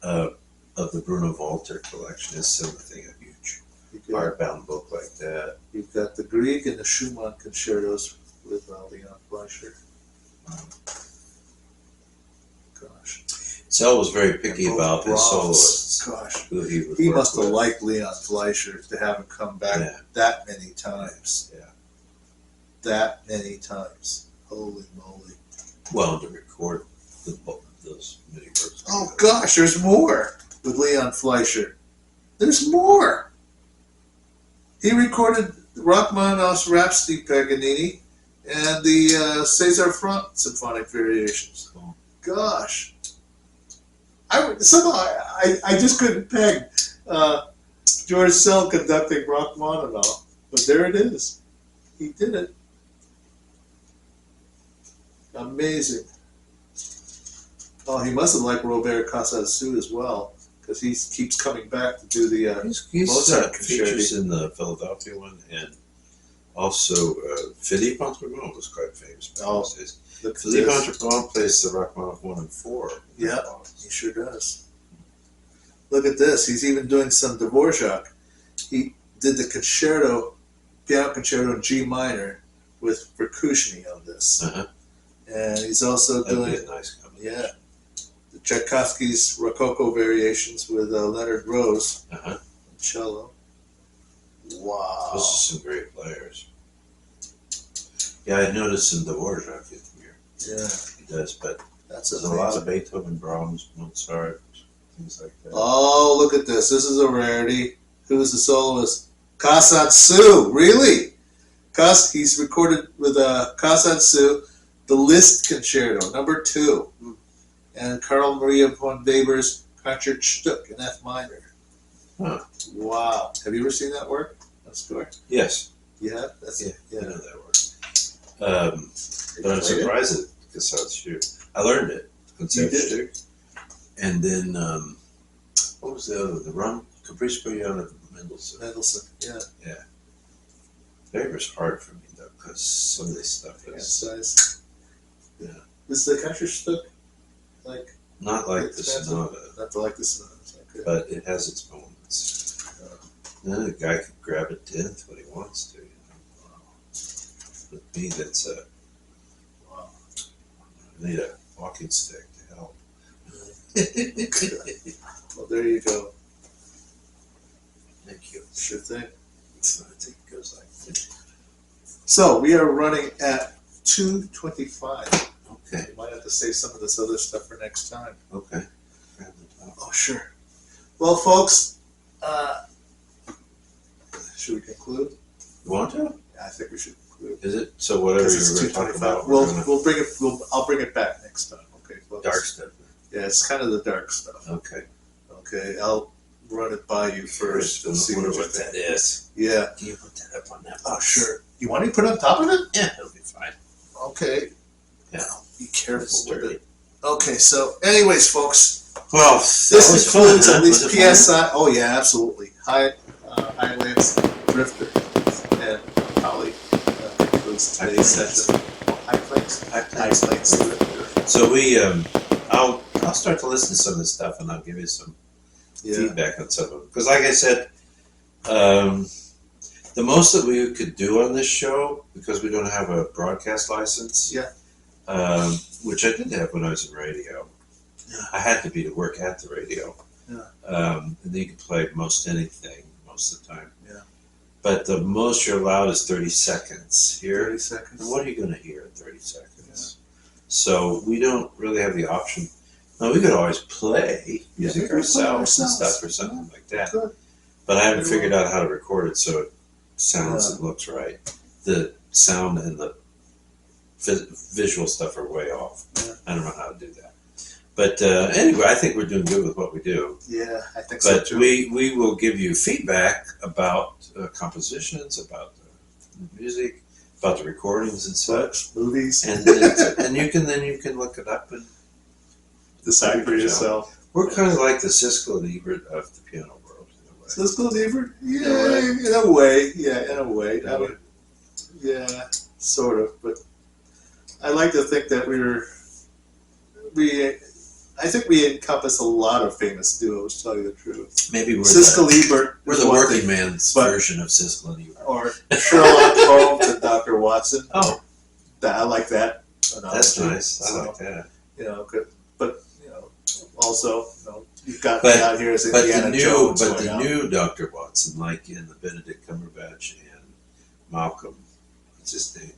of the Bruno Walter collection. It's something, a huge hardbound book like that. You've got the Grieg and the Schumann concertos with Leon Fleischer. Gosh. Szell was very picky And both about his Brahms. soloists. Gosh. Who he would He work must have with. liked Leon Fleischer to have him come back Yeah. that many times. Yeah. That many times. Holy moly. Well, to record those many works. Oh gosh, there's more with Leon Fleischer. There's more. He recorded Rachmaninoff's Rhapsody Paganini and the César Franck Symphonic Variations. Cool. Gosh. I just couldn't peg George Szell conducting Rachmaninoff, but there it is. He did it. Amazing. Oh, he must have liked Robert Kassatsu as well, because he keeps coming back to do the He's Mozart features concerti. in the Philadelphia one, and also Philippe Entreprenant was quite famous back in Oh, those days. Look at Philippe this. Entreprenant plays the Rachmaninoff 1 and 4. Yeah, he sure does. Look at this. He's even doing some Dvorak. He did the concerto, piano concerto in G minor with Rekushny on this. Uh-huh. And he's also That'd doing, be a nice combination. yeah, the Tchaikovsky's Rococo variations with Leonard Rose Uh-huh. on cello. Wow. Those are some great players. Yeah, I noticed some Dvorak in here. Yeah, He does, but that's there's a amazing. lot of Beethoven, Brahms, Mozart, things like that. Oh, look at this. This is a rarity. Who's the soloist? Kassatsu. Really? He's recorded with Kassatsu, the Liszt Concerto, number 2. And Carl Maria von Weber's Concertstück in F minor. Huh. Wow. Have you ever seen that work? That score? Yes, Yeah? That's I yeah. know that works. But I'm surprised at Concertstück. I learned it, Concertstück. And then, what was the other? The Rum Caprice Bouillon of Mendelssohn. Mendelssohn, yeah. Weber's hard for me though, because some of this stuff is Size. Yeah. Is the Concertstück like not like the expensive? sonata. Not like this. It's like but it has its moments. Then a guy can grab a 10th when he wants to. Wow. With me, that's Wow. I need a walking stick to help. Well, there you go. Thank you. Sure thing. So I think it goes like this. So we are running at 2:25. Okay. You might have to save some of this other stuff for next time. Okay. Grab the top. Oh, sure. Well, folks, should we conclude? You want to? Yeah, I think we should conclude. Is it? So whatever Because you it's were going to talk about, We'll bring it. I'll bring it back next time. Okay, folks. dark stuff. Yeah, it's kind of the dark stuff. Okay. Okay, I'll run it by you first. We'll see wonder what you what that think. is. Yeah. Can you put that up on that Oh, box? sure. You want me to put it on top of it? Yeah, it'll be fine. Okay. Yeah. Be careful It's with dirty. it. Okay, so anyways, folks, Well, this concludes at least Was it fun? PSI. Oh yeah, absolutely. Highlands, Drifter, and Holly concludes High today's Plains. session. High Plains? High High Plains. Plains Drifter. So we, I'll start to listen to some of this stuff, and I'll give you some Yeah. feedback on some of it. Because, like I said, the most that we could do on this show, because we don't have a broadcast license, Yeah. which I did have when I was in radio. Yeah. I had to be to work at the radio. Yeah. And then you can play most anything most of the time. Yeah. But the most you're allowed is 30 seconds here. 30 seconds. And what are you going to hear in 30 seconds? So we don't really have the option. Now, we could always play Yeah, music we could play ourselves and ourselves. stuff or something like that. Good. But I haven't Very figured out how to record it so it sounds Yeah. and looks right. The sound and the visual stuff are way off. Yeah. I don't know how to do that. But anyway, I think we're doing good with what we do. Yeah, I think so But too. we will give you feedback about compositions, about the music, about the recordings and such. Movies. And you can look it up, and Decide for yourself. we're kind of like the Siskel and Ebert of the piano world in a way. Siskel and Ebert? Yeah, right. in a way. Yeah, in a way. In a way. Yeah, sort of. But I like to think that I think we encompass a lot of famous duos, to tell you the truth. Maybe we're Siskel the, Ebert. we're is the one working thing, man's but- version of Siskel and Ebert. Or Sherlock Holmes and Dr. Watson. Oh, I like that. that's analogy. nice. I So, like that. You know, good. But, you know, also, you know, you've got But- me out here as But Indiana Jones. going out. new Dr. Watson, like in the Benedict Cumberbatch and Malcolm, what's his name?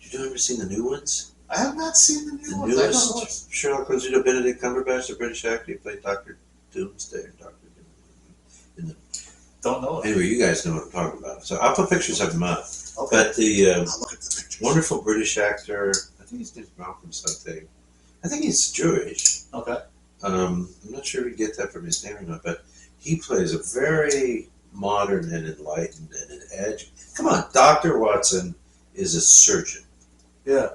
You ever seen the new ones? I have not seen the new The ones. I don't know. newest Sherlock Holmes, Benedict Cumberbatch, the British actor, he played Dr. Doomsday or Dr. Doom. Don't know it. Anyway, you guys know what I'm talking about. So I'll put pictures of him up. Okay. But the I'll look at the pictures. wonderful British actor, I think his name's Malcolm something. I think he's Jewish. Okay. I'm not sure you get that from his name or not, but he plays a very modern and enlightened and an edge. Come on, Dr. Watson is a surgeon, Yeah.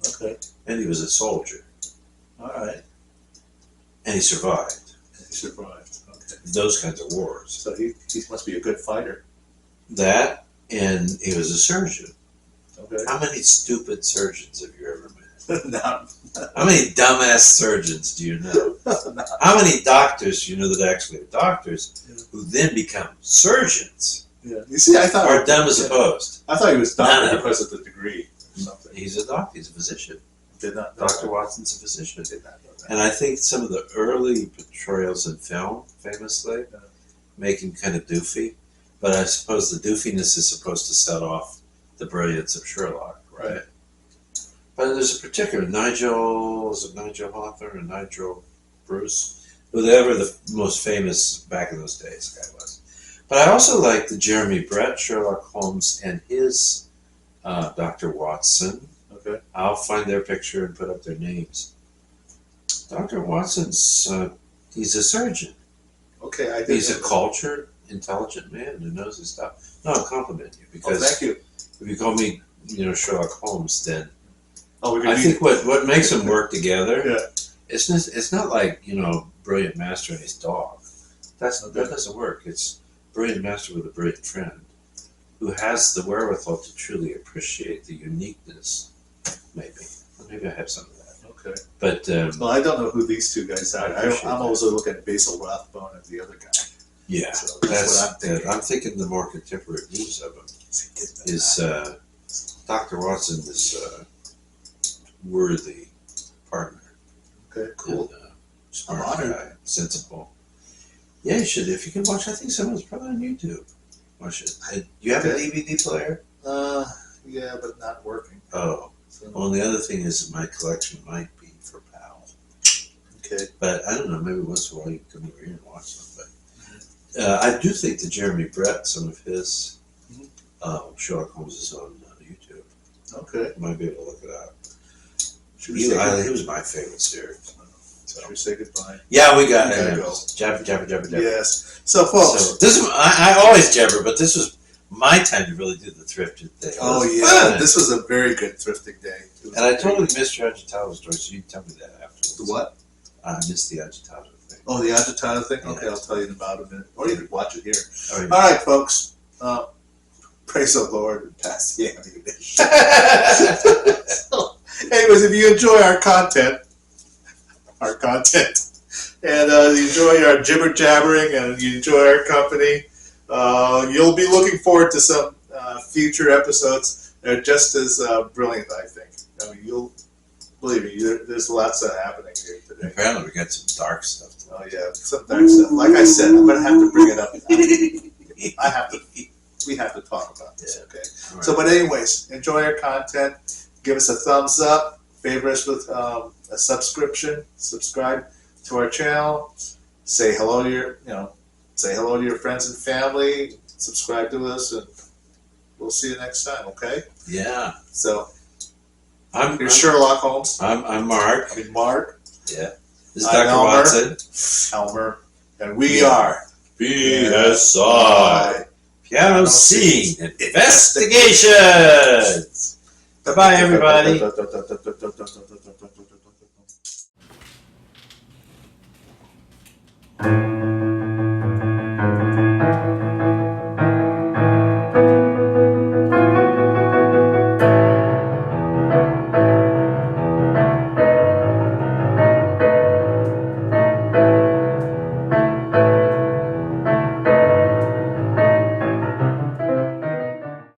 Okay. and he was a soldier, All right. and he survived He survived. Okay. those kinds of wars. So he must be a good fighter. That, and he was a surgeon. Okay. How many stupid surgeons have you ever met? Not, How many dumbass surgeons do you know? How many doctors do you know that actually are doctors who then become surgeons? yeah. You see, I thought Or dumb as opposed? I thought he was None doctor of because of the degree or something. He's a doctor, he's a physician. Did not know Dr. that. Watson's a physician. Did not know that. And I think some of the early portrayals in film, famously, make him kind of doofy. But I suppose the doofiness is supposed to set off the brilliance of Sherlock, right? But there's a particular Nigel Hawthorne or Nigel Bruce, whoever the most famous back in those days guy was. But I also like the Jeremy Brett, Sherlock Holmes, and his Dr. Watson. Okay. I'll find their picture and put up their names. Dr. Watson's, he's a surgeon. Okay, I did. He's a cultured, intelligent man who knows his stuff. No, I'll compliment you Oh, because thank you. if you call me, Sherlock Holmes, then Oh, we I think what makes them work together, Yeah. it's not like, brilliant master and his dog. That doesn't work. It's brilliant master with a brilliant friend who has the wherewithal to truly appreciate the uniqueness, maybe. Or maybe I have some of that. Okay. But Well, I don't know who these two guys are. I appreciate I'm that. also looking at Basil Rathbone as the other guy. yeah, So that's what I'm thinking. I'm thinking the more contemporary news of him is Dr. Watson is a worthy partner. Okay, cool. And, smart I'm honored. guy, sensible. Yeah, you should. If you can watch, I think some of it's probably on YouTube. Watch it. You have a DVD player? Yeah, but not working. Oh. So, Well, the other thing is that my collection might be for PAL. okay. But I don't know, maybe once in a while you can come over here and watch them. But I do think that Jeremy Brett, some of his Sherlock Holmes is on YouTube. Okay. You might be able to look it up. Should we He say was my favorite series. So. Should we say goodbye? Yeah, we got gotta it. go. Jabber, jabber, jabber, jabber. Yes. So, folks. So this is, I always jabber, but this was my time to really do the thrifting thing. It Oh, was yeah. fun. This was a very good thrifting day. And I totally missed your agitato story, so you tell me that afterwards. The what? I missed the agitato thing. Oh, the agitato thing? Okay, Yeah. I'll tell you in about a minute. Or you can watch it here. All right. All right, folks. Praise the Lord and pass the ammunition. So, anyways, if you enjoy our content, and you enjoy our jibber jabbering and you enjoy our company, you'll be looking forward to some future episodes. They're just as brilliant, I think. I mean, you'll believe me. There's lots happening here today. Apparently, we got some dark stuff. Oh yeah, some dark stuff. Like I said, I'm gonna have to bring it up. We have to talk about this, okay? Right. So, but anyways, enjoy our content. Give us a thumbs up. Favor us with a subscription. Subscribe to our channel. Say hello to your friends and family. Subscribe to us, and we'll see you next time, okay? Yeah. So, I'm Sherlock Holmes. I'm Mark. I mean, Mark. Yeah. This is I'm Dr. Elmer. Watson. Elmer. And we are PSI. Piano Scene Investigations. Bye-bye, everybody.